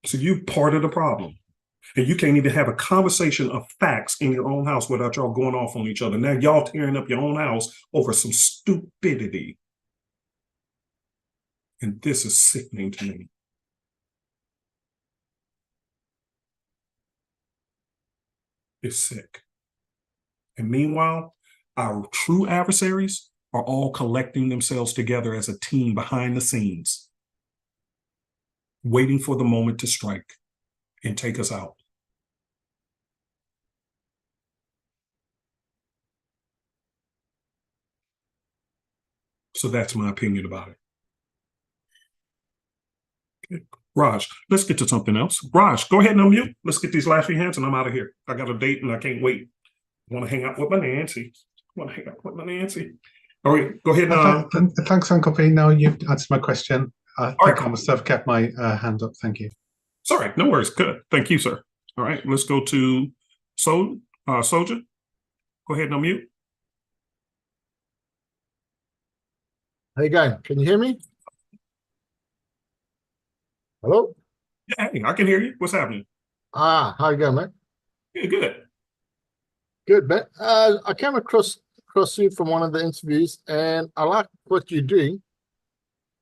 So you part of the problem. And you can't even have a conversation of facts in your own house without y'all going off on each other. Now y'all tearing up your own house over some stupidity. And this is sickening to me. It's sick. And meanwhile, our true adversaries are all collecting themselves together as a team behind the scenes, waiting for the moment to strike and take us out. So that's my opinion about it. Okay. Raj, let's get to something else. Raj, go ahead and unmute. Let's get these last few hands and I'm out of here. I got a date and I can't wait. I want to hang out with my Nancy. All right, go ahead. Thanks, Uncle P. No, you've answered my question. I think I must have kept my hand up. Thank you. Sorry, no worries. Good. Thank you, sir. All right, let's go to Soldier. Go ahead and unmute. How you going? Can you hear me? Hello? Yeah, hey, I can hear you. What's happening? How you going, mate? Yeah, good. Good, man. I came across you from one of the interviews, and I like what you're doing.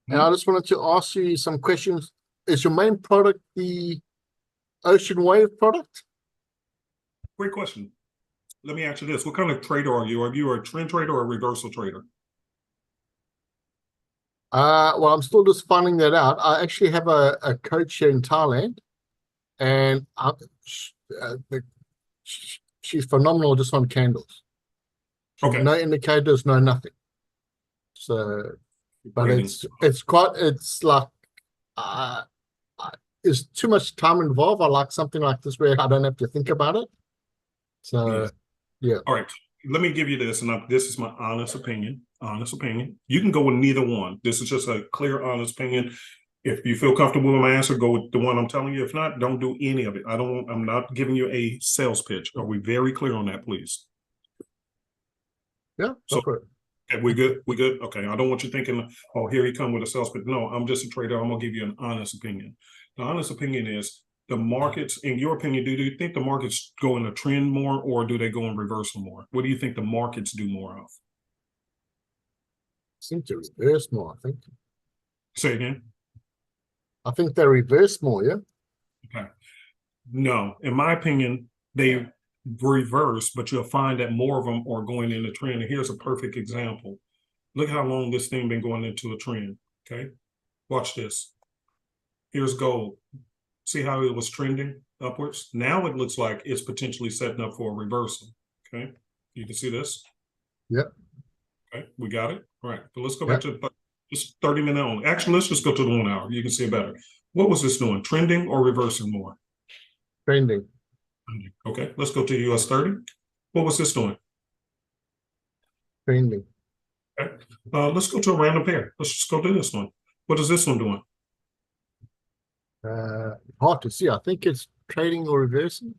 And I just wanted to ask you some questions. Is your main product the Ocean Wave product? Great question. Let me ask you this. What kind of trader are you? Are you a trend trader or a reversal trader? Well, I'm still just finding that out. I actually have a coach here in Thailand, and she's phenomenal just on candles. Okay. No indicators, no nothing. So, but it's like there's too much time involved. I like something like this where I don't have to think about it. So, yeah. All right. Let me give you this, and this is my honest opinion. You can go with neither one. This is just a clear, honest opinion. If you feel comfortable with my answer, go with the one I'm telling you. If not, don't do any of it. I'm not giving you a sales pitch. Are we very clear on that, please? Yeah. So, okay, we good? We good? Okay. I don't want you thinking, oh, here he come with a sales pitch. No, I'm just a trader. I'm gonna give you an honest opinion. The honest opinion is the markets, in your opinion, do you think the markets go in a trend more or do they go in reversal more? What do you think the markets do more of? Seem to reverse more, I think. Say again? I think they reverse more, yeah? Okay. No, in my opinion, they reverse, but you'll find that more of them are going in the trend. And here's a perfect example. Look how long this thing been going into a trend, okay? Watch this. Here's gold. See how it was trending upwards? Now it looks like it's potentially setting up for a reversal, okay? You can see this? Yep. Okay, we got it? All right, but let's go back to just 30-minute only. Actually, let's just go to the 1 hour. You can see it better. What was this doing? Trending or reversing more? Trending. Okay, let's go to US 30. What was this doing? Trending. Okay, let's go to a random pair. Let's just go to this one. What is this one doing? Hard to see. I think it's trading or reversing.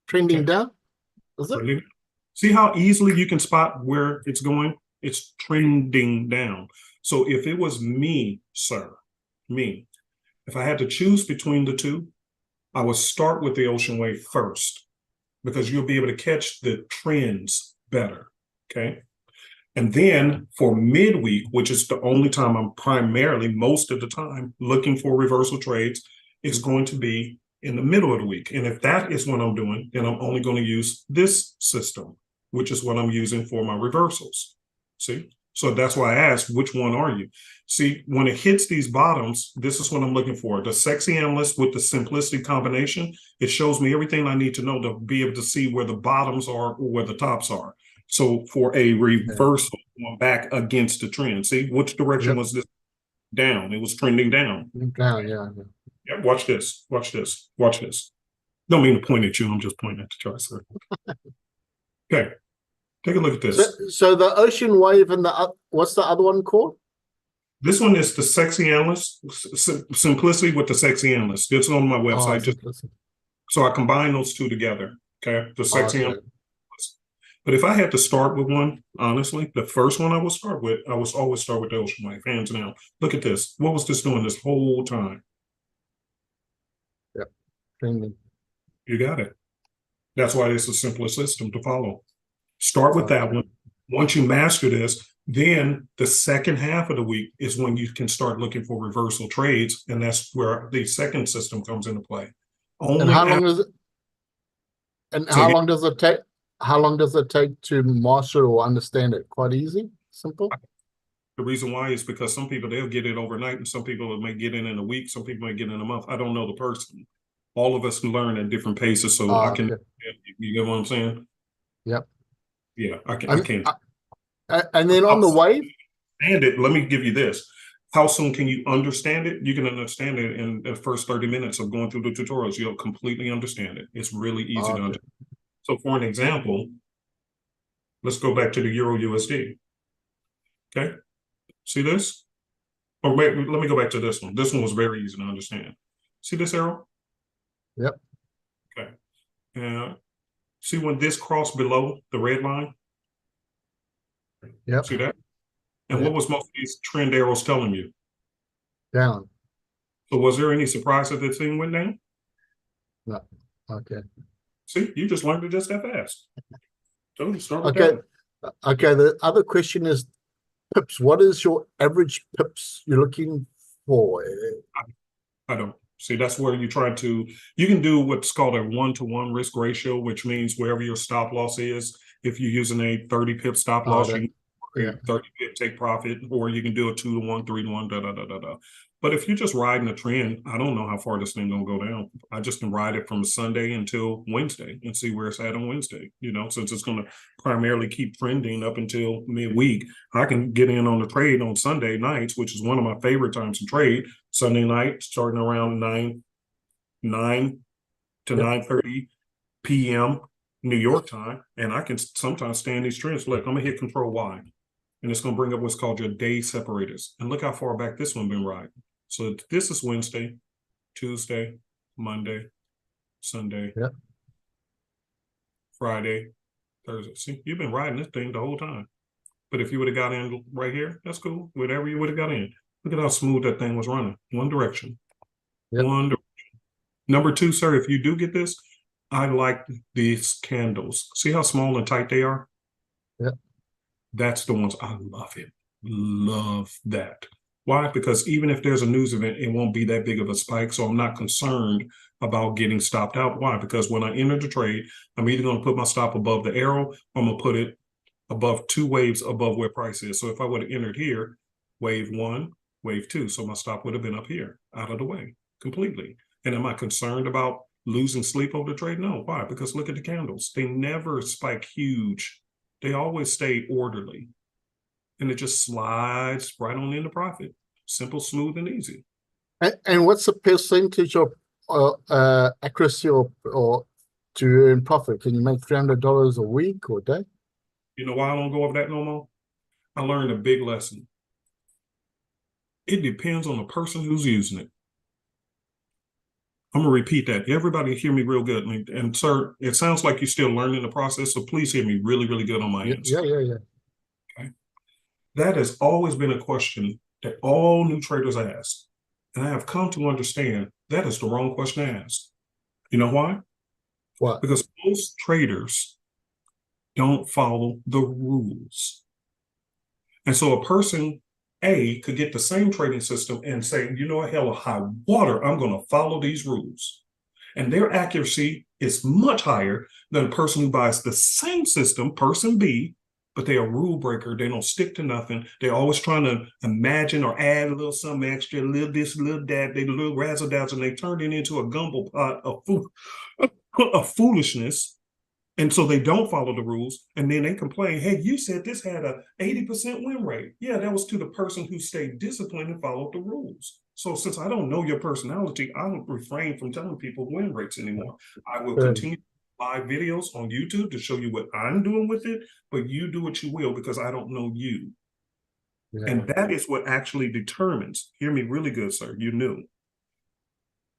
Trending down. Is it? See how easily you can spot where it's going? It's trending down. So if it was me, sir, if I had to choose between the two, I would start with the Ocean Wave first because you'll be able to catch the trends better, okay? And then for midweek, which is the only time I'm primarily, most of the time, looking for reversal trades, is going to be in the middle of the week. And if that is what I'm doing, then I'm only going to use this system, which is what I'm using for my reversals. See? So that's why I asked, which one are you? See, when it hits these bottoms, this is what I'm looking for. The sexy analyst with the simplistic combination, it shows me everything I need to know to be able to see where the bottoms are or where the tops are. So for a reversal, going back against the trend. See, which direction Yep. was this? Down. It was trending down. Down, yeah. Yeah, watch this. Watch this. Watch this. Don't mean to point at you. I'm just pointing at the chart, sir. Okay. Take a look at this. So the ocean wave and what's the other one called? This one is the sexy analyst, simplicity with the sexy analyst. It's on my website. So I combine those two together. Okay. The sexy analyst. But if I had to start with one, honestly, the first one I would start with, I would always start with the ocean wave, hands down. Look at this. What was this doing this whole time? Yep. Trending. You got it. That's why it's the simplest system to follow. Start with that one. Once you master this, then the second half of the week is when you can start looking for reversal trades, and that's where the second system comes into play. And how long is it? And how long does it take? How long does it take to master or understand it? Quite easy, simple. The reason why is because some people, they'll get it overnight, and some people may get it in a week. Some people may get it in a month. I don't know the person. All of us can learn at different paces, so I can. Okay. You get what I'm saying? Yep. Yeah, I can't. And then on the wave, and let me give you this. How soon can you understand it? You can understand it in the first 30 minutes of going through the tutorials. You'll completely understand it. It's really easy to understand. So for an example, let's go back to the Euro USD. Okay. See this? Or wait, let me go back to this one. This one was very easy to understand. See this arrow? Yep. Okay. See when this crossed below the red line? Yep. See that? And Yep. what was most of these trend arrows telling you? Down. So was there any surprise that this thing went down? No. Okay. See, you just learned it just that fast. So start with Okay. that. Okay. The other question is pips. What is your average pips you're looking for? I don't. See, that's where you can do what's called a 1-to-1 risk ratio, which means wherever your stop loss is, if you're using a 30 pip stop loss, you can 30 pip take profit, or you can do a 2-to-1, 3-to-1, da. But if you're just riding a trend, I don't know how far this thing gonna go down. I just can ride it from Sunday until Wednesday and see where it's at on Wednesday. Since it's gonna primarily keep trending up until midweek, I can get in on the trade on Sunday nights, which is one of my favorite times to trade. Sunday night, starting around 9 to 9:30 p.m. New York time, and I can sometimes stay in these trends. Look, I'm gonna hit Control Y, and it's gonna bring up what's called your day separators. And look how far back this one been riding. So this is Wednesday, Tuesday, Monday, Sunday, Friday, Thursday. See, you've been riding this thing the whole time. But if you would have got in right here, that's cool. Whatever you would have got in. Look at how smooth that thing was running. One direction. Yep. One direction. Number two, sir, if you do get this, I like these candles. See how small and tight they are? Yep. That's the ones I love it. Love that. Why? Because even if there's a news event, it won't be that big of a spike. So I'm not concerned about getting stopped out. Why? Because when I enter the trade, I'm either going to put my stop above the arrow, or I'm going to put it above 2 waves above where price is. So if I would have entered here, wave 1, wave 2. So my stop would have been up here, out of the way, completely. And am I concerned about losing sleep over the trade? No. Why? Because look at the candles. They never spike huge. They always stay orderly. And it just slides right on into profit. Simple, smooth, and easy. And what's the percentage of accuracy or to earn profit? Can you make $300 a week or a day? You know why I don't go over that no more? I learned a big lesson. It depends on the person who's using it. I'm going to repeat that. Everybody hear me real good. And sir, it sounds like you're still learning the process, so please hear me really, really good on my answer. Yeah. Okay. That has always been a question that all new traders ask. And I have come to understand that is the wrong question to ask. You know why? Why? Because most traders don't follow the rules. And so a person A could get the same trading system and say, you know what, hell or high water, I'm going to follow these rules. And their accuracy is much higher than a person who buys the same system, person B, but they're a rule breaker. They don't stick to nothing. They're always trying to imagine or add a little something extra, a little this, a little that. They little razzle dazzle, and they turn it into a gumbo pot of foolishness. And so they don't follow the rules, and then they complain, hey, you said this had a 80% win rate. Yeah, that was to the person who stayed disciplined and followed the rules. So since I don't know your personality, I don't refrain from telling people win rates anymore. I will continue live videos on YouTube to show you what I'm doing with it, but you do what you will because I don't know you. And that is what actually determines, hear me really good, sir, you knew.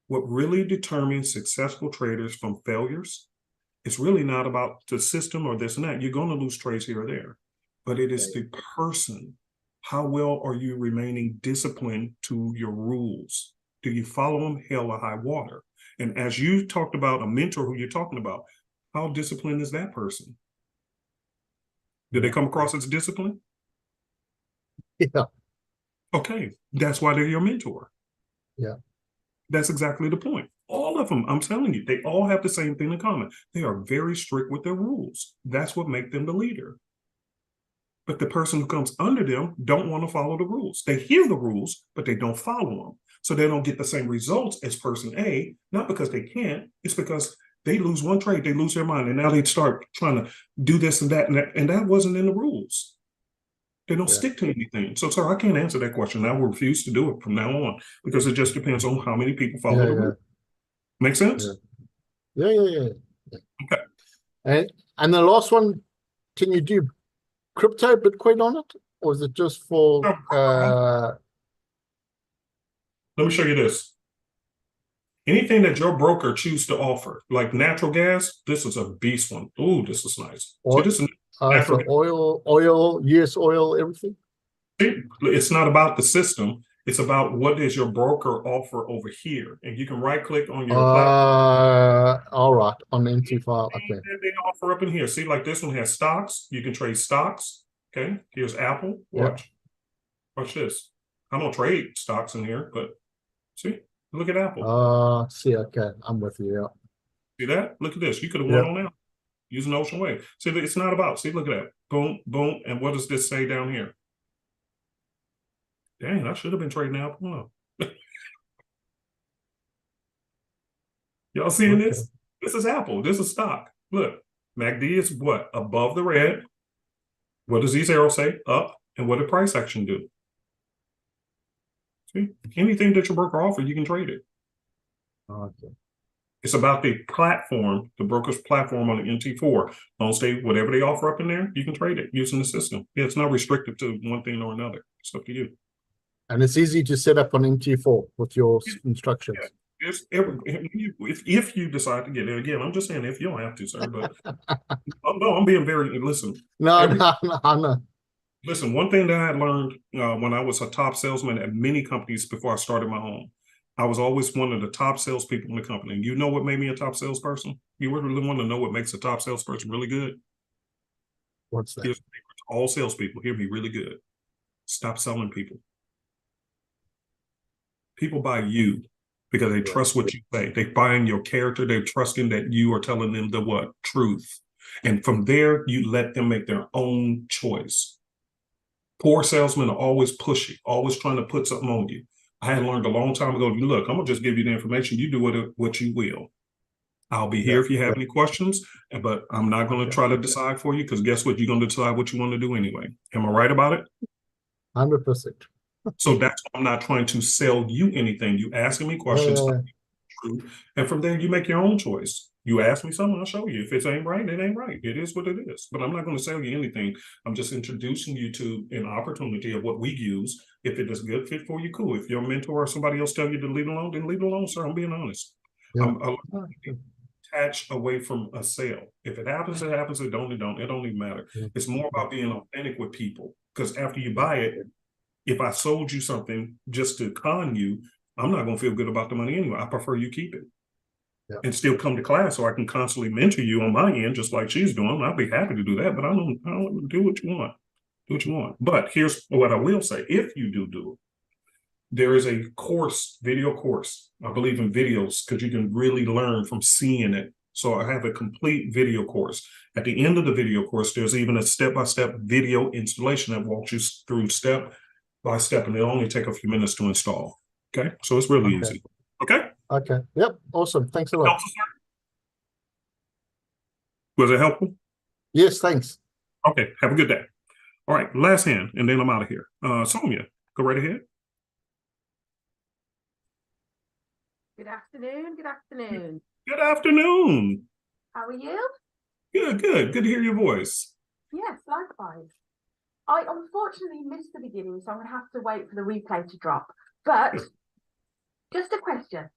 What really determines successful traders from failures, it's really not about the system or this and that. You're going to lose trades here or there, but it is the person. How well are you remaining disciplined to your rules? Do you follow them hell or high water? And as you talked about a mentor who you're talking about, how disciplined is that person? Did they come across as disciplined? Yeah. Okay, that's why they're your mentor. Yeah. That's exactly the point. All of them, I'm telling you, they all have the same thing in common. They are very strict with their rules. That's what makes them the leader. But the person who comes under them don't want to follow the rules. They hear the rules, but they don't follow them. So they don't get the same results as person A, not because they can't, it's because they lose one trade, they lose their mind, and now they start trying to do this and that wasn't in the rules. They don't stick to anything. So, sir, I can't answer that question. I will refuse to do it from now on because it just depends on how many people follow the rules. Make sense? Yeah. Okay. And the last one, can you do crypto Bitcoin on it? Or is it just for let me show you this. Anything that your broker chooses to offer, like natural gas, this is a beast one. Ooh, this is nice. See, this is so oil, US oil, everything? It's not about the system. It's about what does your broker offer over here. And you can right click on your platform. All right, on the empty file. Okay. They offer up in here. See, like this one has stocks. You can trade stocks. Okay. Here's Apple. Watch. Watch this. I don't trade stocks in here, but see, look at Apple. See, okay. I'm with you. Yeah. See that? Look at this. You could have won on Apple using Ocean Wave. See, it's not about, see, look at that. Boom, boom. And what does this say down here? Dang, I should have been trading Apple. Y'all seeing this? This is Apple. This is stock. Look, MACD is what? Above the red. What does these arrows say? Up. And what did price action do? See, anything that your broker offers, you can trade it. Okay. It's about the platform, the broker's platform on the NT4. Long stay, whatever they offer up in there, you can trade it using the system. Yeah, it's not restricted to one thing or another. It's up to you. And it's easy to set up on MT4 with your instructions. Yeah. If you decide to get it, again, I'm just saying if you don't have to, sir. But no, I'm being very, listen. No. Listen, one thing that I had learned when I was a top salesman at many companies before I started my own, I was always one of the top salespeople in the company. And you know what made me a top salesperson? You really want to know what makes a top salesperson really good? What's that? All salespeople, hear me really good. Stop selling people. People buy you because they trust what you say. They buy in your character. They're trusting that you are telling them the what? Truth. And from there, you let them make their own choice. Poor salesmen are always pushy, always trying to put something on you. I had learned a long time ago, look, I'm going to just give you the information. You do what you will. I'll be here if you have any questions, but I'm not going to try to decide for you because guess what? You're going to decide what you want to do anyway. Am I right about it? 100%. So that's why I'm not trying to sell you anything. You asking me questions, and from there you make your own choice. You ask me something, I'll show you. If it ain't right, it ain't right. It is what it is. But I'm not going to sell you anything. I'm just introducing you to an opportunity of what we use. If it is a good fit for you, cool. If your mentor or somebody else tell you to leave it alone, then leave it alone, sir. I'm being honest. I'm detached away from a sale. If it happens, it happens. It don't even matter. It's more about being authentic with people. Because after you buy it, if I sold you something just to con you, I'm not going to feel good about the money anyway. I prefer you keep it and still come to class so I can constantly mentor you on my end, just like she's doing. I'll be happy to do that, but I don't do what you want. Do what you want. But here's what I will say. If you do it, there is a course, video course. I believe in videos because you can really learn from seeing it. So I have a complete video course. At the end of the video course, there's even a step-by-step video installation that walks you through step by step, and it'll only take a few minutes to install. Okay, so it's really easy. Okay. Okay. Yep. Awesome. Thanks a lot. Was it helpful? Yes, thanks. Okay, have a good day. All right, last hand, and then I'm out of here. Sonia, go right ahead. Good afternoon. Good afternoon. Good afternoon. How are you? Good, good. Good to hear your voice. Yes, likewise. I unfortunately missed the beginning, so I'm going to have to wait for the replay to drop. But just a question.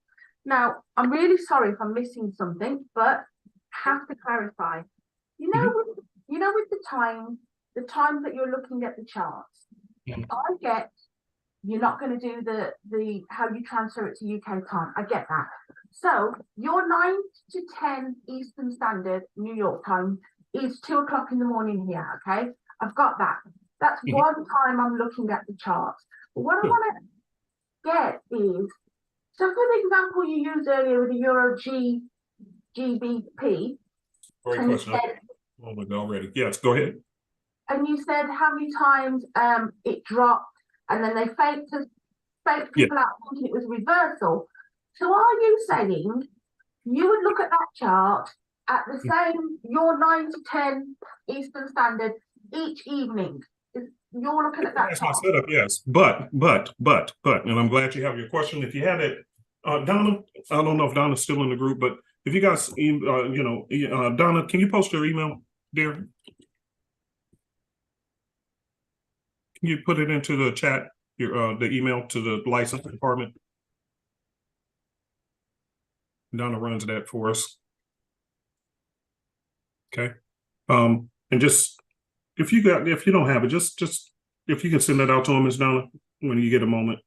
Now, I'm really sorry if I'm missing something, but have to clarify. You know, with the time that you're looking at the charts, I get you're not going to do the how you transfer it to UK time. I get that. So your 9 to 10 Eastern Standard New York time is 2 o'clock in the morning here. Okay, I've got that. That's one time I'm looking at the charts. But what I want to get is, so for the example you used earlier with the Euro GBP. Great question. Oh my God, already. Yes, go ahead. And you said how many times it dropped, and then they faked people out thinking it was reversal. So are you saying you would look at that chart at the same, your 9 to 10 Eastern Standard each evening? You're looking at that That's chart. my setup, yes. But, and I'm glad you have your question. If you had it, Donna, I don't know if Donna's still in the group, but if you guys, Donna, can you post your email, dear? Can you put it into the chat, the email to the license department? Donna runs that for us. Okay. And just, if you don't have it, just if you can send that out to them, Ms. Donna, when you get a moment.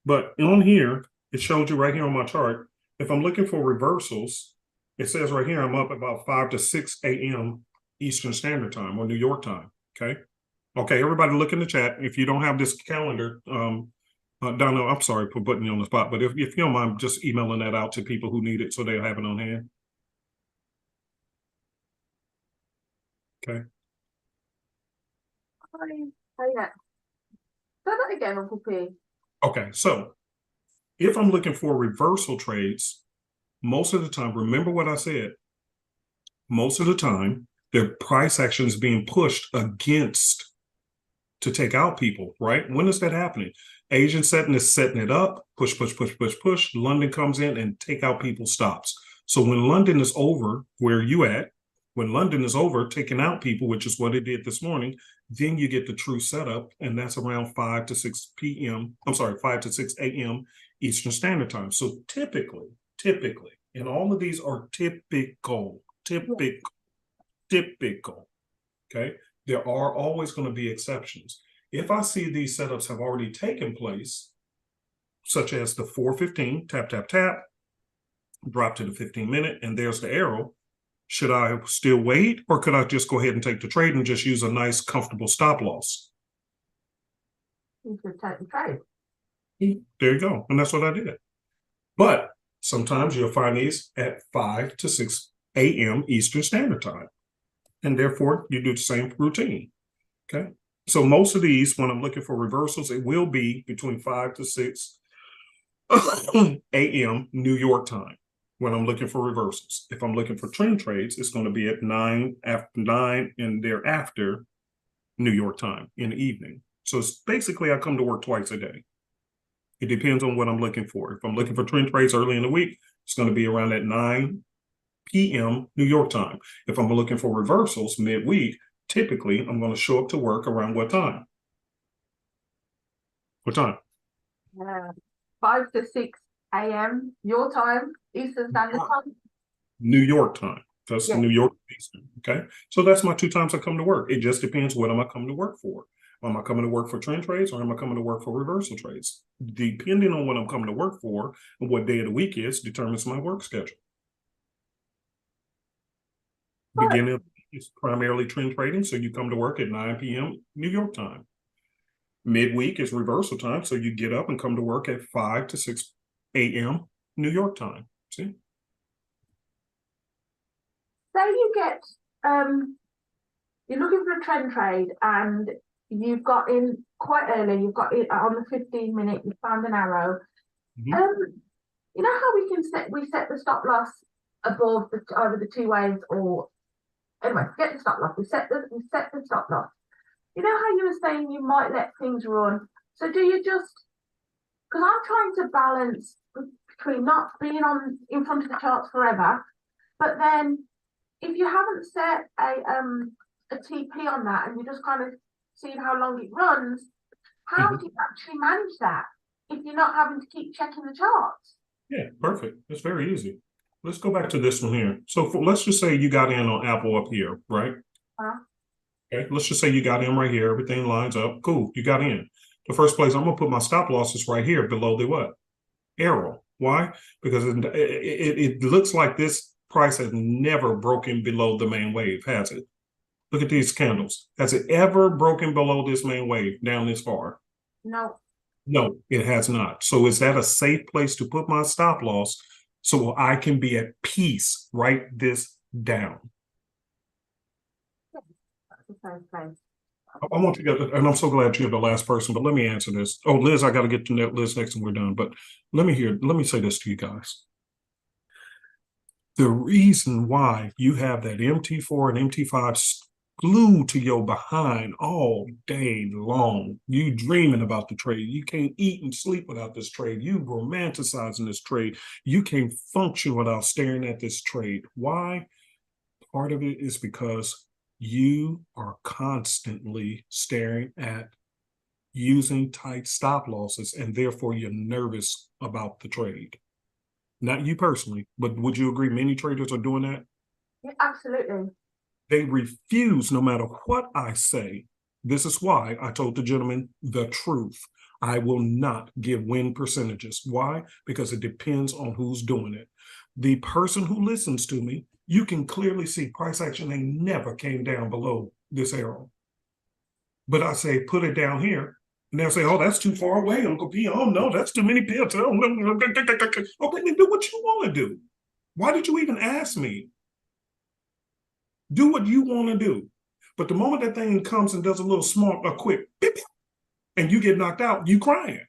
But on here, it showed you right here on my chart. If I'm looking for reversals, it says right here, I'm up about 5 to 6 a.m. Eastern Standard Time or New York time. Okay. Okay, everybody look in the chat. If you don't have this calendar, Donna, I'm sorry for putting you on the spot, but if you don't mind just emailing that out to people who need it so they'll have it on hand. Okay. Yeah. Say that again, Uncle P. Okay, so if I'm looking for reversal trades, most of the time, remember what I said, most of the time, their price action is being pushed against to take out people, right? When is that happening? Asian setting is setting it up, push. London comes in and take out people stops. So when London is over, where you at, when London is over, taking out people, which is what it did this morning, then you get the true setup, and that's around 5 to 6 p.m. I'm sorry, 5 to 6 a.m. Eastern Standard Time. So typically, and all of these are typical. Okay. There are always going to be exceptions. If I see these setups have already taken place, such as the 4:15, tap, drop to the 15-minute, and there's the arrow, should I still wait, or could I just go ahead and take the trade and just use a nice, comfortable stop loss? You should take the trade. There you go. And that's what I did. But sometimes you'll find these at 5 to 6 a.m. Eastern Standard Time. And therefore, you do the same routine. Okay. So most of these, when I'm looking for reversals, it will be between 5 to 6 a.m. New York time when I'm looking for reversals. If I'm looking for trend trades, it's going to be at 9 and thereafter New York time in the evening. So it's basically I come to work twice a day. It depends on what I'm looking for. If I'm looking for trend trades early in the week, it's going to be around at 9 p.m. New York time. If I'm looking for reversals midweek, typically I'm going to show up to work around what time? What time? 5 to 6 a.m. your time, Eastern Standard Time. New York time. That's New York Eastern. Okay. So that's my 2 times I come to work. It just depends what am I coming to work for. Am I coming to work for trend trades or am I coming to work for reversal trades? Depending on what I'm coming to work for and what day of the week is determines my work schedule. Beginning is primarily trend trading, so you come to work at 9 p.m. New York time. Midweek is reversal time, so you get up and come to work at 5 to 6 a.m. New York time. See? Say you get, you're looking for a trend trade and you've got in quite early, you've got it on the 15-minute, you found an arrow. You know how we set the stop loss above either the two waves or anyway, forget the stop loss. We set the stop loss. You know how you were saying you might let things run. So do you just, because I'm trying to balance between not being on in front of the charts forever, but then if you haven't set a TP on that and you're just kind of seeing how long it runs, how do you actually manage that if you're not having to keep checking the charts? Yeah, perfect. It's very easy. Let's go back to this one here. So let's just say you got in on Apple up here, right? Okay, let's just say you got in right here. Everything lines up. Cool, you got in. The first place, I'm going to put my stop losses right here below the what? Arrow. Why? Because it looks like this price has never broken below the main wave, has it? Look at these candles. Has it ever broken below this main wave down this far? No. No, it has not. So is that a safe place to put my stop loss so I can be at peace? Write this down. That's the same place. I want you to, and I'm so glad you're the last person, but let me answer this. Oh, Liz, I got to get to Liz next and we're done. But let me say this to you guys. The reason why you have that MT4 and MT5 glued to your behind all day long, you dreaming about the trade. You can't eat and sleep without this trade. You romanticizing this trade. You can't function without staring at this trade. Why? Part of it is because you are constantly staring at using tight stop losses, and therefore you're nervous about the trade. Not you personally, but would you agree many traders are doing that? Yeah, absolutely. They refuse, no matter what I say. This is why I told the gentleman the truth. I will not give win percentages. Why? Because it depends on who's doing it. The person who listens to me, you can clearly see price action, they never came down below this arrow. But I say, put it down here. And they'll say, oh, that's too far away, Uncle P. Oh, no, that's too many pips. Oh, no. Okay, then do what you want to do. Why did you even ask me? Do what you want to do. But the moment that thing comes and does a little a quick, beep, beep, and you get knocked out, you crying.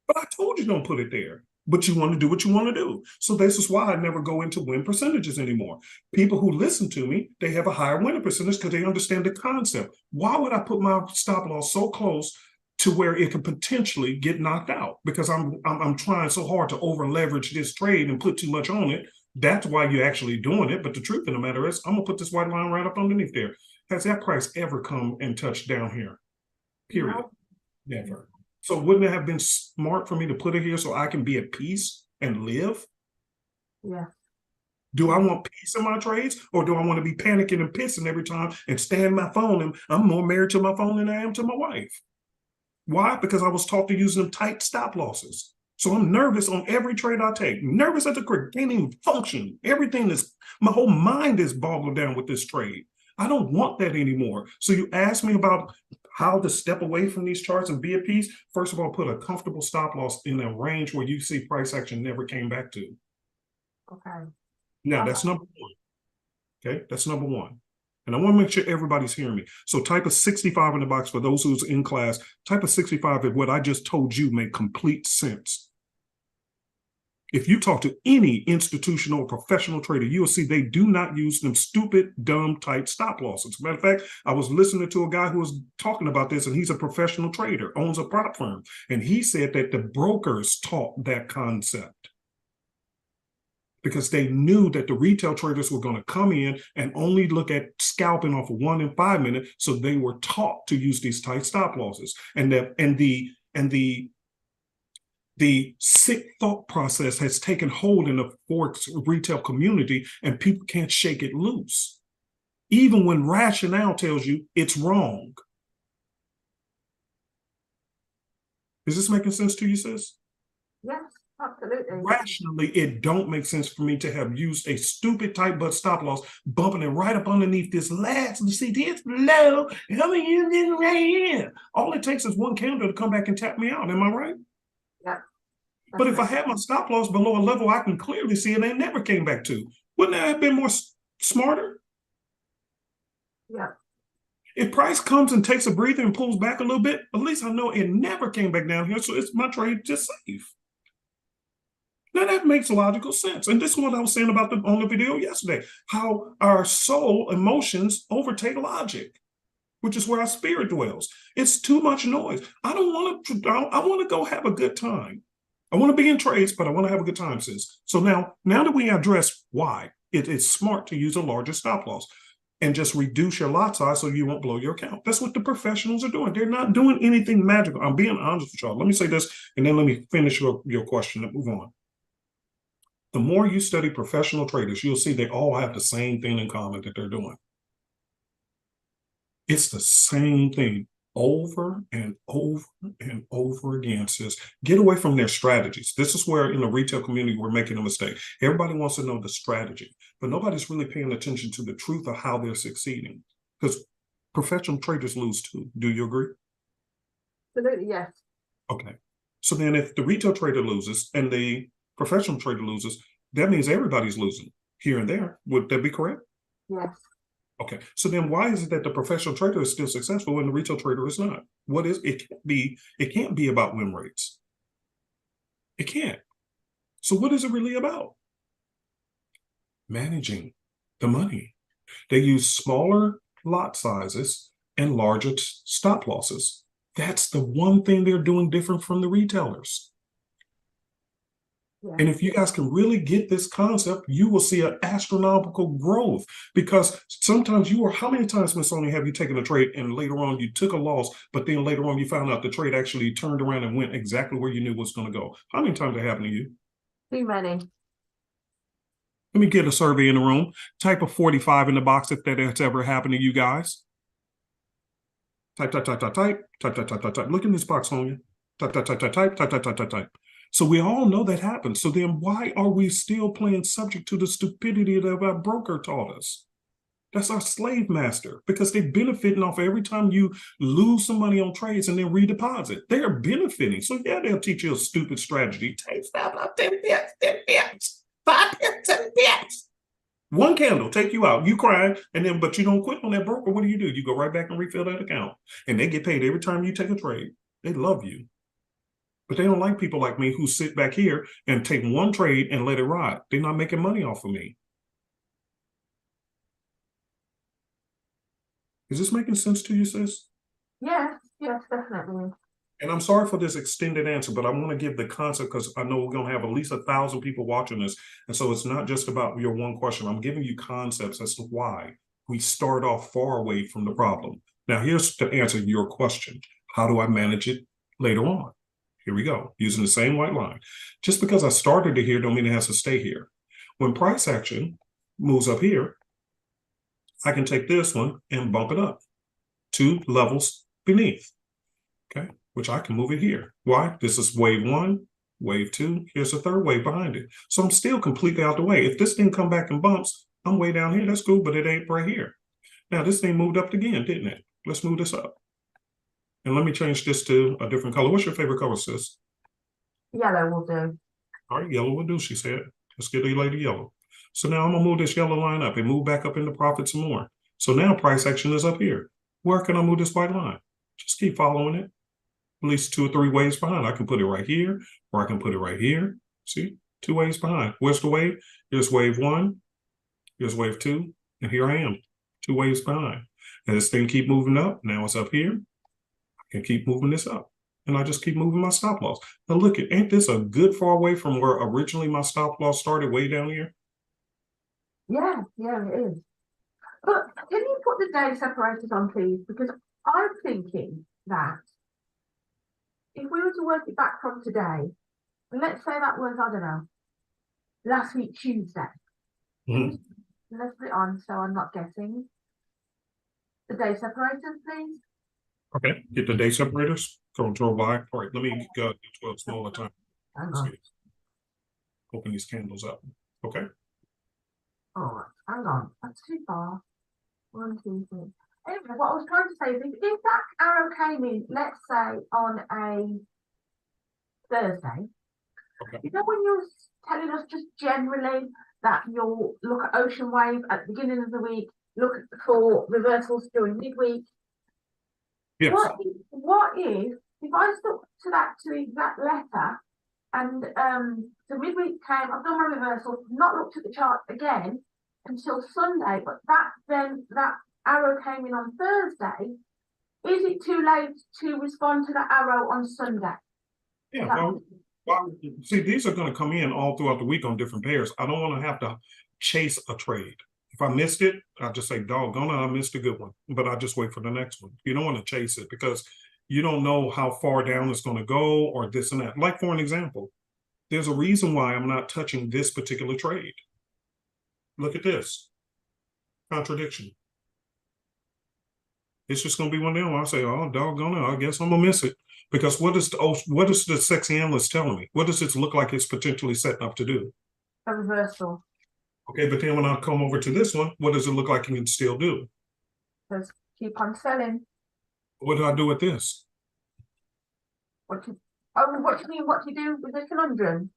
But I told you don't put it there. But you want to do what you want to do. So this is why I never go into win percentages anymore. People who listen to me, they have a higher winning percentage because they understand the concept. Why would I put my stop loss so close to where it could potentially get knocked out? Because I'm trying so hard to over leverage this trade and put too much on it. That's why you're actually doing it. But the truth of the matter is, I'm gonna put this white line right up underneath there. Has that price ever come and touched down here? Period. No. Never. So wouldn't it have been smart for me to put it here so I can be at peace and live? Yeah. Do I want peace in my trades, or do I want to be panicking and pissing every time and stand my phone? And I'm more married to my phone than I am to my wife. Why? Because I was taught to use them tight stop losses. So I'm nervous on every trade I take. Nervous at the crick, can't even function. Everything is, my whole mind is boggled down with this trade. I don't want that anymore. So you asked me about how to step away from these charts and be at peace. First of all, put a comfortable stop loss in a range where you see price action never came back to. Okay. Now, that's number one. Okay, that's number one. And I want to make sure everybody's hearing me. So type a 65 in the box for those who's in class. Type a 65 if what I just told you make complete sense. If you talk to any institutional or professional trader, you'll see they do not use them stupid, dumb, tight stop losses. As a matter of fact, I was listening to a guy who was talking about this, and he's a professional trader, owns a prop firm. And he said that the brokers taught that concept because they knew that the retail traders were going to come in and only look at scalping off of 1 and 5 minute. So they were taught to use these tight stop losses. The sick thought process has taken hold in the Forex retail community, and people can't shake it loose, even when rationale tells you it's wrong. Is this making sense to you, sis? Yes, absolutely. Rationally, it don't make sense for me to have used a stupid tight butt stop loss, bumping it right up underneath this last, you see this low, coming in this right here. All it takes is one candle to come back and tap me out. Am I right? Yeah. But if I had my stop loss below a level I can clearly see and they never came back to, wouldn't that have been more smarter? Yeah. If price comes and takes a breather and pulls back a little bit, at least I know it never came back down here, so it's my trade just safe. Now that makes logical sense. And this is what I was saying about on the video yesterday, how our soul emotions overtake logic, which is where our spirit dwells. It's too much noise. I don't want to, I want to go have a good time. I want to be in trades, but I want to have a good time, sis. So now that we address why, it is smart to use a larger stop loss and just reduce your lot size so you won't blow your account. That's what the professionals are doing. They're not doing anything magical. I'm being honest with y'all. Let me say this, and then let me finish your question and move on. The more you study professional traders, you'll see they all have the same thing in common that they're doing. It's the same thing over and over and over again. Says, get away from their strategies. This is where in the retail community, we're making a mistake. Everybody wants to know the strategy, but nobody's really paying attention to the truth of how they're succeeding, because professional traders lose too. Do you agree? Absolutely, yes. Okay. So then if the retail trader loses and the professional trader loses, that means everybody's losing here and there. Would that be correct? Yes. Okay, so then why is it that the professional trader is still successful when the retail trader is not? What is it? It can't be about win rates. It can't. So what is it really about? Managing the money. They use smaller lot sizes and larger stop losses. That's the one thing they're doing different from the retailers. Yeah. And if you guys can really get this concept, you will see an astronomical growth, because sometimes how many times, Miss Sonia, have you taken a trade and later on you took a loss, but then later on you found out the trade actually turned around and went exactly where you knew it was going to go? How many times that happened to you? Too many. Let me get a survey in the room. Type a 45 in the box if that has ever happened to you guys. Type, type, type, type, type, type, type, type, type, type. Look in this box, Sonia. Type, type, type, type, type, type, type, type, type, type. So we all know that happens. So then why are we still playing subject to the stupidity that our broker taught us? That's our slave master, because they're benefiting off every time you lose some money on trades and then redeposit. They are benefiting. So yeah, they'll teach you a stupid strategy. Take stop out 10 pips, 10 pips, 5 pips, 10 pips. One candle, take you out. You cry, but you don't quit on that broker. What do? You go right back and refill that account. And they get paid every time you take a trade. They love you. But they don't like people like me who sit back here and take one trade and let it ride. They're not making money off of me. Is this making sense to you, sis? Yes, yes, definitely. And I'm sorry for this extended answer, but I want to give the concept, because I know we're going to have at least 1,000 people watching this. And so it's not just about your one question. I'm giving you concepts as to why we start off far away from the problem. Now, here's to answer your question. How do I manage it later on? Here we go, using the same white line. Just because I started it here don't mean it has to stay here. When price action moves up here, I can take this one and bump it up 2 levels beneath, okay? Which I can move it here. Why? This is wave 1, wave 2, here's the third wave behind it. So I'm still completely out the way. If this thing come back and bumps, I'm way down here, that's cool, but it ain't right here. Now this thing moved up again, didn't it? Let's move this up. And let me change this to a different color. What's your favorite color, sis? Yellow will do. All right, yellow will do, she said. Let's get a lady yellow. So now I'm gonna move this yellow line up and move back up into profit some more. So now price action is up here. Where can I move this white line? Just keep following it. At least 2 or 3 waves behind. I can put it right here, or I can put it right here. See, 2 waves behind. Where's the wave? Here's wave 1, here's wave 2, and here I am, 2 waves behind. And this thing keep moving up. Now it's up here. And keep moving this up, and I just keep moving my stop loss. Now look, ain't this a good far away from where originally my stop loss started, way down here? Yeah, yeah, it is. But can you put the day separators on, please? Because I'm thinking that if we were to work it back from today, and let's say that was, I don't know, last week Tuesday. Mm-hmm. Let's put it on so I'm not guessing. The day separators, please. Okay, get the day separators. Control Y. All right, let me go to a smaller time. Hang on. Open these candles up. Okay. All right, hang on. That's too far. 1, 2, 3. Anyway, what I was trying to say is if that arrow came in, let's say on a Thursday, Okay. you know when you're telling us just generally that you'll look at ocean wave at the beginning of the week, look for reversals during midweek. Yes. What if I stuck to that to exact letter And the midweek came, I've done my reversal, not looked at the chart again until Sunday, but that arrow came in on Thursday. Is it too late to respond to that arrow on Sunday? Yeah, well, see, these are going to come in all throughout the week on different pairs. I don't want to have to chase a trade. If I missed it, I just say, doggone it, I missed a good one. But I just wait for the next one. You don't want to chase it because you don't know how far down it's going to go or this and that. Like, for an example, there's a reason why I'm not touching this particular trade. Look at this. Contradiction. It's just going to be one of them. I'll say, oh, doggone it, I guess I'm going to miss it. Because what is the sexy analyst telling me? What does it look like it's potentially setting up to do? A reversal. Okay, but then when I come over to this one, what does it look like you can still do? Just keep on selling. What do I do with this? What do you mean? What do you do with the conundrum?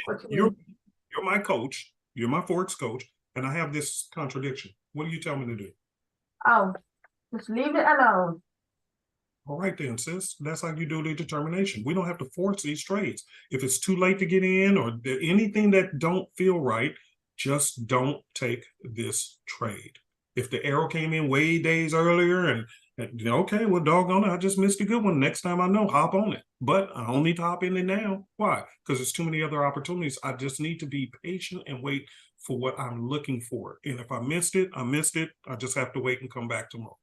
What do you You're mean? my coach. You're my Forex coach, and I have this contradiction. What do you tell me to do? Oh, just leave it alone. All right then, sis. That's how you do the determination. We don't have to force these trades. If it's too late to get in or anything that don't feel right, just don't take this trade. If the arrow came in way days earlier and okay, well, doggone it, I just missed a good one. Next time I know, hop on it. But I don't need to hop in it now. Why? Because there's too many other opportunities. I just need to be patient and wait for what I'm looking for. And if I missed it, I missed it. I just have to wait and come back tomorrow.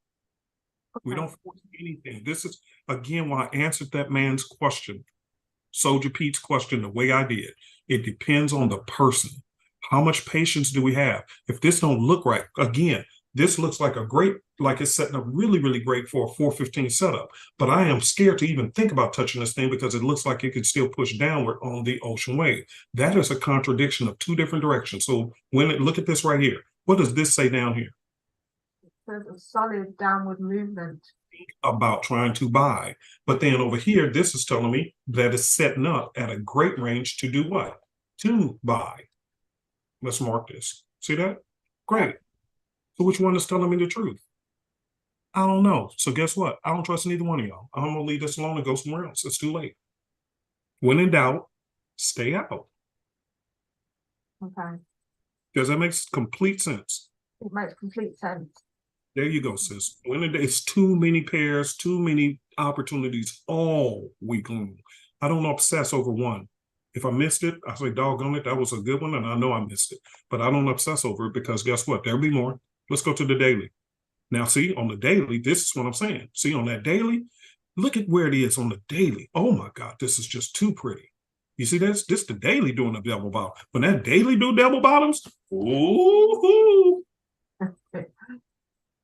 We don't force anything. This is, again, why I answered that man's question, Soldier Pete's question, the way I did. It depends on the person. How much patience do we have? If this don't look right, again, this looks like a great, like it's setting up really, really great for a 415 setup. But I am scared to even think about touching this thing because it looks like it could still push downward on the ocean wave. That is a contradiction of two different directions. So look at this right here. What does this say down here? There's a solid downward movement. About trying to buy. But then over here, this is telling me that it's setting up at a great range to do what? To buy. Let's mark this. See that? Great. So which one is telling me the truth? I don't know. So guess what? I don't trust neither one of y'all. I'm going to leave this alone and go somewhere else. It's too late. When in doubt, stay out. Okay. Because that makes complete sense. It makes complete sense. There you go, sis. When it's too many pairs, too many opportunities all week long. I don't obsess over one. If I missed it, I say, doggone it, that was a good one, and I know I missed it. But I don't obsess over it because guess what? There'll be more. Let's go to the daily. Now, see, on the daily, this is what I'm saying. See, on that daily, look at where it is on the daily. Oh, my God, this is just too pretty. You see this? This the daily doing the double bottom. When that daily do double bottoms, ooh.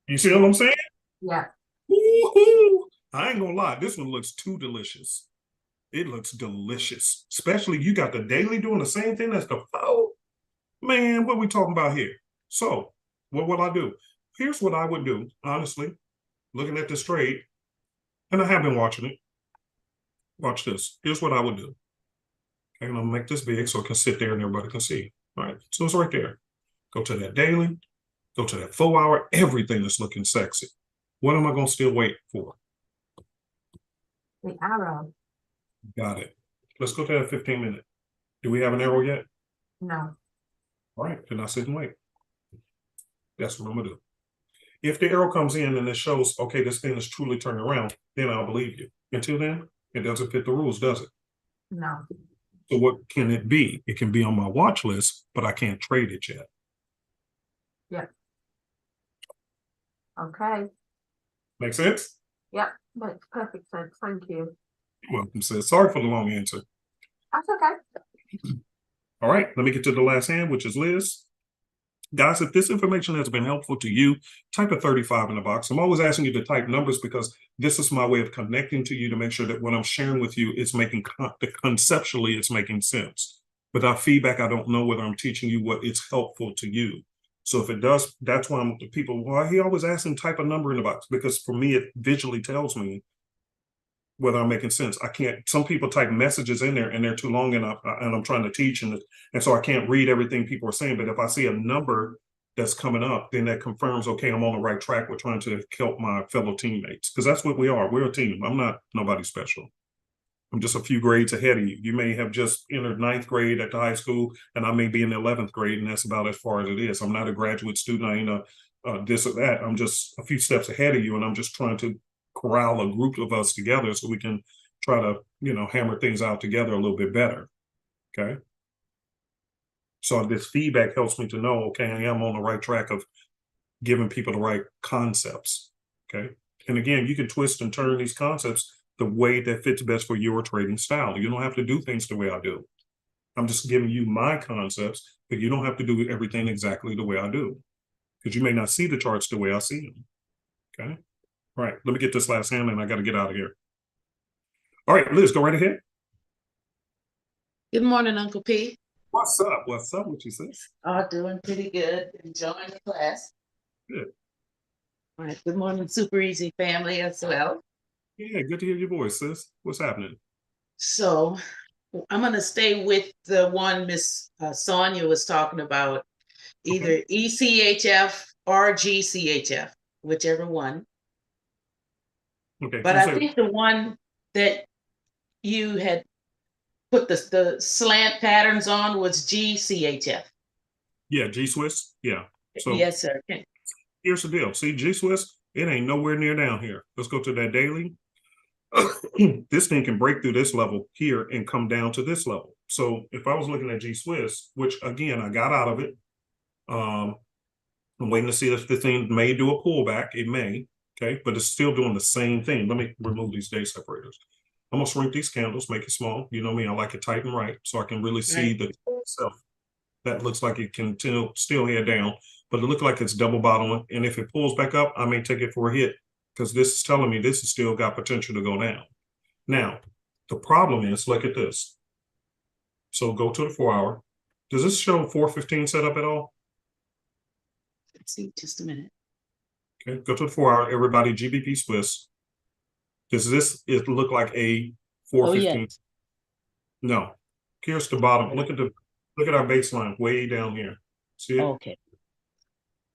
You see what I'm saying? Yeah. Woo-hoo. I ain't gonna lie, this one looks too delicious. It looks delicious. Especially you got the daily doing the same thing as the foe. Man, what we talking about here? So, what will I do? Here's what I would do, honestly, looking at this trade, and I have been watching it. Watch this. Here's what I would do. Okay, I'm gonna make this big so it can sit there and everybody can see. All right, so it's right there. Go to that daily. Go to that 4 hour, everything is looking sexy. What am I going to still wait for? The arrow. Got it. Let's go to that 15-minute. Do we have an arrow yet? No. All right, then I sit and wait. That's what I'm going to do. If the arrow comes in and it shows, okay, this thing is truly turning around, then I'll believe you. Until then, it doesn't fit the rules, does it? No. So what can it be? It can be on my watch list, but I can't trade it yet. Yeah. Okay. Make sense? Yeah, makes perfect sense. Thank you. You're welcome, sis. Sorry for the long answer. That's okay. All right, let me get to the last hand, which is Liz. Guys, if this information has been helpful to you, type a 35 in the box. I'm always asking you to type numbers because this is my way of connecting to you to make sure that what I'm sharing with you is making conceptually it's making sense. Without feedback, I don't know whether I'm teaching you what is helpful to you. So if it does, that's why people, why he always asks them type a number in the box, because for me, it visually tells me whether I'm making sense. I can't, some people type messages in there and they're too long and I'm trying to teach and so I can't read everything people are saying. But if I see a number that's coming up, then that confirms, okay, I'm on the right track. We're trying to help my fellow teammates because that's what we are. We're a team. I'm not nobody special. I'm just a few grades ahead of you. You may have just entered 9th grade at the high school, and I may be in the 11th grade, and that's about as far as it is. I'm not a graduate student. I ain't this or that. I'm just a few steps ahead of you, and I'm just trying to corral a group of us together so we can try to, hammer things out together a little bit better. Okay. So this feedback helps me to know, okay, I am on the right track of giving people the right concepts. Okay. And again, you can twist and turn these concepts the way that fits best for your trading style. You don't have to do things the way I do. I'm just giving you my concepts, but you don't have to do everything exactly the way I do, because you may not see the charts the way I see them. Okay. All right. Let me get this last hand and I got to get out of here. All right, Liz, go right ahead. Good morning, Uncle P. What's up? What's up? What you say? Doing pretty good. Enjoying the class. Good. All right. Good morning, Super Easy family as well. Yeah, good to hear your voice, sis. What's happening? So I'm going to stay with the one Miss Sonia was talking about, either ECHF or GCHF, whichever one. Okay. But I think the one that you had put the slant patterns on was GCHF. Yeah, G Swiss. Yeah. So yes, sir. here's the deal. See, G Swiss, it ain't nowhere near down here. Let's go to that daily. This thing can break through this level here and come down to this level. So if I was looking at G Swiss, which again I got out of it, I'm waiting to see if the thing may do a pullback. It may, okay, but it's still doing the same thing. Let me remove these day separators. I'm gonna shrink these candles, make it small. You know me, I like it tight and right, so I can really see the stuff that looks like it can still head down, but it looks like it's double bottoming. And if it pulls back up, I may take it for a hit, because this is telling me this has still got potential to go down. Now, the problem is, look at this. So go to the 4-hour. Does this show 415 setup at all? Let's see, just a minute. Okay, go to the 4-hour, everybody, GBP Swiss. Does this look like a 415? yes. No. Here's the bottom. Look at our baseline way down here. See it? Okay.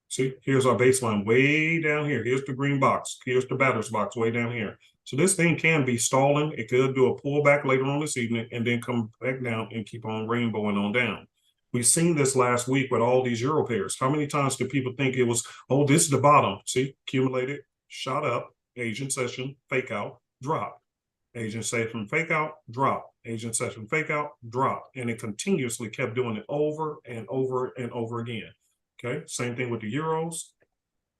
See, here's our baseline way down here. Here's the green box. Here's the batter's box way down here. So this thing can be stalling. It could do a pullback later on this evening and then come back down and keep on rainbowing on down. We've seen this last week with all these euro pairs. How many times did people think it was, oh, this is the bottom? See, accumulated, shot up, Asian session, fake out, drop. Asian session, fake out, drop. Asian session, fake out, drop. And it continuously kept doing it over and over and over again. Okay, same thing with the euros,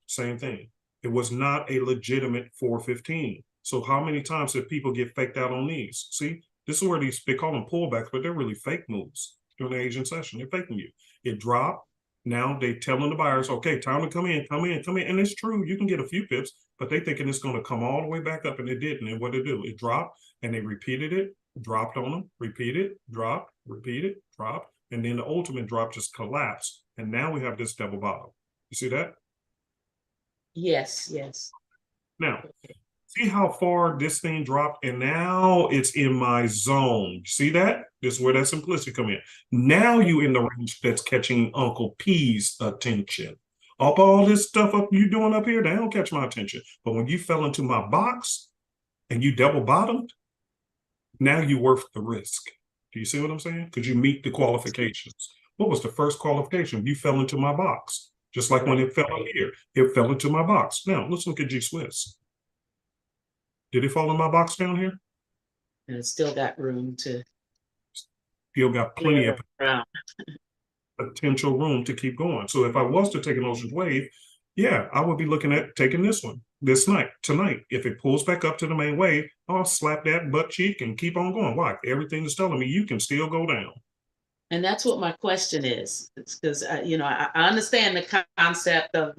same thing. It was not a legitimate 415. So how many times did people get faked out on these? See, this is where they call them pullbacks, but they're really fake moves during the Asian session. They're faking you. It dropped. Now they telling the buyers, okay, time to come in. And it's true, you can get a few pips, but they thinking it's going to come all the way back up, and it didn't. And what did it do? It dropped, and they repeated it, dropped on them, repeated, dropped, repeated, dropped, and then the ultimate drop just collapsed. And now we have this double bottom. You see that? Yes, yes. Now, see how far this thing dropped, and now it's in my zone. See that? This is where that simplicity come in. Now you in the range that's catching Uncle P's attention. All this stuff up you doing up here, they don't catch my attention. But when you fell into my box and you double bottomed, now you're worth the risk. Do you see what I'm saying? Because you meet the qualifications. What was the first qualification? You fell into my box. Just like when it fell in here, it fell into my box. Now let's look at G Swiss. Did it fall in my box down here? And it's still got room to. Still got plenty of around. potential room to keep going. So if I was to take an ocean wave, yeah, I would be looking at taking this one tonight. If it pulls back up to the main wave, I'll slap that butt cheek and keep on going. Why? Everything is telling me you can still go down. And that's what my question is. It's because, I understand the concept of,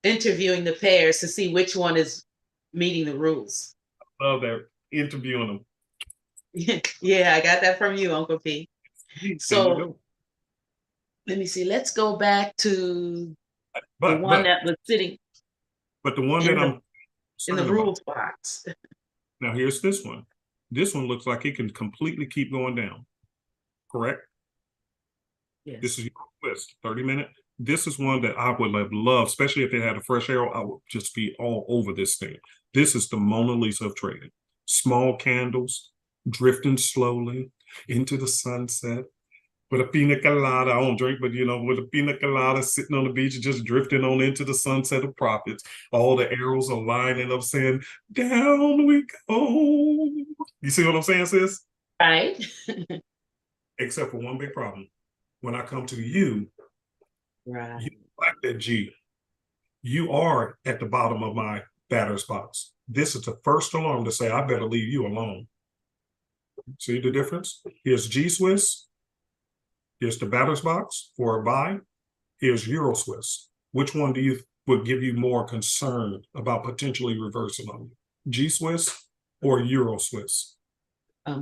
interviewing the pairs to see which one is meeting the rules. I love that, interviewing them. Yeah, I got that from you, Uncle P. So let me see. Let's go back to the one that was sitting. But the one that I'm in the rules box. Now here's this one. This one looks like it can completely keep going down. Correct? Yes. This is your list, 30-minute. This is one that I would have loved, especially if it had a fresh arrow. I would just be all over this thing. This is the Mona Lisa of trading. small candles, drifting slowly into the sunset with a pina colada. I don't drink, but with a pina colada sitting on the beach, just drifting on into the sunset of profits. All the arrows are lining up saying, down we go. You see what I'm saying, sis? Right. Except for one big problem. When I come to you, Right. you like that G. You are at the bottom of my batter's box. This is the first alarm to say, I better leave you alone. See the difference? Here's G Swiss. Here's the batter's box for a buy. Here's Euro Swiss. Which one do you would give you more concern about potentially reversing on you? G Swiss or Euro Swiss?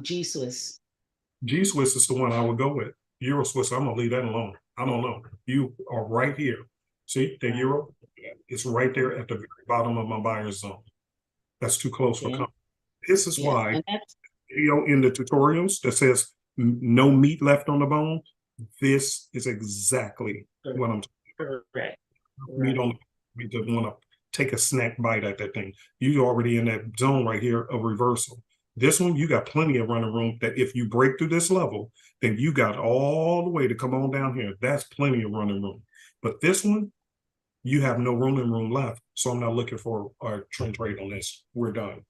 G Swiss. G Swiss is the one I would go with. Euro Swiss, I'm gonna leave that alone. I don't know. You are right here. See the Euro? It's right there at the very bottom of my buyer's zone. That's too close for comfort. This is why And that's in the tutorials that says no meat left on the bone. This is exactly what I'm talking correct. about. We just want to take a snack bite at that thing. You're already in that zone right here of reversal. This one, you got plenty of running room that if you break through this level, then you got all the way to come on down here. That's plenty of running room. But this one, you have no running room left. So I'm not looking for a trend trade on this. We're done.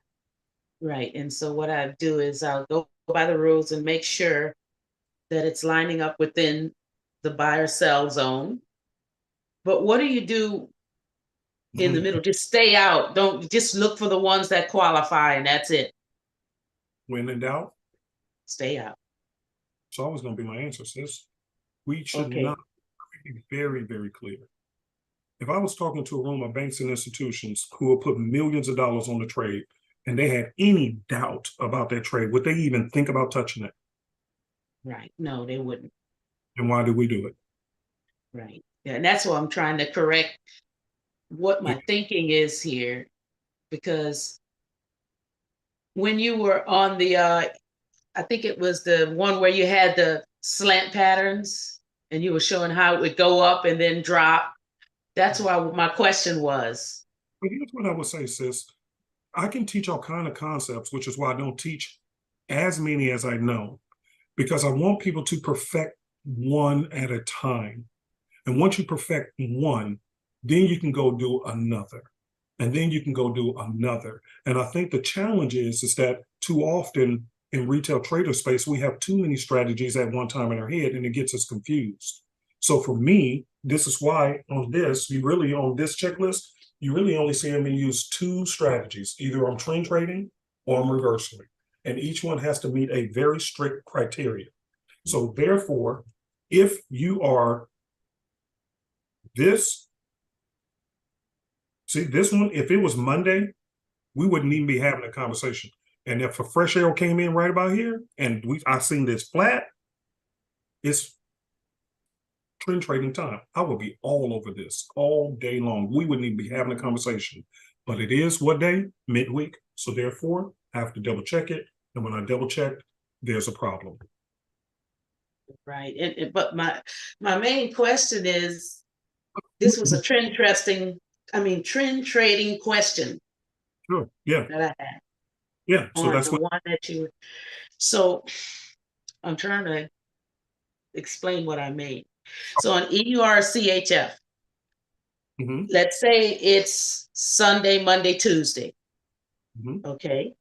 Right. And so what I do is I'll go by the rules and make sure that it's lining up within the buy or sell zone. But what do you do in the middle? Just stay out. Don't just look for the ones that qualify and that's it. When in doubt, Stay out. it's always going to be my answer, sis. We should Okay. not be very, very clear. If I was talking to a room of banks and institutions who will put millions of dollars on the trade and they had any doubt about that trade, would they even think about touching it? Right. No, they wouldn't. And why do we do it? Right. Yeah, and that's why I'm trying to correct what my thinking is here, because when you were on the I think it was the one where you had the slant patterns and you were showing how it would go up and then drop. That's why my question was. But here's what I would say, sis. I can teach all kind of concepts, which is why I don't teach as many as I know, because I want people to perfect one at a time. And once you perfect one, then you can go do another. And then you can go do another. And I think the challenge is that too often in retail trader space, we have too many strategies at one time in our head and it gets us confused. So for me, this is why on this, on this checklist, you really only see me use two strategies. Either I'm trend trading or I'm reversing. And each one has to meet a very strict criteria. So therefore, if you are this one, if it was Monday, we wouldn't even be having a conversation. And if a fresh arrow came in right about here and I seen this flat, it's trend trading time. I would be all over this all day long. We wouldn't even be having a conversation. But it is what day? Midweek. So therefore, I have to double check it. And when I double check, there's a problem. Right. But my main question is, this was a trend trading question. Sure. Yeah. That I had. Yeah. So that's the one that you. So I'm trying to explain what I made. So on EURCHF, let's say it's Sunday, Monday, Tuesday. Okay.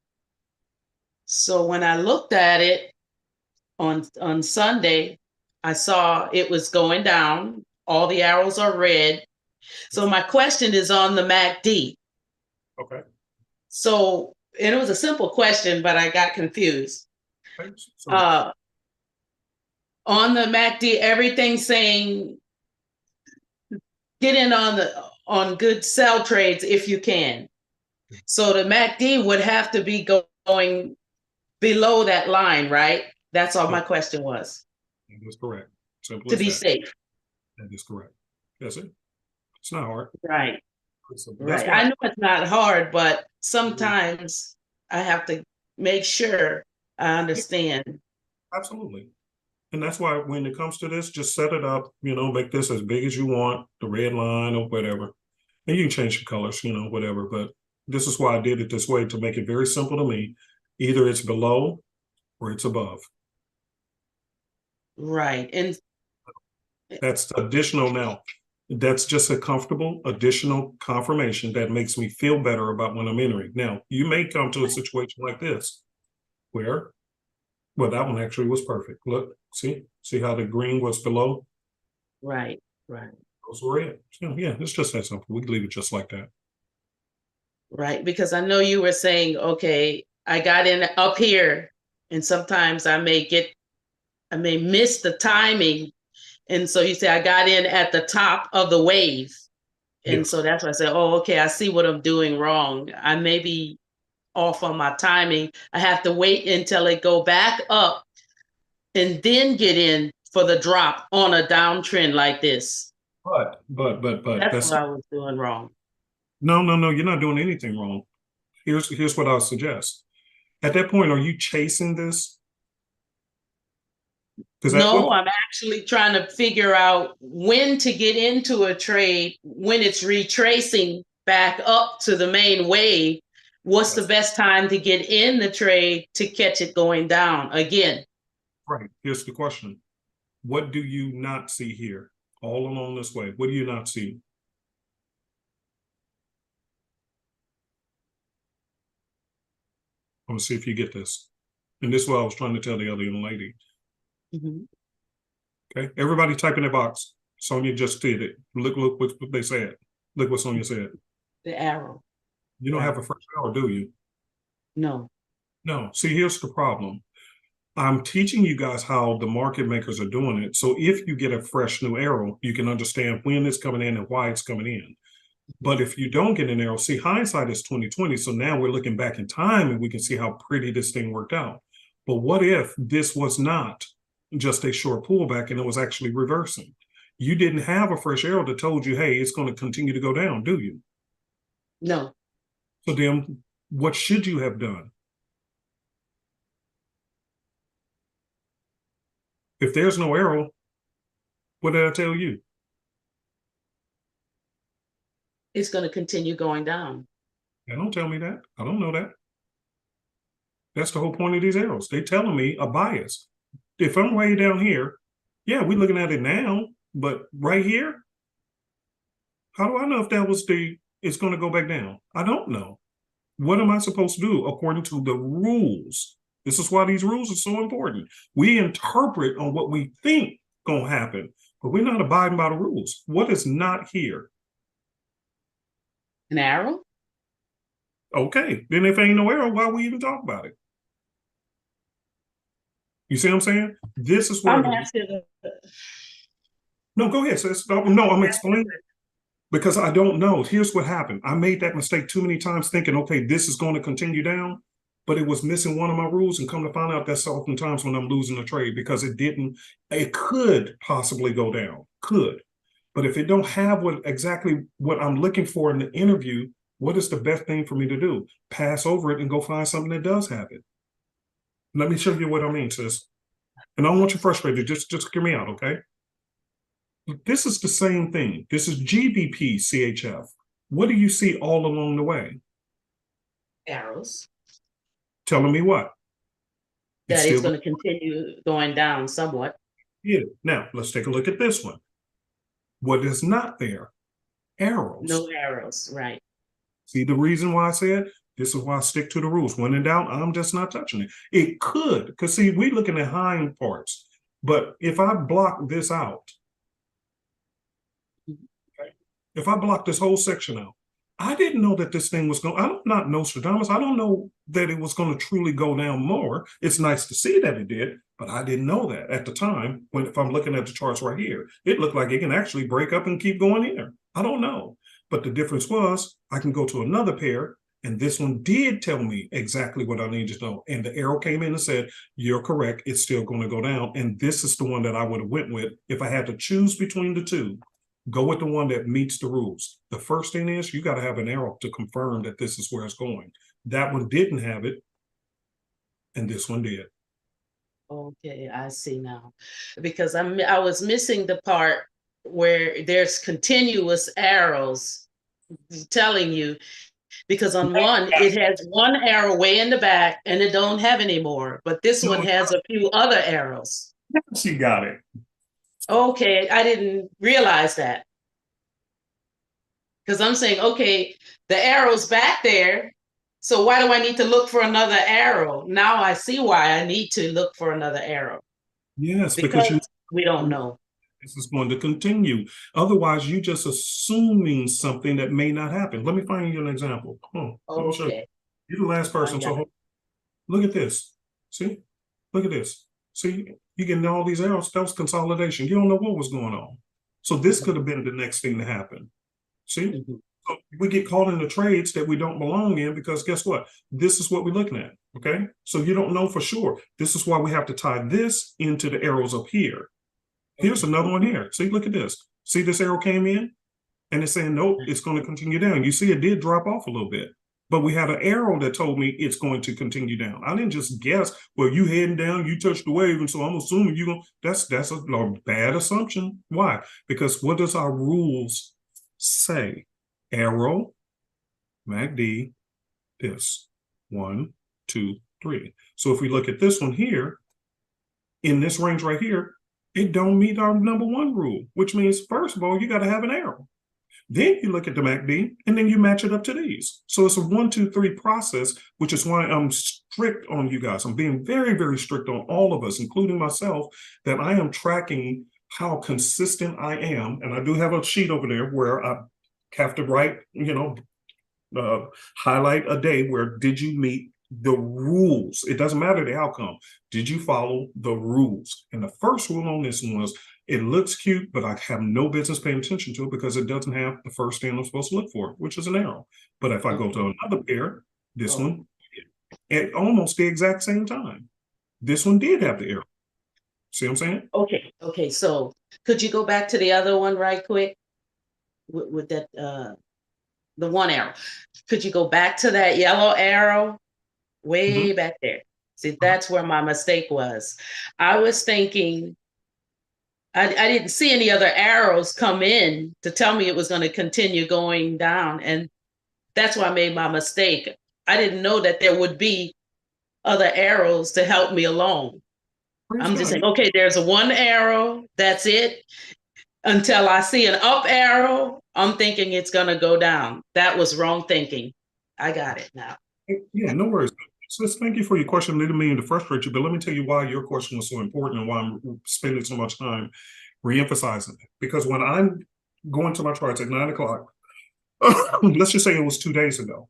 So when I looked at it on Sunday, I saw it was going down. All the arrows are red. So my question is on the MACD. Okay. So, and it was a simple question, but I got confused. On the MACD, everything's saying get in on good sell trades if you can. So the MACD would have to be going below that line, right? That's all my question was. That is correct. Simple to be safe. That is correct. That's it. It's not hard. Right. Right. I know it's not hard, but sometimes I have to make sure I understand. Absolutely. And that's why when it comes to this, just set it up, make this as big as you want, the red line or whatever. And you can change the colors, whatever. But this is why I did it this way, to make it very simple to me. Either it's below or it's above. Right. And That's additional now. That's just a comfortable additional confirmation that makes me feel better about when I'm entering. Now, you may come to a situation like this where, well, that one actually was perfect. Look, see how the green was below? right. Those were it. So, yeah, it's just that simple. We can leave it just like that. Right. Because I know you were saying, okay, I got in up here, and sometimes I may miss the timing. And so you say I got in at the top of the wave. And Yes. so that's why I said, oh, okay, I see what I'm doing wrong. I may be off on my timing. I have to wait until it go back up and then get in for the drop on a downtrend like this. But That's what I was doing wrong. no, you're not doing anything wrong. Here's what I'll suggest. At that point, are you chasing this? No, I'm actually trying to figure out when to get into a trade when it's retracing back up to the main wave. What's the best time to get in the trade to catch it going down again? Right. Here's the question. What do you not see here all along this way? What do you not see? I'm gonna see if you get this. And this is what I was trying to tell the other young lady. Okay, everybody type in the box. Sonia just did it. Look what they said. Look what Sonia said. The arrow. You don't have a fresh arrow, do you? No. No. See, here's the problem. I'm teaching you guys how the market makers are doing it. So if you get a fresh new arrow, you can understand when it's coming in and why it's coming in. But if you don't get an arrow, see, hindsight is 2020. So now we're looking back in time and we can see how pretty this thing worked out. But what if this was not just a short pullback and it was actually reversing? You didn't have a fresh arrow that told you, hey, it's going to continue to go down, do you? No. So then what should you have done? If there's no arrow, what did I tell you? It's going to continue going down. Don't tell me that. I don't know that. That's the whole point of these arrows. They're telling me a bias. If I'm way down here, yeah, we're looking at it now, but right here, how do I know if that was it's going to go back down? I don't know. What am I supposed to do according to the rules? This is why these rules are so important. We interpret on what we think gonna happen, but we're not abiding by the rules. What is not here? An arrow? Okay, then if ain't no arrow, why we even talk about it? You see what I'm saying? This is where no, go ahead, sis. No, I'm explaining because I don't know. Here's what happened. I made that mistake too many times thinking, okay, this is going to continue down, but it was missing one of my rules, and come to find out that's oftentimes when I'm losing a trade because it could possibly go down, but if it don't have exactly what I'm looking for in the interview, what is the best thing for me to do? Pass over it and go find something that does have it. Let me show you what I mean, sis. And I don't want you frustrated. Just hear me out, okay? This is the same thing. This is GBP CHF. What do you see all along the way? Arrows. Telling me what? That it's going to continue going down somewhat. Yeah. Now, let's take a look at this one. What is not there? Arrows. No arrows, right. See the reason why I said this is why I stick to the rules. When in doubt, I'm just not touching it. It could, because see, we're looking at hind parts. But if I block this out, if I block this whole section out, I didn't know that this thing was going, I'm not Nostradamus. I don't know that it was going to truly go down more. It's nice to see that it did, but I didn't know that at the time if I'm looking at the charts right here, it looked like it can actually break up and keep going here. I don't know. But the difference was I can go to another pair and this one did tell me exactly what I needed to know. And the arrow came in and said, you're correct. It's still going to go down. And this is the one that I would have went with if I had to choose between the two. Go with the one that meets the rules. The first thing is you got to have an arrow to confirm that this is where it's going. That one didn't have it, and this one did. Okay, I see now. Because I was missing the part where there's continuous arrows telling you Because on one, it has one arrow way in the back and it don't have any more, but this one has a few other arrows. She got it. Okay, I didn't realize that. Because I'm saying, okay, the arrow's back there. So why do I need to look for another arrow? Now I see why I need to look for another arrow. Yes, Because because we don't know. this is going to continue. Otherwise, you're just assuming something that may not happen. Let me find you an example. Come on. Let me show you. Okay. You're the last person. So look at this. See? Look at this. See? You're getting all these arrows. That was consolidation. You don't know what was going on. So this could have been the next thing to happen. See? Mm-hmm. So we get caught in the trades that we don't belong in because guess what? This is what we're looking at. Okay? So you don't know for sure. This is why we have to tie this into the arrows up here. Here's another one here. See, look at this. See, this arrow came in and it's saying, nope, it's going to continue down. You see, it did drop off a little bit, but we had an arrow that told me it's going to continue down. I didn't just guess, well, you heading down, you touched the wave. And so I'm assuming you're going to, that's a bad assumption. Why? Because what does our rules say? Arrow, MACD, this 1, 2, 3. So if we look at this one here, in this range right here, it don't meet our number 1 rule, which means, first of all, you got to have an arrow. Then you look at the MACD, and then you match it up to these. So it's a 1, 2, 3 process, which is why I'm strict on you guys. I'm being very, very strict on all of us, including myself, that I am tracking how consistent I am. And I do have a sheet over there where I have to write, highlight a day where did you meet the rules. It doesn't matter the outcome. Did you follow the rules? And the first rule on this one was, it looks cute, but I have no business paying attention to it because it doesn't have the first thing I'm supposed to look for, which is an arrow. But if I go to another pair, this one, at almost the exact same time, this one did have the arrow. See what I'm saying? Okay. So could you go back to the other one right quick with that, the one arrow? Could you go back to that yellow arrow? Way back there. See, that's where my mistake was. I was thinking, I didn't see any other arrows come in to tell me it was going to continue going down. And that's why I made my mistake. I didn't know that there would be other arrows to help me along. I'm just saying, okay, there's a 1 arrow. That's it. Until I see an up arrow, I'm thinking it's going to go down. That was wrong thinking. I got it now. Yeah, no worries. So thank you for your question. I didn't mean to frustrate you, but let me tell you why your question was so important and why I'm spending so much time reemphasizing it. Because when I'm going to my charts at 9 o'clock, let's just say it was 2 days ago.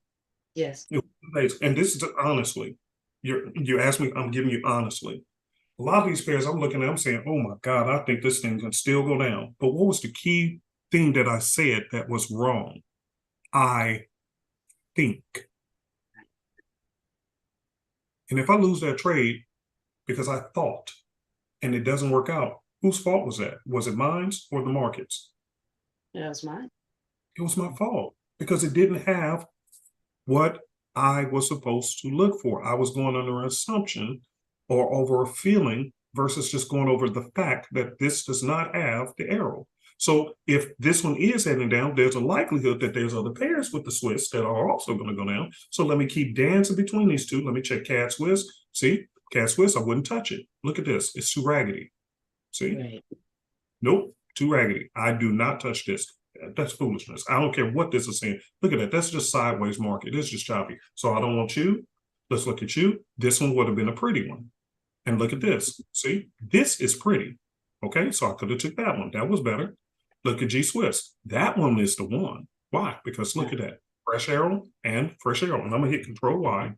Yes. It was 2 days. And this is honestly, you asked me, I'm giving you honestly. A lot of these pairs I'm looking at, I'm saying, oh my God, I think this thing can still go down. But what was the key thing that I said that was wrong? I think. And if I lose that trade because I thought and it doesn't work out, whose fault was that? Was it mine or the market's? That was mine. It was my fault because it didn't have what I was supposed to look for. I was going under an assumption or over a feeling versus just going over the fact that this does not have the arrow. So if this one is heading down, there's a likelihood that there's other pairs with the Swiss that are also going to go down. So let me keep dancing between these two. Let me check CAD Swiss. See, CAD Swiss, I wouldn't touch it. Look at this. It's too raggedy. See? Right. Nope, too raggedy. I do not touch this. That's foolishness. I don't care what this is saying. Look at that. That's just sideways market. It's just choppy. So I don't want you. Let's look at you. This one would have been a pretty one. And look at this. See, this is pretty. Okay, so I could have took that one. That was better. Look at G Swiss. That one is the one. Why? Because look at that. Fresh arrow and fresh arrow. And I'm going to hit Control Y.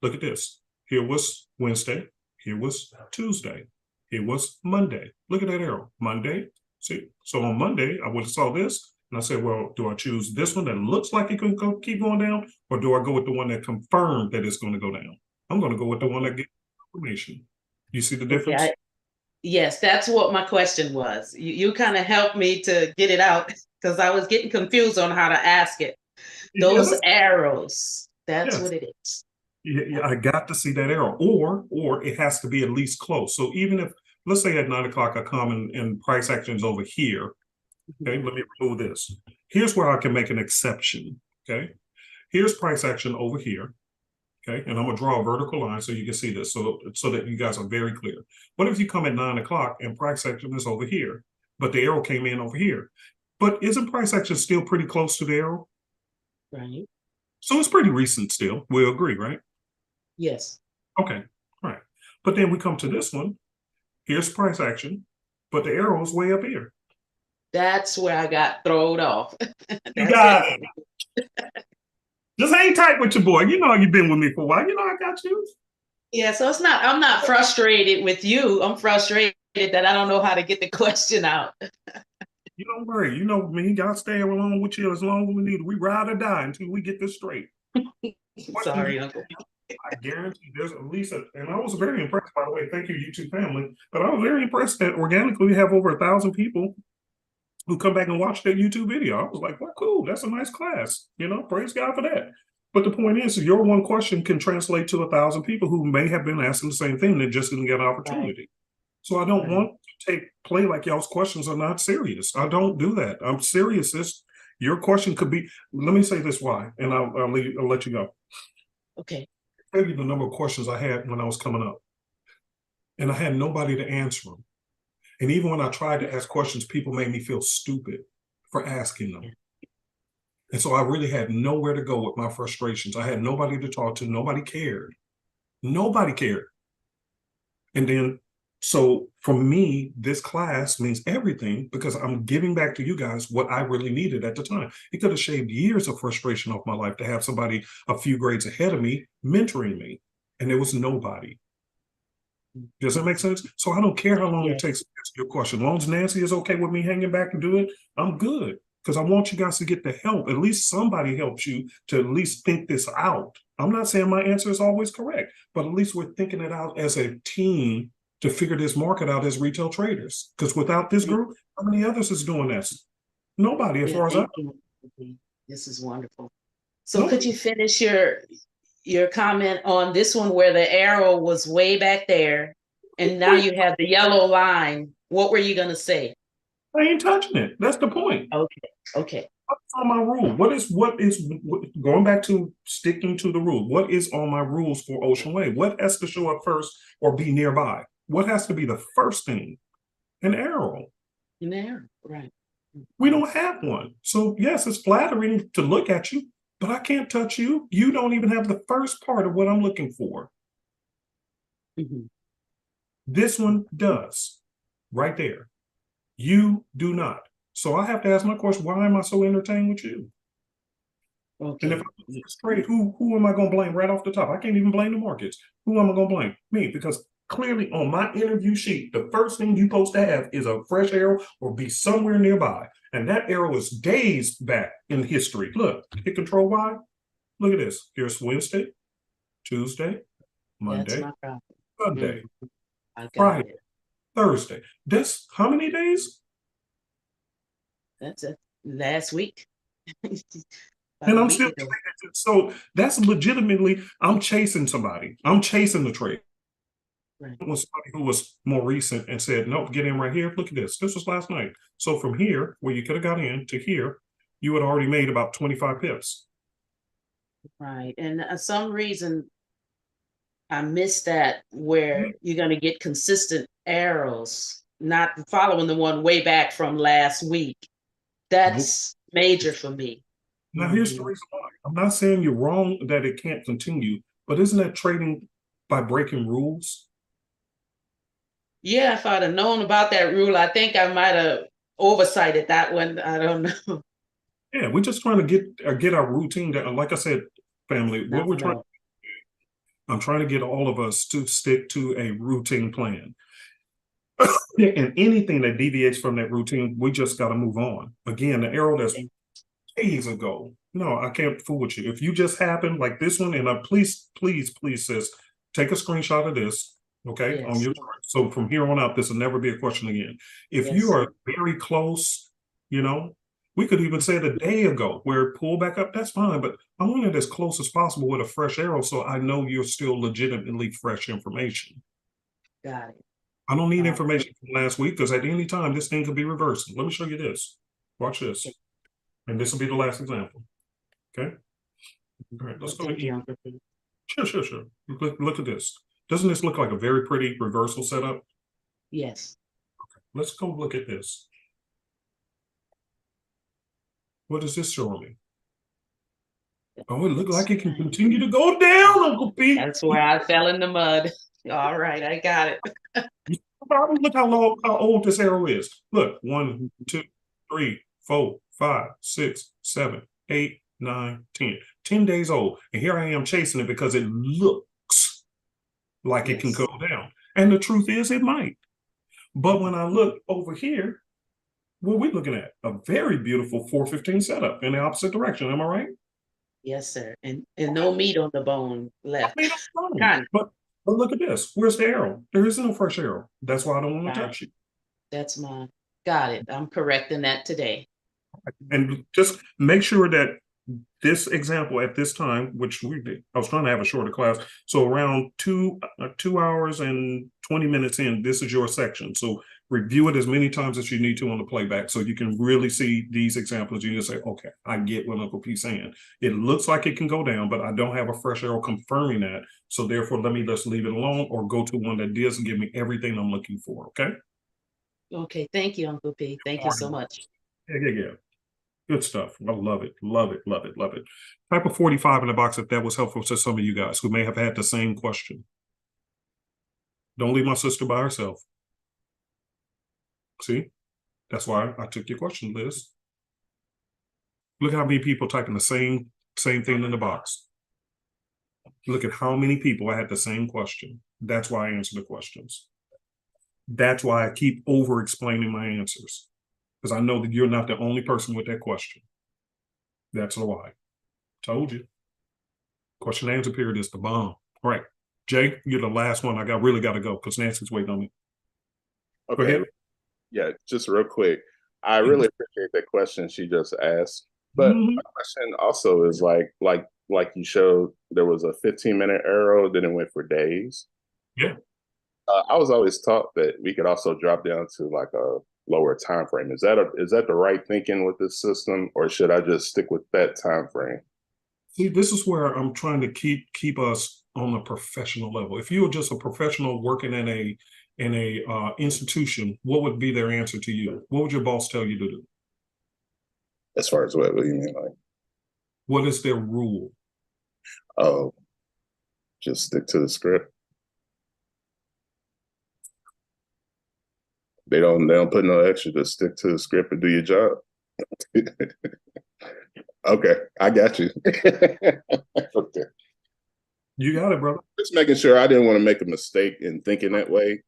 Look at this. Here was Wednesday. Here was Tuesday. Here was Monday. Look at that arrow. Monday. See? So on Monday, I would have saw this. And I said, well, do I choose this one that looks like it can keep going down? Or do I go with the one that confirmed that it's going to go down? I'm going to go with the one that gets information. You see the difference? Okay, yes, that's what my question was. You kind of helped me to get it out because I was getting confused on how to ask it. Those arrows, that's what it is. Yeah, I got to see that arrow. Or it has to be at least close. So even if, let's say at 9 o'clock I come and price action's over here. Okay, let me remove this. Here's where I can make an exception. Okay. Here's price action over here. Okay, and I'm gonna draw a vertical line so you can see this, so that you guys are very clear. What if you come at 9 o'clock and price action is over here, but the arrow came in over here? But isn't price action still pretty close to the arrow? Right. So it's pretty recent still. We'll agree, right? Yes. Okay, all right. But then we come to this one. Here's price action, but the arrow is way up here. That's where I got thrown off. You got it. Just hang tight with your boy. You know you've been with me for a while. You know I got you. Yeah, so I'm not frustrated with you. I'm frustrated that I don't know how to get the question out. You don't worry. You know me. I'll stay along with you as long as we need. We ride or die until we get this straight. Sorry, Uncle. I guarantee there's at least, and I was very impressed, by the way. Thank you, YouTube family. But I was very impressed that organically we have over 1,000 people who come back and watch that YouTube video. I was like, well, cool. That's a nice class. You know, praise God for that. But the point is, your one question can translate to 1,000 people who may have been asking the same thing that just didn't get an opportunity. Right. So I don't want to play like y'all's questions are not serious. I don't do that. I'm serious. Your question could be, let me say this why, and I'll let you go. Okay. I'll tell you the number of questions I had when I was coming up. And I had nobody to answer them. And even when I tried to ask questions, people made me feel stupid for asking them. And so I really had nowhere to go with my frustrations. I had nobody to talk to. Nobody cared. Nobody cared. And then, so for me, this class means everything because I'm giving back to you guys what I really needed at the time. It could have shaved years of frustration off my life to have somebody a few grades ahead of me mentoring me. And there was nobody. Does that make sense? So I don't care how long it takes to answer your question. As long as Nancy is okay with me hanging back and do it, I'm good. Because I want you guys to get the help. At least somebody helps you to at least think this out. I'm not saying my answer is always correct, but at least we're thinking it out as a team to figure this market out as retail traders. Because without this group, how many others is doing this? Nobody, as far as I know. This is wonderful. So could you finish your comment on this one where the arrow was way back there and now you have the yellow line? What were you going to say? I ain't touching it. That's the point. Okay. What's on my rule? What is going back to sticking to the rule? What is on my rules for Ocean Wave? What has to show up first or be nearby? What has to be the first thing? An arrow. An arrow, right. We don't have one. So yes, it's flattering to look at you, but I can't touch you. You don't even have the first part of what I'm looking for. Mm-hmm. This one does, right there. You do not. So I have to ask my question, why am I so entertained with you? Okay. And if I'm straight, who am I going to blame right off the top? I can't even blame the markets. Who am I going to blame? Me, because clearly on my interview sheet, the first thing you're supposed to have is a fresh arrow or be somewhere nearby. And that arrow is days back in history. Look, hit Control Y. Look at this. Here's Wednesday, Tuesday, Monday, Sunday, Friday, Thursday. That's how many days? That's it. Last week. And I'm still, so that's legitimately, I'm chasing somebody. I'm chasing the trade. Right. It was somebody who was more recent and said, no, get in right here. Look at this. This was last night. So from here, where you could have got in to here, you had already made about 25 pips. Right. And some reason I missed that where you're going to get consistent arrows, not following the one way back from last week. That's major for me. Now, here's the reason why. I'm not saying you're wrong that it can't continue, but isn't that trading by breaking rules? Yeah, if I'd have known about that rule, I think I might have oversighted that one. I don't know. Yeah, we're just trying to get our routine down. Like I said, family, what we're trying. I'm trying to get all of us to stick to a routine plan. And anything that deviates from that routine, we just got to move on. Again, the arrow that's days ago. No, I can't fool with you. If you just happen like this one, and please, sis, take a screenshot of this. Okay, yes. On your so from here on out, this will never be a question again. If you are very close, you know, we could even say it a day ago where pull back up, that's fine. But I want it as close as possible with a fresh arrow so I know you're still legitimately fresh information. Got it. I don't need information from last week because at any time this thing could be reversed. Let me show you this. Watch this. And this will be the last example. Okay. All right, let's go Thank to you, E. Uncle P. Sure. Look at this. Doesn't this look like a very pretty reversal setup? Yes. Let's go look at this. What is this showing me? Oh, it looks like it can continue to go down, Uncle Pete. That's where I fell in the mud. All right, I got it. Look how old this arrow is. Look, 1, 2, 3, 4, 5, 6, 7, 8, 9, 10. 10 days old. And here I am chasing it because it looks like it can Yes. go down. And the truth is it might. But when I look over here, what are we looking at? A very beautiful 415 setup in the opposite direction. Am I right? Yes, sir. And no meat on the bone left. I mean, that's fine. Got it. But look at this. Where's the arrow? There is no fresh arrow. That's why I don't want to Got touch it. That's mine. Got it. I'm correcting that today. And just make sure that this example at this time, which we did, I was trying to have a shorter class. So around 2 hours and 20 minutes in, this is your section. So review it as many times as you need to on the playback so you can really see these examples. You can say, okay, I get what Uncle P's saying. It looks like it can go down, but I don't have a fresh arrow confirming that. So therefore, let me just leave it alone or go to one that does give me everything I'm looking for. Okay. Okay. Thank you, Uncle P. Thank you so much. Yeah. Good stuff. I love it. Type of 45 in the box if that was helpful to some of you guys who may have had the same question. Don't leave my sister by herself. See? That's why I took your question, Liz. Look at how many people typing the same thing in the box. Look at how many people I had the same question. That's why I answer the questions. That's why I keep over explaining my answers. Because I know that you're not the only person with that question. That's the why. Told you. Question and answer period is the bomb. All right. Jay, you're the last one. I really got to go because Nancy's waiting on me. Okay. Go ahead. Yeah, just real quick. I really appreciate that question she just asked. But my question also is like you showed, there was a 15-minute arrow, then it went for days. Yeah. I was always taught that we could also drop down to like a lower time frame. Is that the right thinking with this system, or should I just stick with that time frame? See, this is where I'm trying to keep us on a professional level. If you were just a professional working in a institution, what would be their answer to you? What would your boss tell you to do? As far as what do you mean? Like, what is their rule? Oh, just stick to the script. They don't put no extra. Just stick to the script and do your job. Okay, I got you. Okay. You got it, brother. Just making sure I didn't want to make a mistake in thinking that way.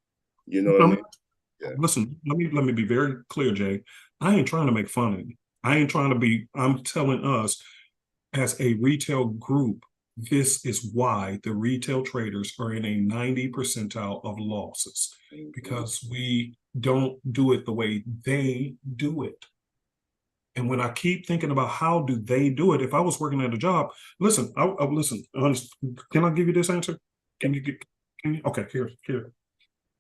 You know what I mean? Yeah. Listen, let me be very clear, Jay. I ain't trying to make fun of you. I'm telling us as a retail group, this is why the retail traders are in a 90 percentile of losses, because we don't do it the way they do it. And when I keep thinking about how do they do it, if I was working at a job, listen, listen, can I give you this answer? Can you? Okay, here.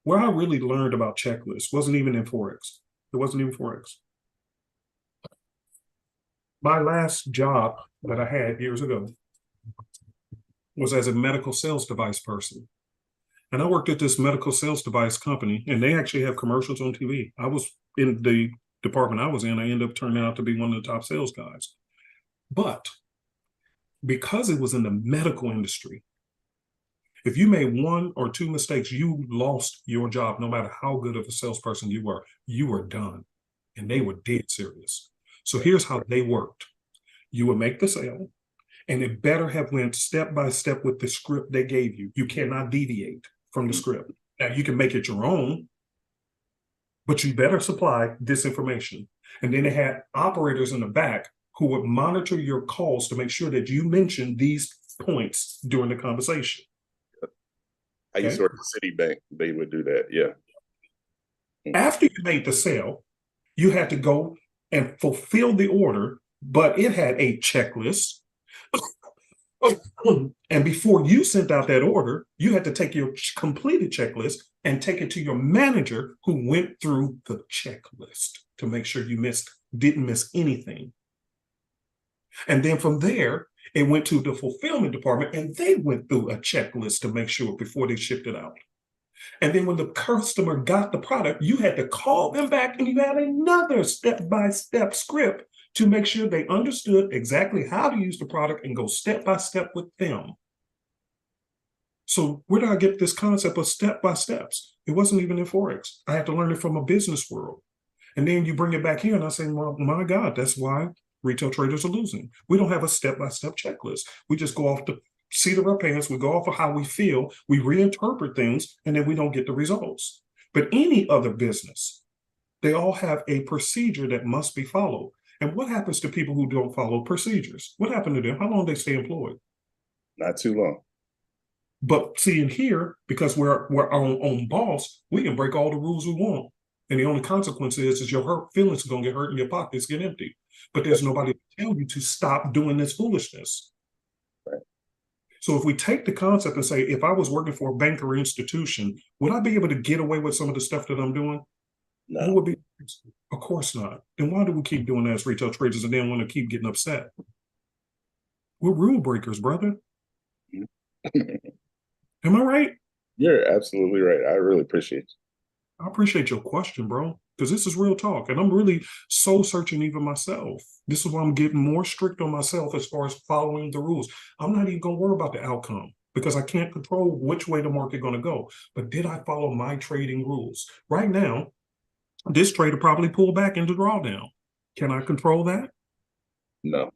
Where I really learned about checklists wasn't even in Forex. It wasn't even Forex. My last job that I had years ago was as a medical sales device person. And I worked at this medical sales device company, and they actually have commercials on TV. I was in the department I was in, I ended up turning out to be one of the top sales guys. But because it was in the medical industry, if you made 1 or 2 mistakes, you lost your job, no matter how good of a salesperson you were done. And they were dead serious. So here's how they worked. You would make the sale, and it better have went step by step with the script they gave you. You cannot deviate from the script. Now, you can make it your own, but you better supply this information. And then they had operators in the back who would monitor your calls to make sure that you mentioned these points during the conversation. I used to work at Citibank. They would do that, yeah. After you made the sale, you had to go and fulfill the order, but it had a checklist. And before you sent out that order, you had to take your completed checklist and take it to your manager, who went through the checklist to make sure you didn't miss anything. And then from there, It went to the fulfillment department and they went through a checklist to make sure before they shipped it out. And then when the customer got the product, you had to call them back and you had another step-by-step script to make sure they understood exactly how to use the product and go step-by-step with them. So where did I get this concept of step-by-steps? It wasn't even in Forex. I had to learn it from a business world. And then you bring it back here and I say, well, my God, that's why retail traders are losing. We don't have a step-by-step checklist. We just go off the seat of our pants. We go off of how we feel. We reinterpret things and then we don't get the results. But any other business, they all have a procedure that must be followed. And what happens to people who don't follow procedures? What happened to them? How long they stay employed? Not too long. But see, in here, because we're our own boss, we can break all the rules we want. And the only consequence is your feelings are going to get hurt and your pockets get empty. But there's nobody to tell you to stop doing this foolishness. Right. So if we take the concept and say, if I was working for a bank or institution, would I be able to get away with some of the stuff that I'm doing? No. Who would be? Of course not. Then why do we keep doing that as retail traders and then want to keep getting upset? We're rule breakers, brother. Am I right? You're absolutely right. I really appreciate you. I appreciate your question, bro, because this is real talk. And I'm really soul searching even myself. This is why I'm getting more strict on myself as far as following the rules. I'm not even going to worry about the outcome because I can't control which way the market going to go. But did I follow my trading rules? Right now, this trader probably pulled back into drawdown. Can I control that? No.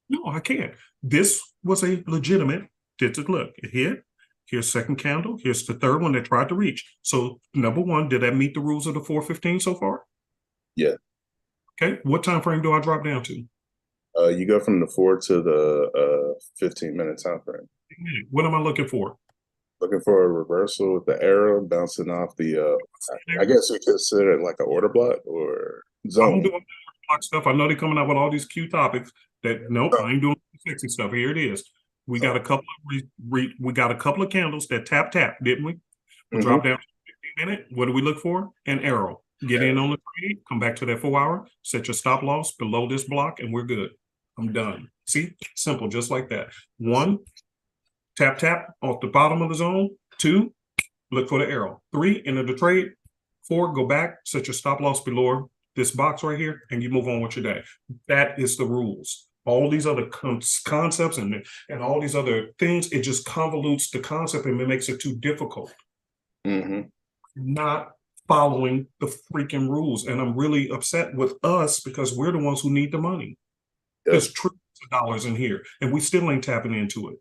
No, I can't. This was a legitimate, look, it hit. Here's second candle. Here's the third one that tried to reach. So number one, did that meet the rules of the 415 so far? Yeah. Okay. What time frame do I drop down to? You go from the 4 to the 15-minute time frame. What am I looking for? Looking for a reversal with the arrow bouncing off the I guess we consider it like an order block or zone. I'm doing block stuff. I know they're coming out with all these cute topics that nope, I ain't doing sexy stuff. Here it is. We got a couple of we got a couple of candles that tap, didn't we? We drop down to 15-minute. What do we look for? An arrow. Get in on the trade, come back to that 4 hour, set your stop loss below this block, and we're good. I'm done. See, simple, just like that. 1, tap off the bottom of the zone. 2, look for the arrow. 3, enter the trade. 4, go back, set your stop loss below this box right here, and you move on with your day. That is the rules. All these other concepts and all these other things, it just convolutes the concept and it makes it too difficult. Not following the freaking rules. And I'm really upset with us because we're the ones who need the money. There's trillions of dollars in here and we still ain't tapping into it.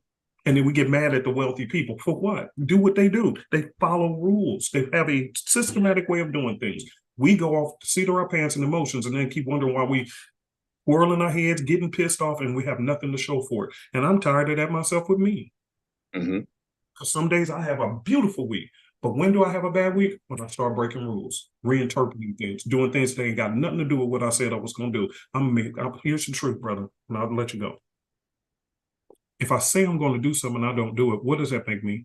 And then we get mad at the wealthy people. For what? Do what they do. They follow rules. They have a systematic way of doing things. We go off the seat of our pants and emotions and then keep wondering why we whirling our heads, getting pissed off, and we have nothing to show for it. And I'm tired of that myself with me. Because some days I have a beautiful week. But when do I have a bad week? When I start breaking rules, reinterpreting things, doing things that ain't got nothing to do with what I said I was going to do. Here's the truth, brother, and I'll let you go. If I say I'm going to do something and I don't do it, what does that make me?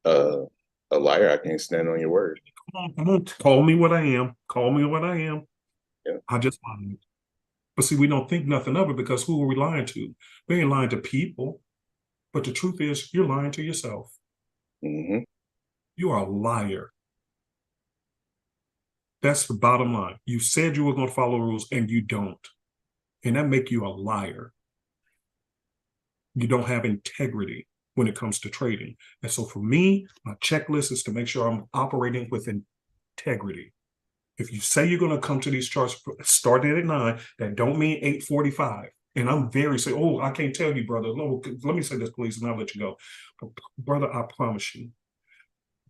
A liar. I can't stand on your word. Come on. Call me what I am. Call me what I am. Yeah. I just lied. But see, we don't think nothing of it because who are we lying to? We ain't lying to people. But the truth is, you're lying to yourself. You are a liar. That's the bottom line. You said you were going to follow rules and you don't. And that makes you a liar. You don't have integrity when it comes to trading. And so for me, my checklist is to make sure I'm operating with integrity. If you say you're going to come to these charts starting at 9, that don't mean 8:45. And I'm very say, oh, I can't tell you, brother. No, let me say this, please, and I'll let you go. But brother, I promise you,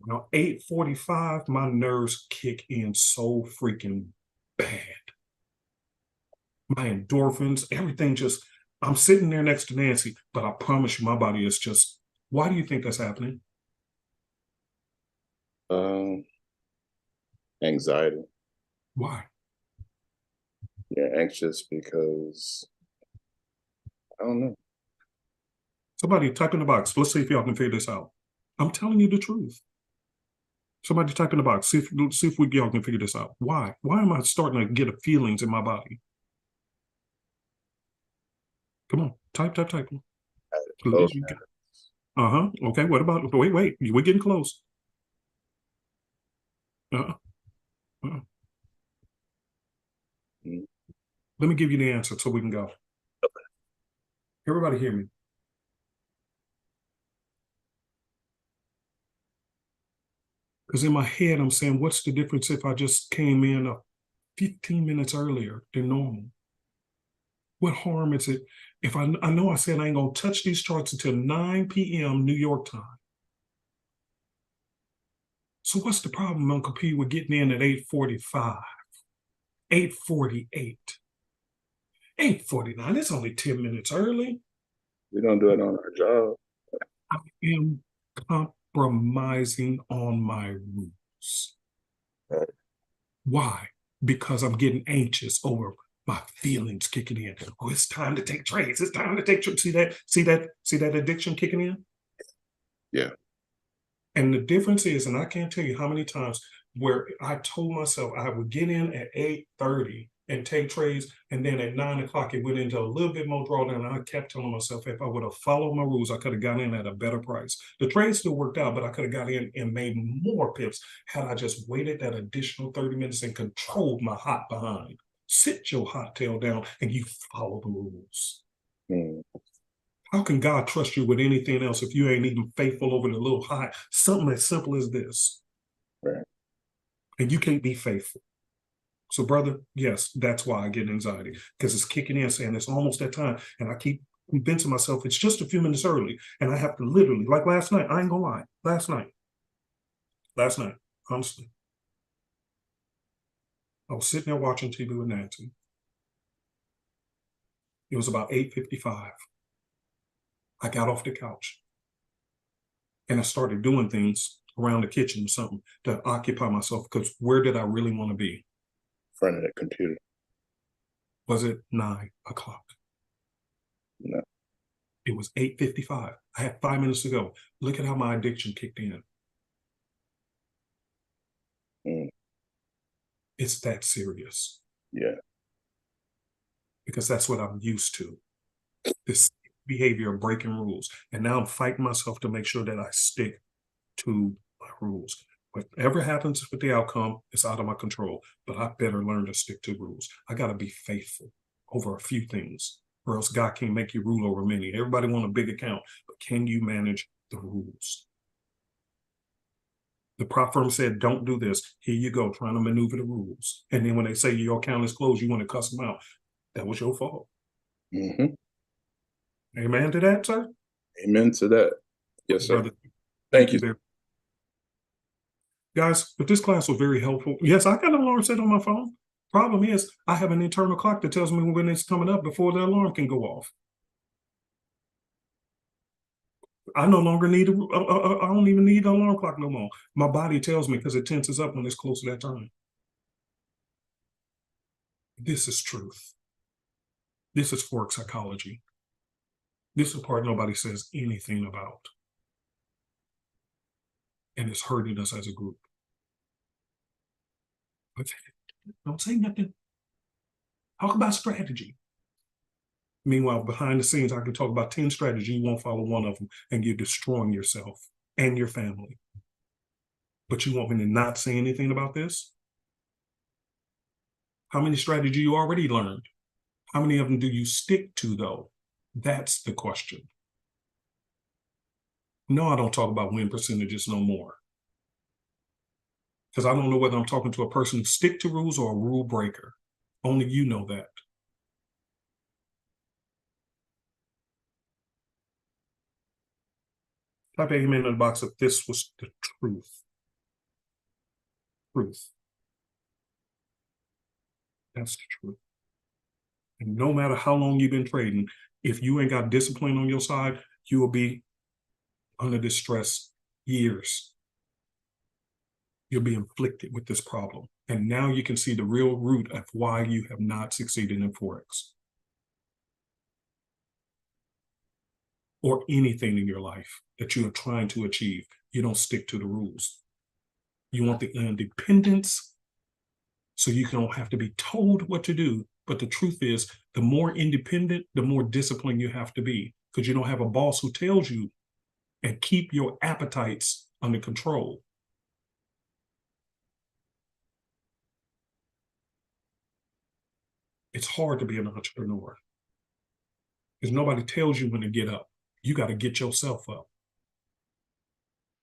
now 8:45, my nerves kick in so freaking bad. My endorphins, everything just, I'm sitting there next to Nancy, but I promise you, my body is just, why do you think that's happening? Anxiety. Why? You're anxious because I don't know. Somebody type in the box. Let's see if y'all can figure this out. I'm telling you the truth. Somebody type in the box. See if y'all can figure this out. Why? Why am I starting to get feelings in my body? Come on, type. Those Please, okay, what about, wait, we're getting close. Uh-uh. Mm. Let me give you the answer so we can go. Okay. Everybody hear me. Because in my head, I'm saying, what's the difference if I just came in 15 minutes earlier than normal? What harm is it if I know I said I ain't gonna touch these charts until 9 p.m. New York time? So what's the problem, Uncle P, with getting in at 8:45, 8:48, 8:49? It's only 10 minutes early. We don't do it on our job. I am compromising on my rules. Right. Why? Because I'm getting anxious over my feelings kicking in. Oh, it's time to take trades. It's time to take trades. See that addiction kicking in? Yeah. And the difference is, and I can't tell you how many times where I told myself I would get in at 8:30 and take trades, and then at 9 o'clock it went into a little bit more drawdown. And I kept telling myself if I would have followed my rules, I could have got in at a better price. The trade still worked out, but I could have got in and made more pips had I just waited that additional 30 minutes and controlled my hot behind. Sit your hot tail down and you follow the rules. Mm. How can God trust you with anything else if you ain't even faithful over the little high? Something as simple as this. Right. And you can't be faithful. So, brother, yes, that's why I get anxiety, because it's kicking in saying it's almost that time. And I keep convincing myself it's just a few minutes early. And I have to literally, like last night, I ain't gonna lie, last night, honestly, I was sitting there watching TV with Nancy. It was about 8:55. I got off the couch and I started doing things around the kitchen or something to occupy myself, because where did I really want to be? In front of that computer. Was it 9 o'clock? No. It was 8:55. I had 5 minutes to go. Look at how my addiction kicked in. Mm. It's that serious. Yeah. Because that's what I'm used to. This behavior of breaking rules. And now I'm fighting myself to make sure that I stick to my rules. Whatever happens with the outcome, it's out of my control. But I better learn to stick to rules. I got to be faithful over a few things, or else God can't make you rule over many. Everybody want a big account, but can you manage the rules? The prop firm said, don't do this. Here you go, trying to maneuver the rules. And then when they say your account is closed, you want to cuss them out. That was your fault. Mm-hmm. Amen to that, sir? Amen to that. Yes, sir. Brother, Thank you. Guys, but this class was very helpful. Yes, I got an alarm set on my phone. Problem is, I have an internal clock that tells me when it's coming up before the alarm can go off. I no longer need, I don't even need the alarm clock no more. My body tells me because it tenses up when it's close to that time. This is truth. This is Forex psychology. This is the part nobody says anything about. And it's hurting us as a group. But don't say nothing. Talk about strategy. Meanwhile, behind the scenes, I can talk about 10 strategies. You won't follow one of them, and you're destroying yourself and your family. But you want me to not say anything about this? How many strategies you already learned? How many of them do you stick to, though? That's the question. No, I don't talk about win percentages no more. Because I don't know whether I'm talking to a person who stick to rules or a rule breaker. Only you know that. Type amen in the box if this was the truth. Truth. That's the truth. And no matter how long you've been trading, if you ain't got discipline on your side, you will be under this stress years. You'll be inflicted with this problem. And now you can see the real root of why you have not succeeded in Forex. Or anything in your life that you are trying to achieve. You don't stick to the rules. You want the independence so you don't have to be told what to do, but But the truth is, the more independent, the more disciplined you have to be, because you don't have a boss who tells you, and keep your appetites under control. It's hard to be an entrepreneur because nobody tells you when to get up. You got to get yourself up.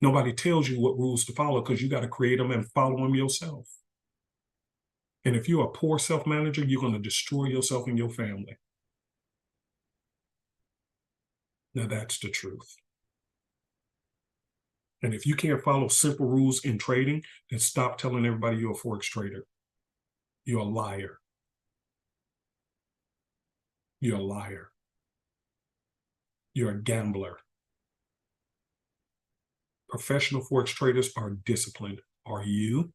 Nobody tells you what rules to follow because you got to create them and follow them yourself. And if you're a poor self-manager, you're going to destroy yourself and your family. Now that's the truth. And if you can't follow simple rules in trading, then stop telling everybody you're a Forex trader. You're a liar. You're a liar. You're a gambler. Professional Forex traders are disciplined. Are you?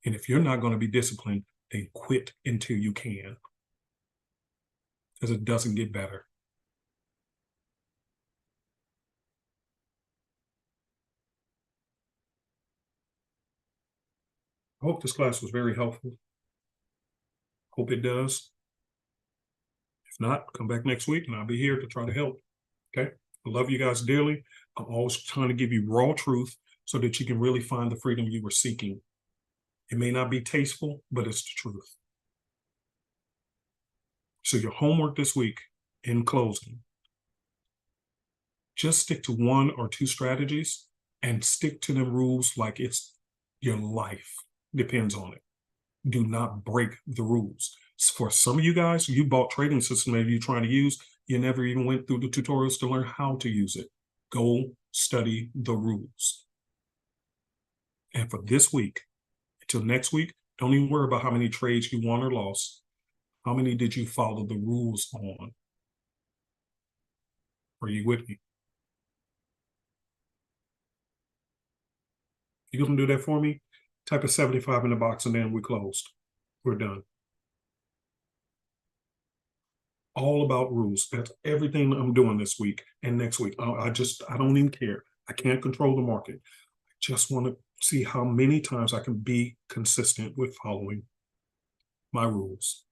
And if you're not going to be disciplined, then quit until you can. Because it doesn't get better. I hope this class was very helpful. Hope it does. If not, come back next week and I'll be here to try to help. Okay? I love you guys dearly. I'm always trying to give you raw truth so that you can really find the freedom you were seeking. It may not be tasteful, but it's the truth. So your homework this week, in closing, just stick to 1 or 2 strategies and stick to them rules like it's your life depends on it. Do not break the rules. For some of you guys, you bought trading system that you're trying to use. You never even went through the tutorials to learn how to use it. Go study the rules. And for this week, until next week, don't even worry about how many trades you won or lost. How many did you follow the rules on? Are you with me? You gonna do that for me? Type a 75 in the box and then we're closed. We're done. All about rules. That's everything I'm doing this week and next week. I don't even care. I can't control the market. I just want to see how many times I can be consistent with following my rules.